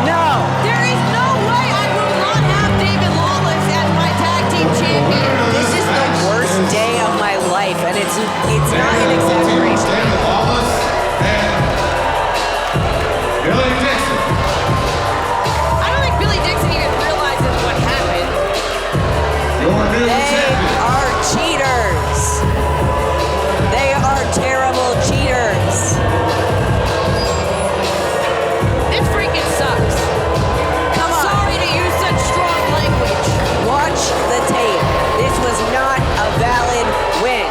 No. There is no way I will not have David Lawless as my tag team champion. This is the worst day of my life, and it's not an exaggeration. Lawless and Billy Dixon. I don't think Billy Dixon even realizes what happened. They are cheaters. They are terrible cheaters. This freaking sucks. Come on. Sorry to use such strong language. Watch the tape. This was not a valid win.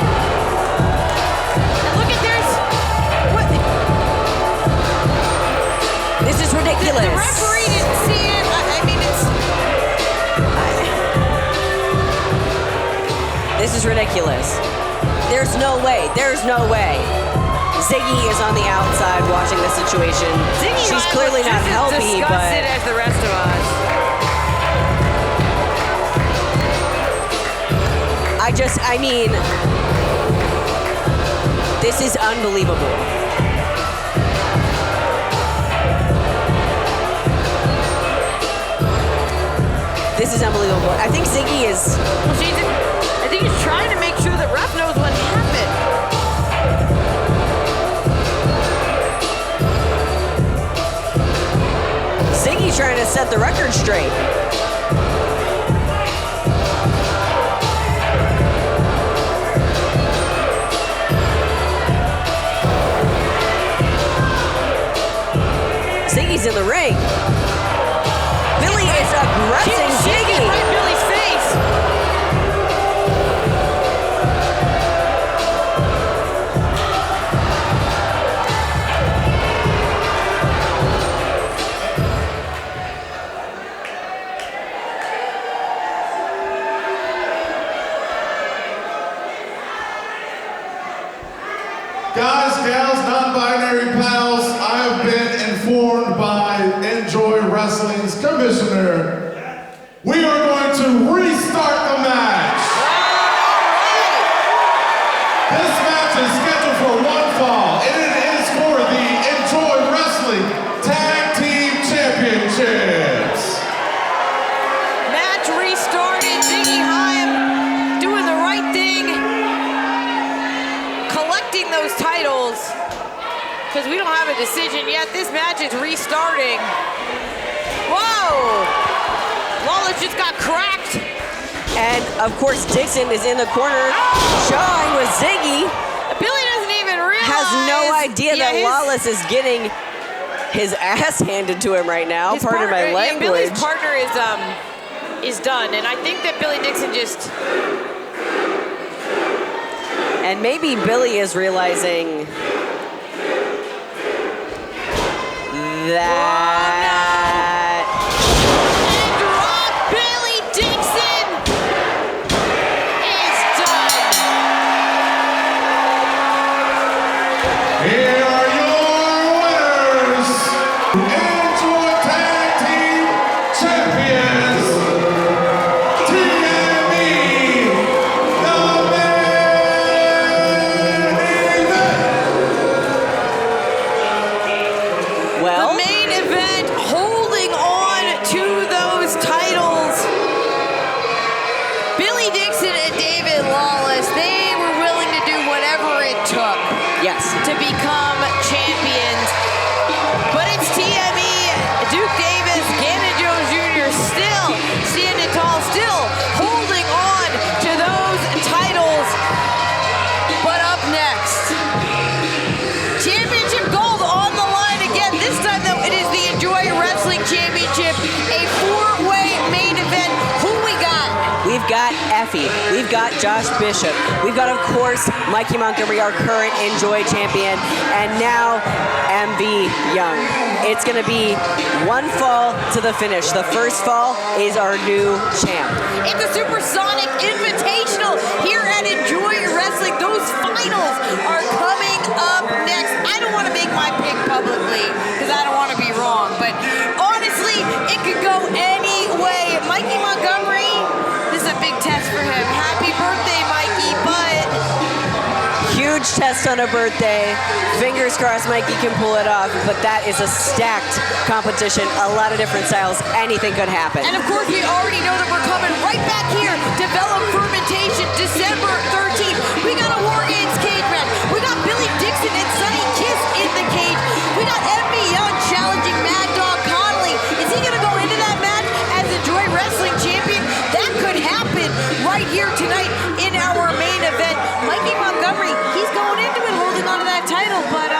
And look at this. What? This is ridiculous. The referee didn't see it. I mean, This is ridiculous. There's no way. There's no way. Ziggy is on the outside watching the situation. She's clearly not healthy, disgusted but as the rest of us. I mean, this is unbelievable. This is unbelievable. I think Ziggy is. I think he's trying to make sure the ref knows what happened. Ziggy trying to set the record straight. Ziggy's in the ring. Billy is aggressing Ziggy. Right in Billy's face. Guys, gals, non-binary pals, I have been informed by Enjoy Wrestling's commissioner, we are going to restart the match. This match is scheduled for one fall, and it is for the Enjoy Wrestling Tag Team Championships. Match restarted. Ziggy Haim doing the right thing, collecting those titles, because we don't have a decision yet. This match is restarting. Whoa! Lawless just got cracked. And of course, Dixon is in the corner, showing with Ziggy. Billy doesn't even realize. Has no idea that Lawless is getting his ass handed to him right now. Pardon my language. Yeah, Billy's partner is done, and I think that Billy Dixon just. And maybe Billy is realizing that. And drop Billy Dixon is done. Here are your winners, Enjoy Tag Team Champions, TME, the Well, the main event, holding on to those titles. Billy Dixon and David Lawless, they were willing to do whatever it took. Yes. To become champions. But it's TME, Duke Davis, Ganon Jones Jr. still standing tall, still holding on to those titles. But up next, championship gold on the line again. This time, though, it is the Enjoy Wrestling Championship, a four-way main event. Who we got? We've got Effy, we've got Josh Bishop, we've got, of course, Mikey Montgomery, our current Enjoy champion, and now MV Young. It's gonna be one fall to the finish. The first fall is our new champ. It's a Supersonic Invitational here at Enjoy Wrestling. Those finals are coming up next. I don't want to make my pick publicly because I don't want to be wrong, but honestly, it could go any way. Mikey Montgomery, this is a big test for him. Happy birthday, Mikey, but Huge test on a birthday. Fingers crossed Mikey can pull it off, but that is a stacked competition. A lot of different styles. Anything could happen. And of course, we already know that we're coming right back here to Velum Fermentation, December 13th. We got a War Games cage match. We got Billy Dixon and Sonny Kiss in the cage. We got MV Young challenging Mad Dog Connolly. Is he gonna go into that match as Enjoy Wrestling champion? That could happen right here tonight in our main event. Mikey Montgomery, he's going into it holding on to that title, but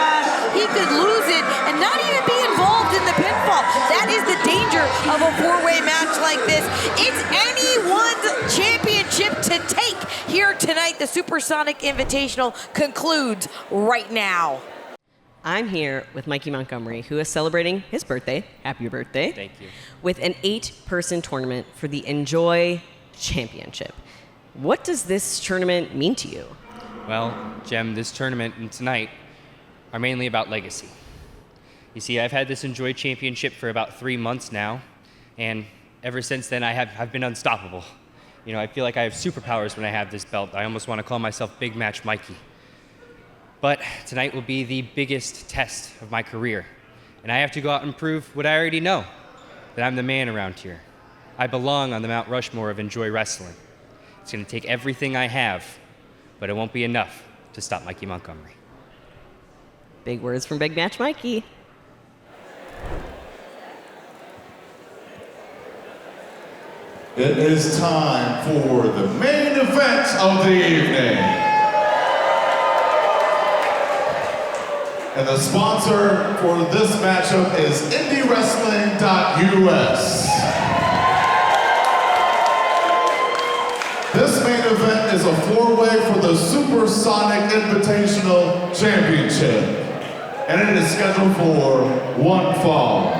he could lose it and not even be involved in the pinfall. That is the danger of a four-way match like this. It's anyone's championship to take here tonight. The Supersonic Invitational concludes right now. I'm here with Mikey Montgomery, who is celebrating his birthday. Happy birthday. Thank you. With an 8-person tournament for the Enjoy Championship. What does this tournament mean to you? Well, Jem, this tournament and tonight are mainly about legacy. You see, I've had this Enjoy Championship for about 3 months now, and ever since then I've been unstoppable. You know, I feel like I have superpowers when I have this belt. I almost want to call myself Big Match Mikey. But tonight will be the biggest test of my career, and I have to go out and prove what I already know, that I'm the man around here. I belong on the Mount Rushmore of Enjoy Wrestling. It's going to take everything I have, but it won't be enough to stop Mikey Montgomery. Big words from Big Match Mikey. It is time for the main event of the evening. And the sponsor for this matchup is IndieWrestling.us. This main event is a four-way for the Supersonic Invitational Championship. And it is scheduled for one fall.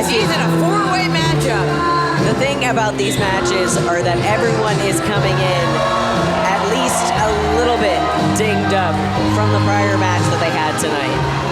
He's in a four-way matchup. The thing about these matches are that everyone is coming in at least a little bit dinged up from the prior match that they had tonight.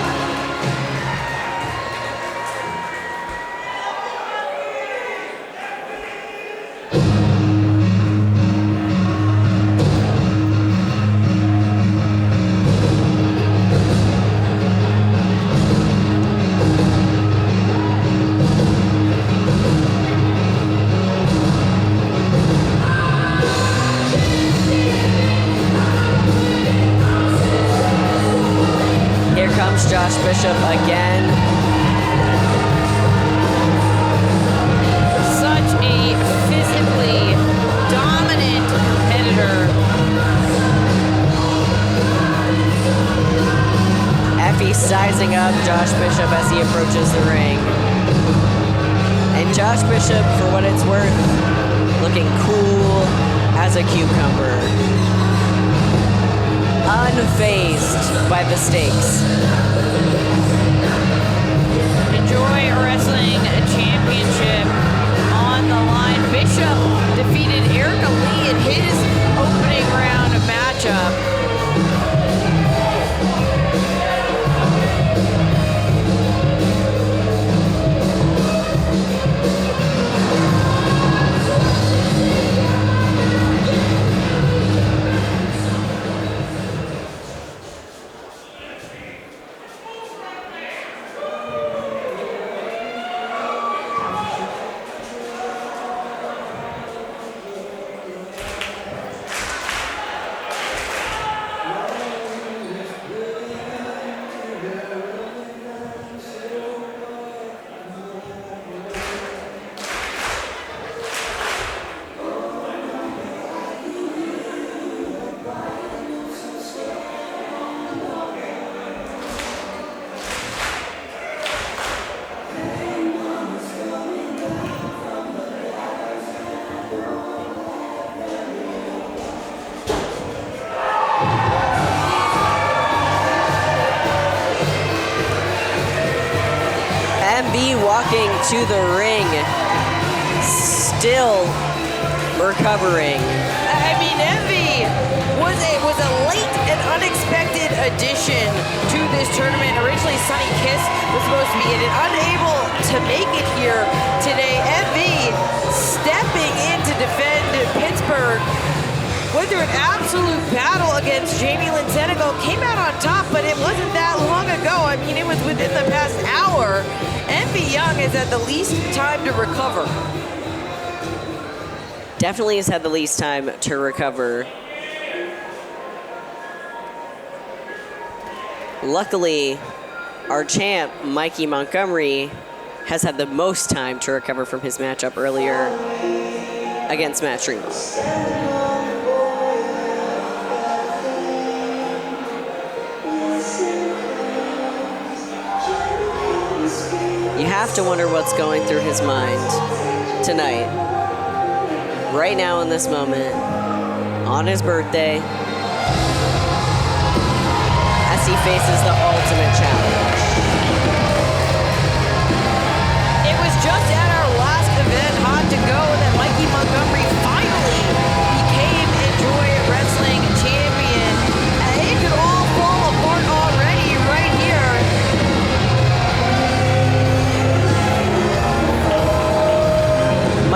Bishop again. Such a physically dominant competitor. Effy sizing up Josh Bishop as he approaches the ring. And Josh Bishop, for what it's worth, looking cool as a cucumber. Unfazed by the stakes. Enjoy Wrestling Championship on the line. Bishop defeated Erica Leigh in his opening round matchup. Walking to the ring, still recovering. I mean, Effy was a late and unexpected addition to this tournament. Originally, Sonny Kiss was supposed to be in it, unable to make it here today. Effy stepping in to defend Pittsburgh. Went through an absolute battle against Jamie Lynn Senegal, came out on top, but it wasn't that long ago. I mean, it was within the past hour. Effy Young has had the least time to recover. Definitely has had the least time to recover. Luckily, our champ, Mikey Montgomery, has had the most time to recover from his matchup earlier against Matt Tremont. You have to wonder what's going through his mind tonight, right now in this moment, on his birthday, as he faces the ultimate challenge. It was just at our last event, Hot to Go, that Mikey Montgomery finally became Enjoy Wrestling champion. It could all fall apart already right here.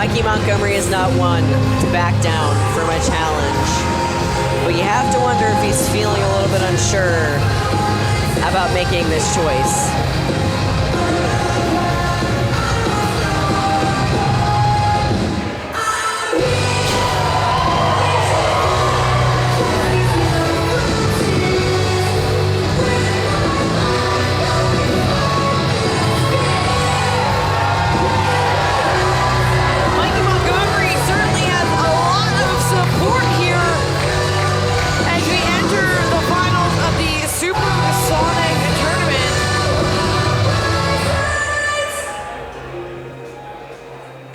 Mikey Montgomery is not one to back down from a challenge. But you have to wonder if he's feeling a little bit unsure about making this choice.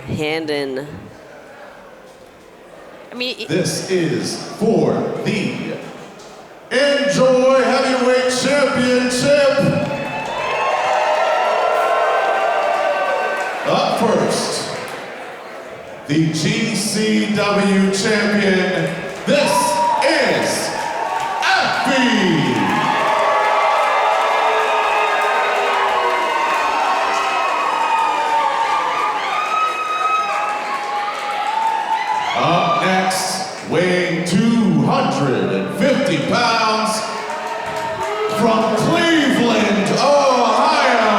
Handin. I mean, this is for the Enjoy Heavyweight Championship. Up first, the GCW champion. This is Effy. Up next, weighing 250 pounds, from Cleveland, Ohio,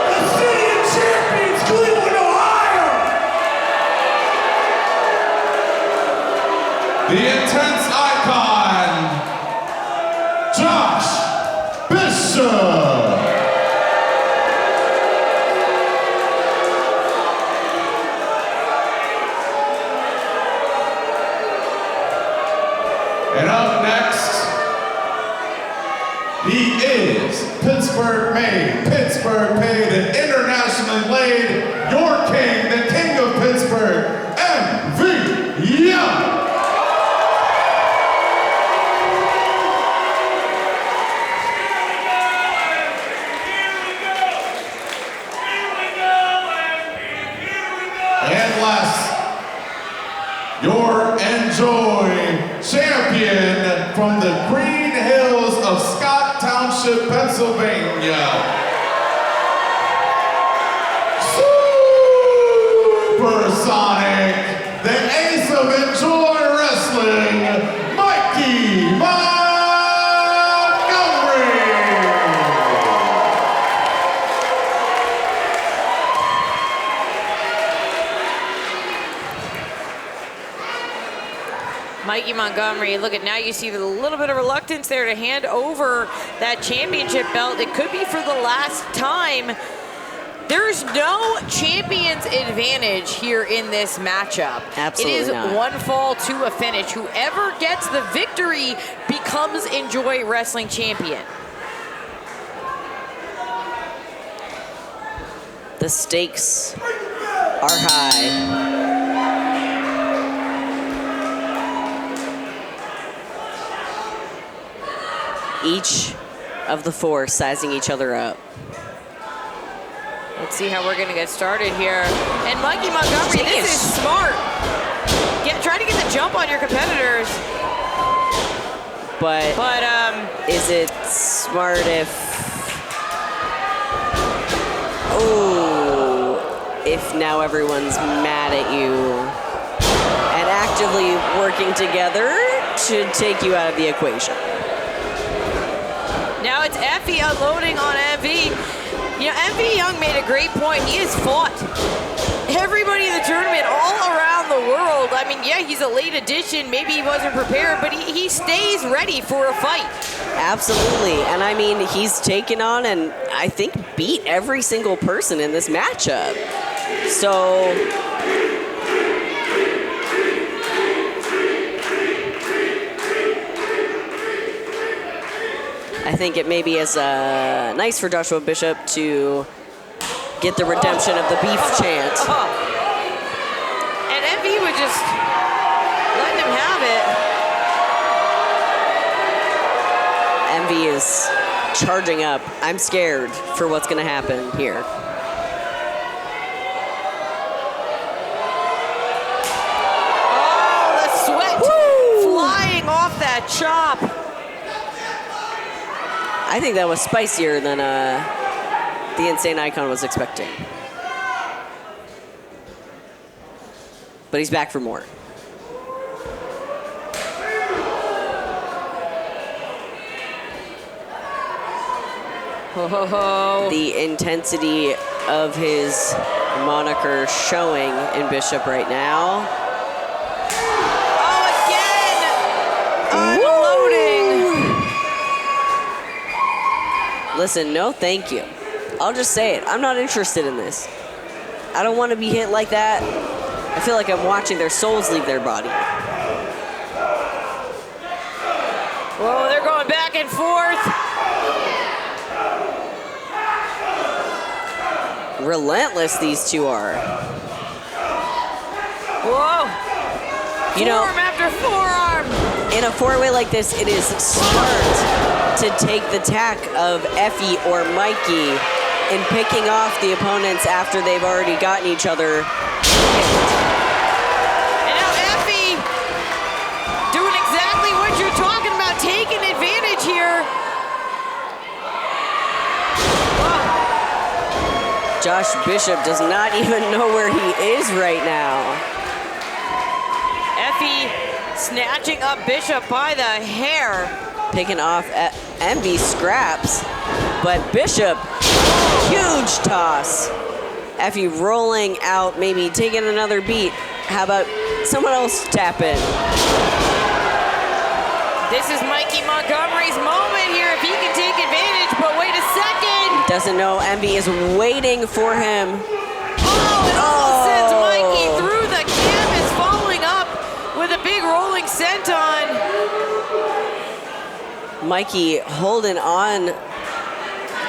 the city of champions, Cleveland, Ohio, the intense icon, Josh Bishop. And up next, he is Pittsburgh made, Pittsburgh paid, and internationally laid, your king, the king of Pittsburgh, MV. And last, your Enjoy champion from the Green Hills of Scott Township, Pennsylvania, Supersonic, the ace of Enjoy Wrestling, Mikey Montgomery. Mikey Montgomery, look at now, you see a little bit of reluctance there to hand over that championship belt. It could be for the last time. There's no champion's advantage here in this matchup. Absolutely It is not. one fall to a finish. Whoever gets the victory becomes Enjoy Wrestling champion. The stakes are high. Each of the four sizing each other up. Let's see how we're gonna get started here. And Mikey Montgomery, this is smart. Try to get the jump on your competitors. But is it smart if, if now everyone's mad at you and actively working together should take you out of the equation? Now it's Effy unloading on MV. You know, MV Young made a great point. He has fought everybody in the tournament all around the world. I mean, yeah, he's a late addition. Maybe he wasn't prepared, but he stays ready for a fight. Absolutely. And I mean, he's taken on and I think beat every single person in this matchup. So I think it maybe is nice for Joshua Bishop to get the redemption of the beef chant. And MV would just let him have it. MV is charging up. I'm scared for what's going to happen here. Oh, the sweat flying off that chop. I think that was spicier than the Insane Icon was expecting. but he's back for more. Ho, ho, ho. The intensity of his moniker showing in Bishop right now. Unloading. Listen, no thank you. I'll just say it. I'm not interested in this. I don't want to be hit like that. I feel like I'm watching their souls leave their body. Whoa, they're going back and forth. Relentless these two are. Whoa. You know, forearm after forearm. In a four-way like this, it is smart to take the tack of Effy or Mikey in picking off the opponents after they've already gotten each other hit. And now Effy doing exactly what you're talking about, taking advantage here. Josh Bishop does not even know where he is right now. Effy snatching up Bishop by the hair. Picking off Envy scraps, but Bishop, huge toss. Effy rolling out, maybe taking another beat. How about someone else tap in? This is Mikey Montgomery's moment here if he can take advantage, but wait a second. Doesn't know Envy is waiting for him. It almost sends Mikey through the canvas, following up with a big rolling senton. Mikey holding on,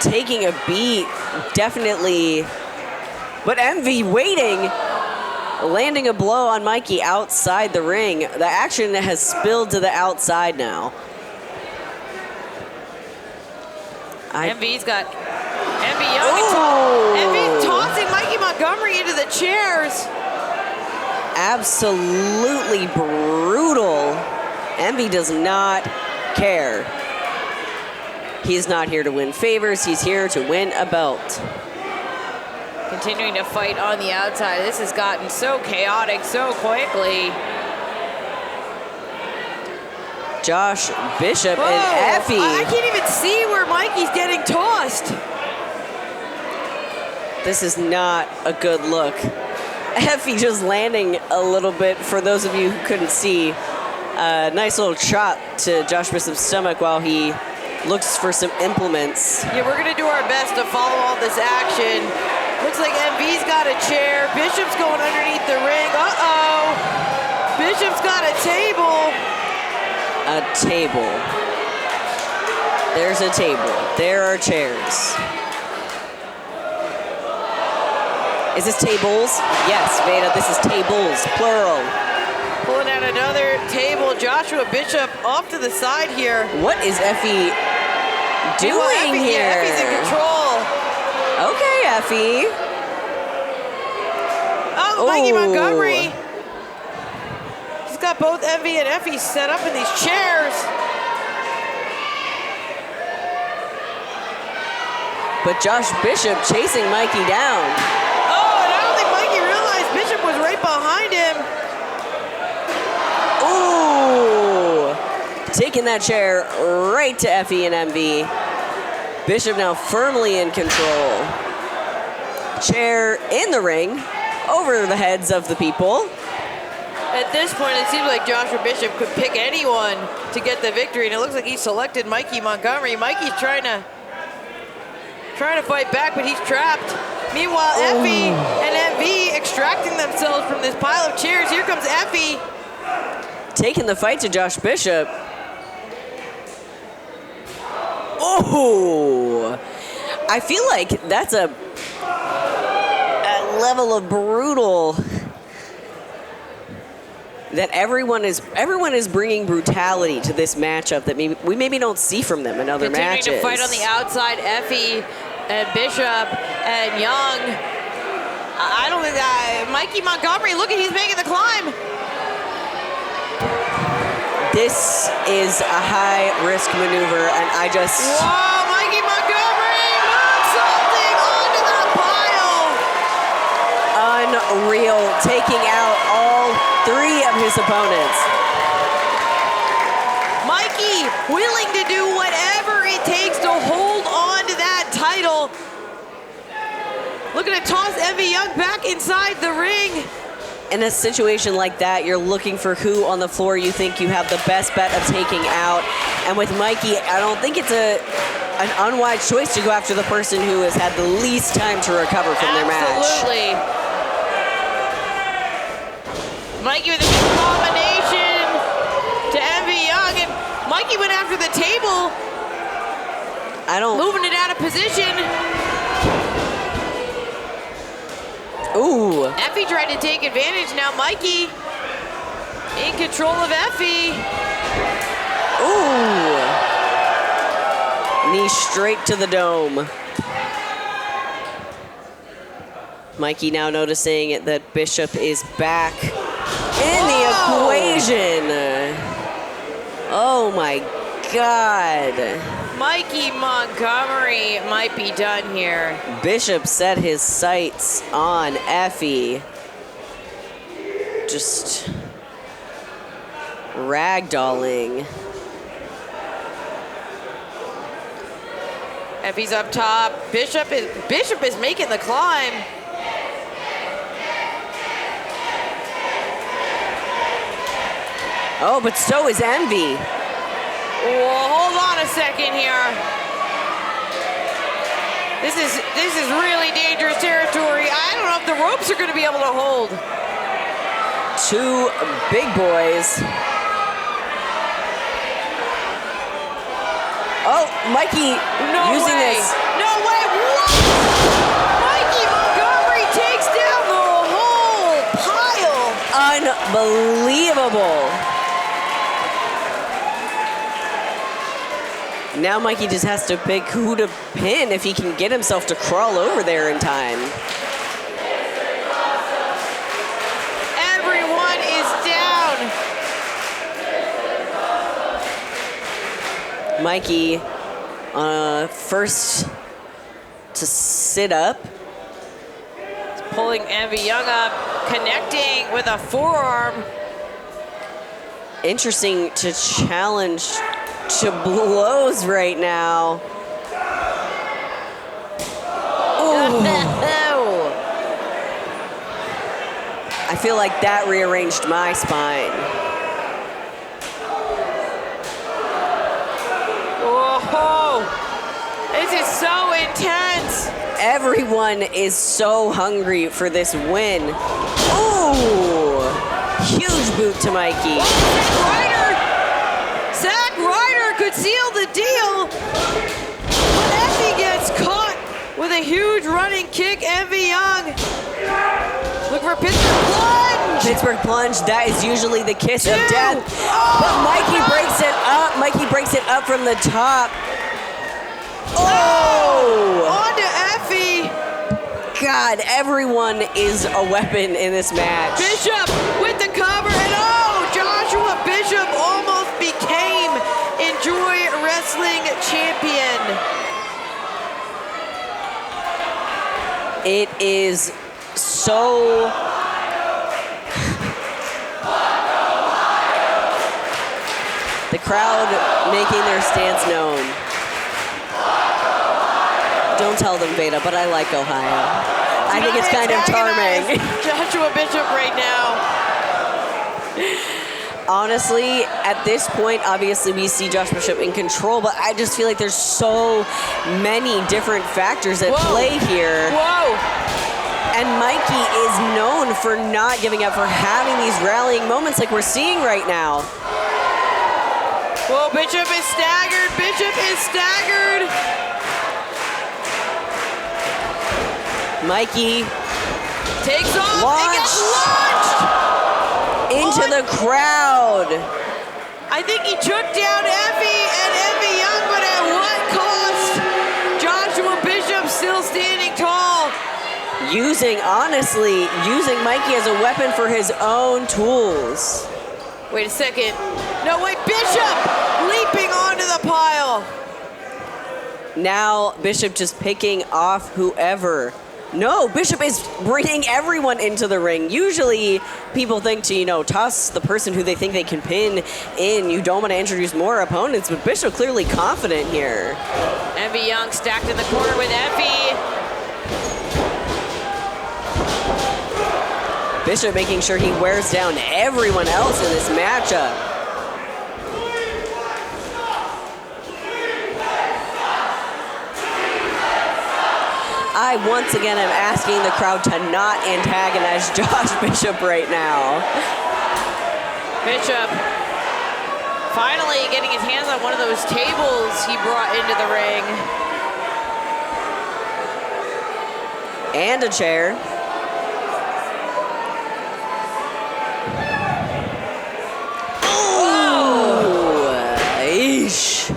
taking a beat, definitely. But Envy waiting, landing a blow on Mikey outside the ring. The action has spilled to the outside now. Envy's tossing Mikey Montgomery into the chairs. Absolutely brutal. Envy does not care. He's not here to win favors. He's here to win a belt. Continuing to fight on the outside. This has gotten so chaotic so quickly. Josh Bishop Whoa, and Effy. I can't even see where Mikey's getting tossed. This is not a good look. Effy just landing a little bit, for those of you who couldn't see. A nice little chop to Josh Bishop's stomach while he looks for some implements. Yeah, we're gonna do our best to follow all this action. Looks like MV's got a chair. Bishop's going underneath the ring. Uh-oh. Bishop's got a table. A table. There's a table. There are chairs. Is this tables? Yes, Veda, this is tables, plural. Pulling out another table. Joshua Bishop off to the side here. What is Effy doing here? Yeah, Effy's in control. Okay, Effy. Oh, Mikey Montgomery. He's got both Envy and Effy set up in these chairs. But Josh Bishop chasing Mikey down. Oh, and I don't think Mikey realized Bishop was right behind him. Ooh. Taking that chair right to Effy and Envy. Bishop now firmly in control. Chair in the ring, over the heads of the people. At this point, it seems like Joshua Bishop could pick anyone to get the victory, and it looks like he selected Mikey Montgomery. Mikey's trying to fight back, but he's trapped. Meanwhile, Effy and MV extracting themselves from this pile of chairs. Here comes Effy. Taking the fight to Josh Bishop. Oh, I feel like that's a level of brutal that everyone is bringing brutality to this matchup that we maybe don't see from them in other matches. Continuing to fight on the outside, Effy and Bishop and Young. I don't think that Mikey Montgomery, look at, he's making the climb. This is a high-risk maneuver, and I just... Whoa, Mikey Montgomery moonsaulting onto the pile. unreal, taking out all 3 of his opponents. Mikey willing to do whatever it takes to hold on to that title. Looking to toss Effy Young back inside the ring. In a situation like that, you're looking for who on the floor you think you have the best bet of taking out. And with Mikey, I don't think it's an unwise choice to go after the person who has had the least time to recover from their match. Absolutely. Mikey with a big combination to Effy Young, and Mikey went after the table. Moving it out of position. Ooh. Effy tried to take advantage. Now Mikey in control of Effy. Ooh. Knee straight to the dome. Mikey now noticing that Bishop is back in the equation. Oh my God. Mikey Montgomery might be done here. Bishop set his sights on Effy. Just ragdolling. Effy's up top. Bishop is making the climb. Oh, but so is Envy. Well, hold on a second here. This is really dangerous territory. I don't know if the ropes are going to be able to hold. 2 big boys. Oh, Mikey using this. No way. What? Mikey Montgomery takes down the whole pile. Unbelievable. Now Mikey just has to pick who to pin if he can get himself to crawl over there in time. Everyone is down. Mikey, first to sit up. Pulling Effy Young up, connecting with a forearm. Interesting to challenge to blows right now. I feel like that rearranged my spine. Whoa, this is so intense. Everyone is so hungry for this win. Ooh, huge boot to Mikey. Zack Ryder could seal the deal, but Effy gets caught with a huge running kick. Effy Young. Look for Pittsburgh plunge. Pittsburgh plunge, that is usually the kiss of death. But Mikey breaks it up. Mikey breaks it up from the top. Oh! Onto Effy. God, everyone is a weapon in this match. Bishop with the cover, and Joshua Bishop almost became Enjoy Wrestling champion. It is so... The crowd making their stance known. Don't tell them, Veda, but I like Ohio. I think it's kind of charming. Joshua Bishop right now. Honestly, at this point, obviously we see Josh Bishop in control, but I just feel like there's so many different factors at play here. Whoa! And Mikey is known for not giving up, for having these rallying moments like we're seeing right now. Whoa, Bishop is staggered. Bishop is staggered. Mikey takes off and gets launched into the crowd. I think he took down Effy and Effy Young, but at what cost? Joshua Bishop still standing tall. Honestly, using Mikey as a weapon for his own tools. Wait a second. No, wait, Bishop leaping onto the pile. Now Bishop just picking off whoever. No, Bishop is bringing everyone into the ring. Usually people think to, toss the person who they think they can pin in. You don't want to introduce more opponents, but Bishop clearly confident here. Effy Young stacked in the corner with Effy. Bishop making sure he wears down everyone else in this matchup. I once again am asking the crowd to not antagonize Josh Bishop right now. Bishop finally getting his hands on one of those tables he brought into the ring. And a chair. Eesh.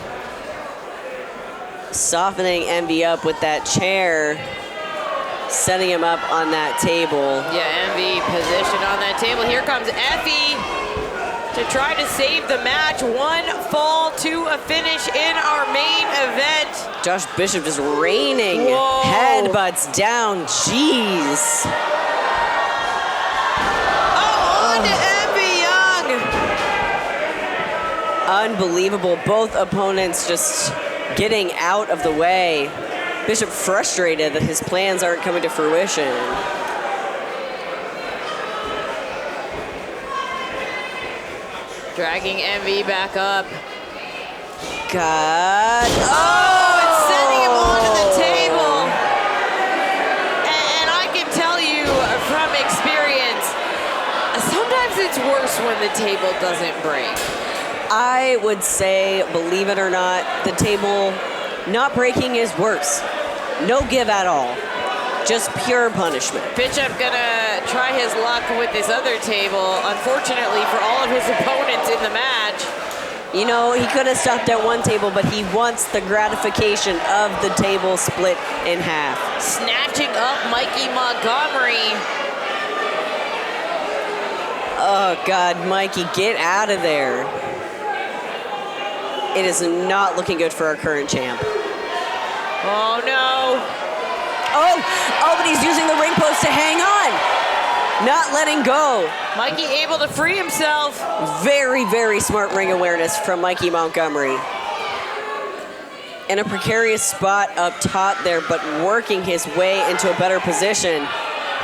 Softening Envy up with that chair, setting him up on that table. Yeah, Envy positioned on that table. Here comes Effy to try to save the match. One fall to a finish in our main event. Josh Bishop just raining headbutts down. Jeez. On to Effy Young. Unbelievable. Both opponents just getting out of the way. Bishop frustrated that his plans aren't coming to fruition. Dragging Envy back up. God. It's sending him onto the table. And I can tell you from experience, sometimes it's worse when the table doesn't break. I would say, believe it or not, the table not breaking is worse. No give at all. Just pure punishment. Bishop gonna try his luck with this other table, unfortunately for all of his opponents in the match. He could have stopped at one table, but he wants the gratification of the table split in half. Snatching up Mikey Montgomery. Oh, God, Mikey, get out of there. It is not looking good for our current champ. Oh, no. Oh, but he's using the ring post to hang on. Not letting go. Mikey able to free himself. Very, very smart ring awareness from Mikey Montgomery. In a precarious spot up top there, but working his way into a better position.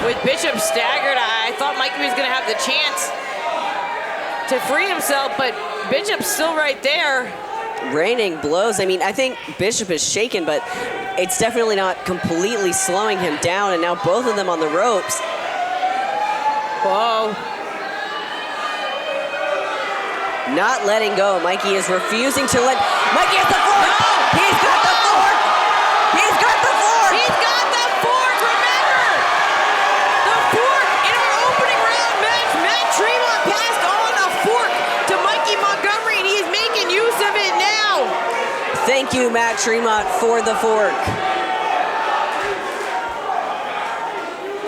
With Bishop staggered, I thought Mikey was going to have the chance to free himself, but Bishop's still right there. Raining blows. I think Bishop is shaken, but it's definitely not completely slowing him down, and now both of them on the ropes. Whoa. Not letting go. Mikey is refusing to let... Mikey has the fork! No! He's got the fork! He's got the fork! He's got the fork! Remember! The fork in our opening round match. Matt Tremont passed on a fork to Mikey Montgomery, and he's making use of it now. Thank you, Matt Tremont, for the fork.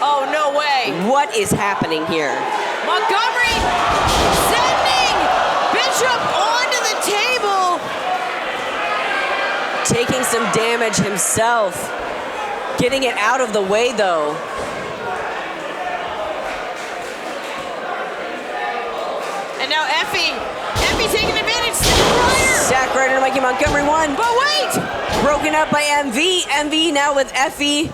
Oh, no way. What is happening here? Montgomery sending Bishop onto the table. Taking some damage himself. Getting it out of the way, though. And now Effy taking advantage. Stack Rider to Mikey Montgomery won. But wait! Broken up by MV. MV now with Effy.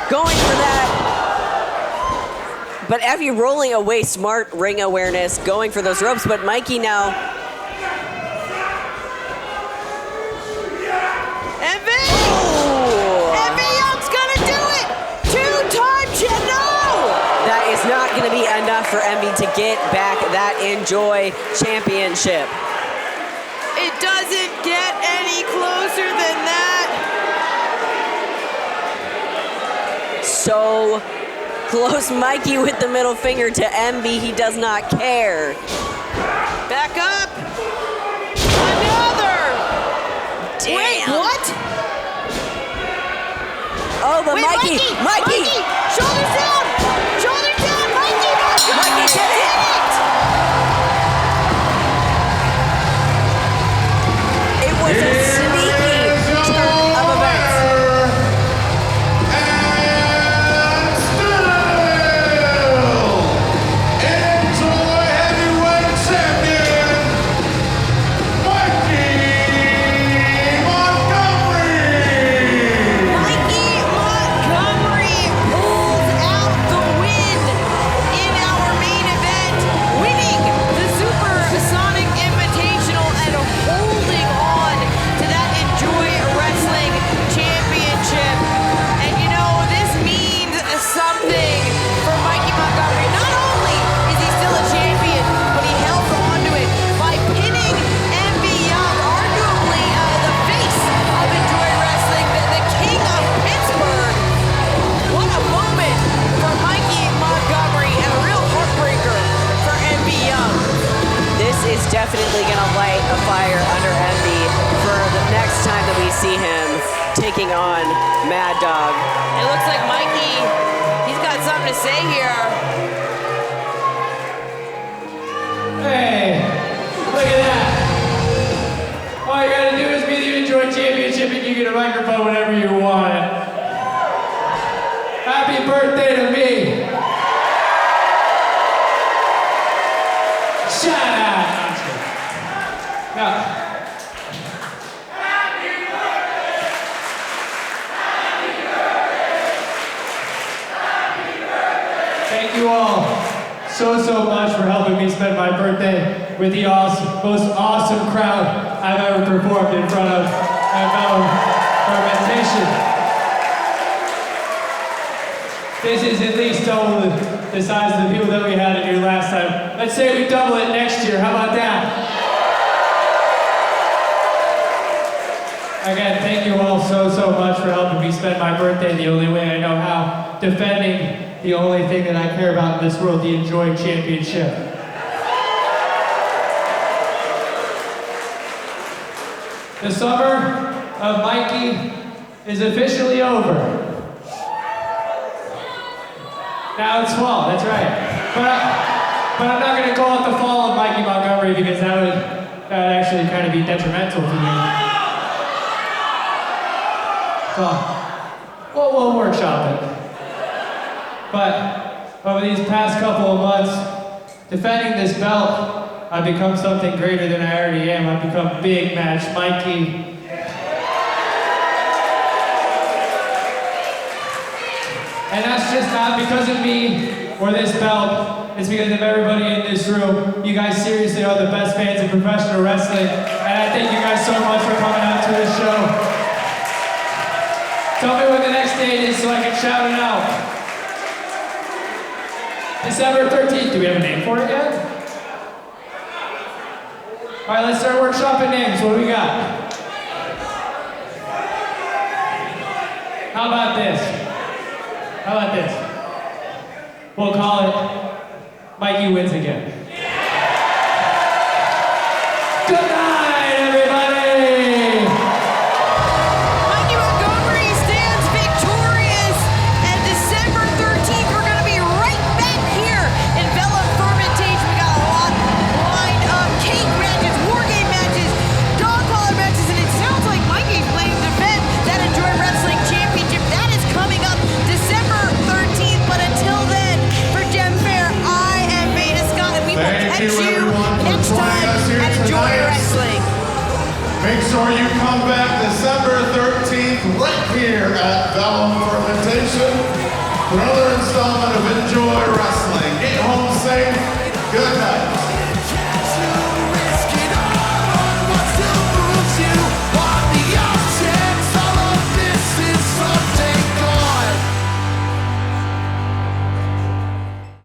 Going for that. But Effy rolling away, smart ring awareness, going for those ropes. But Mikey now. Effy! Effy Young's gonna do it! Two-time champ, no! That is not gonna be enough for MV to get back that Enjoy championship. It doesn't get any closer than that. So close. Mikey with the middle finger to MV. He does not care. Back up. Another. Damn. Wait, what? Oh, but Wait, Mikey. Shoulders down. Shoulders down. Mikey. Mikey did it. It was a sneaky turn of events. And Mad Dog. It looks like Mikey, he's got something to say here. Hey, look at that. All you gotta do is be the Enjoy Championship and you get a microphone whenever you want it. Happy birthday to me. Shut up. Now, thank you all so much for helping me spend my birthday with the most awesome crowd I've ever performed in front of at Velum Fermentation. This is at least double the size of the people that we had in here last time. Let's say we double it next year. How about that? Again, thank you all so much for helping me spend my birthday the only way I know how, defending the only thing that I care about in this world, the Enjoy Championship. The summer of Mikey is officially over. Now it's fall, that's right. But I'm not gonna call it the fall of Mikey Montgomery because that would actually kind of be detrimental to me. So, we'll workshop it. But over these past couple of months, defending this belt, I've become something greater than I already am. I've become Big Match Mikey. And that's just not because of me or this belt. It's because of everybody in this room. You guys seriously are the best fans of professional wrestling. And I thank you guys so much for coming out to this show. Tell me when the next date is so I can shout it out. December 13th. Do we have a name for it yet? All right, let's start workshopping names. What do we got? How about this? How about this? We'll call it Mikey Wins Again. Good night, everybody! Mikey Montgomery stands victorious, and December 13th, we're going to be right back here in Velum Fermentation. We got a lot lined up: cake matches, war game matches, dog collar matches, and it sounds like Mikey's planning to defend that Enjoy Wrestling Championship. That is coming up December 13th, but until then, for Gem Fair, I am Veda Scott, and we will catch you next time at Enjoy Wrestling. Make sure you come back December 13th right here at Velum Fermentation for another installment of Enjoy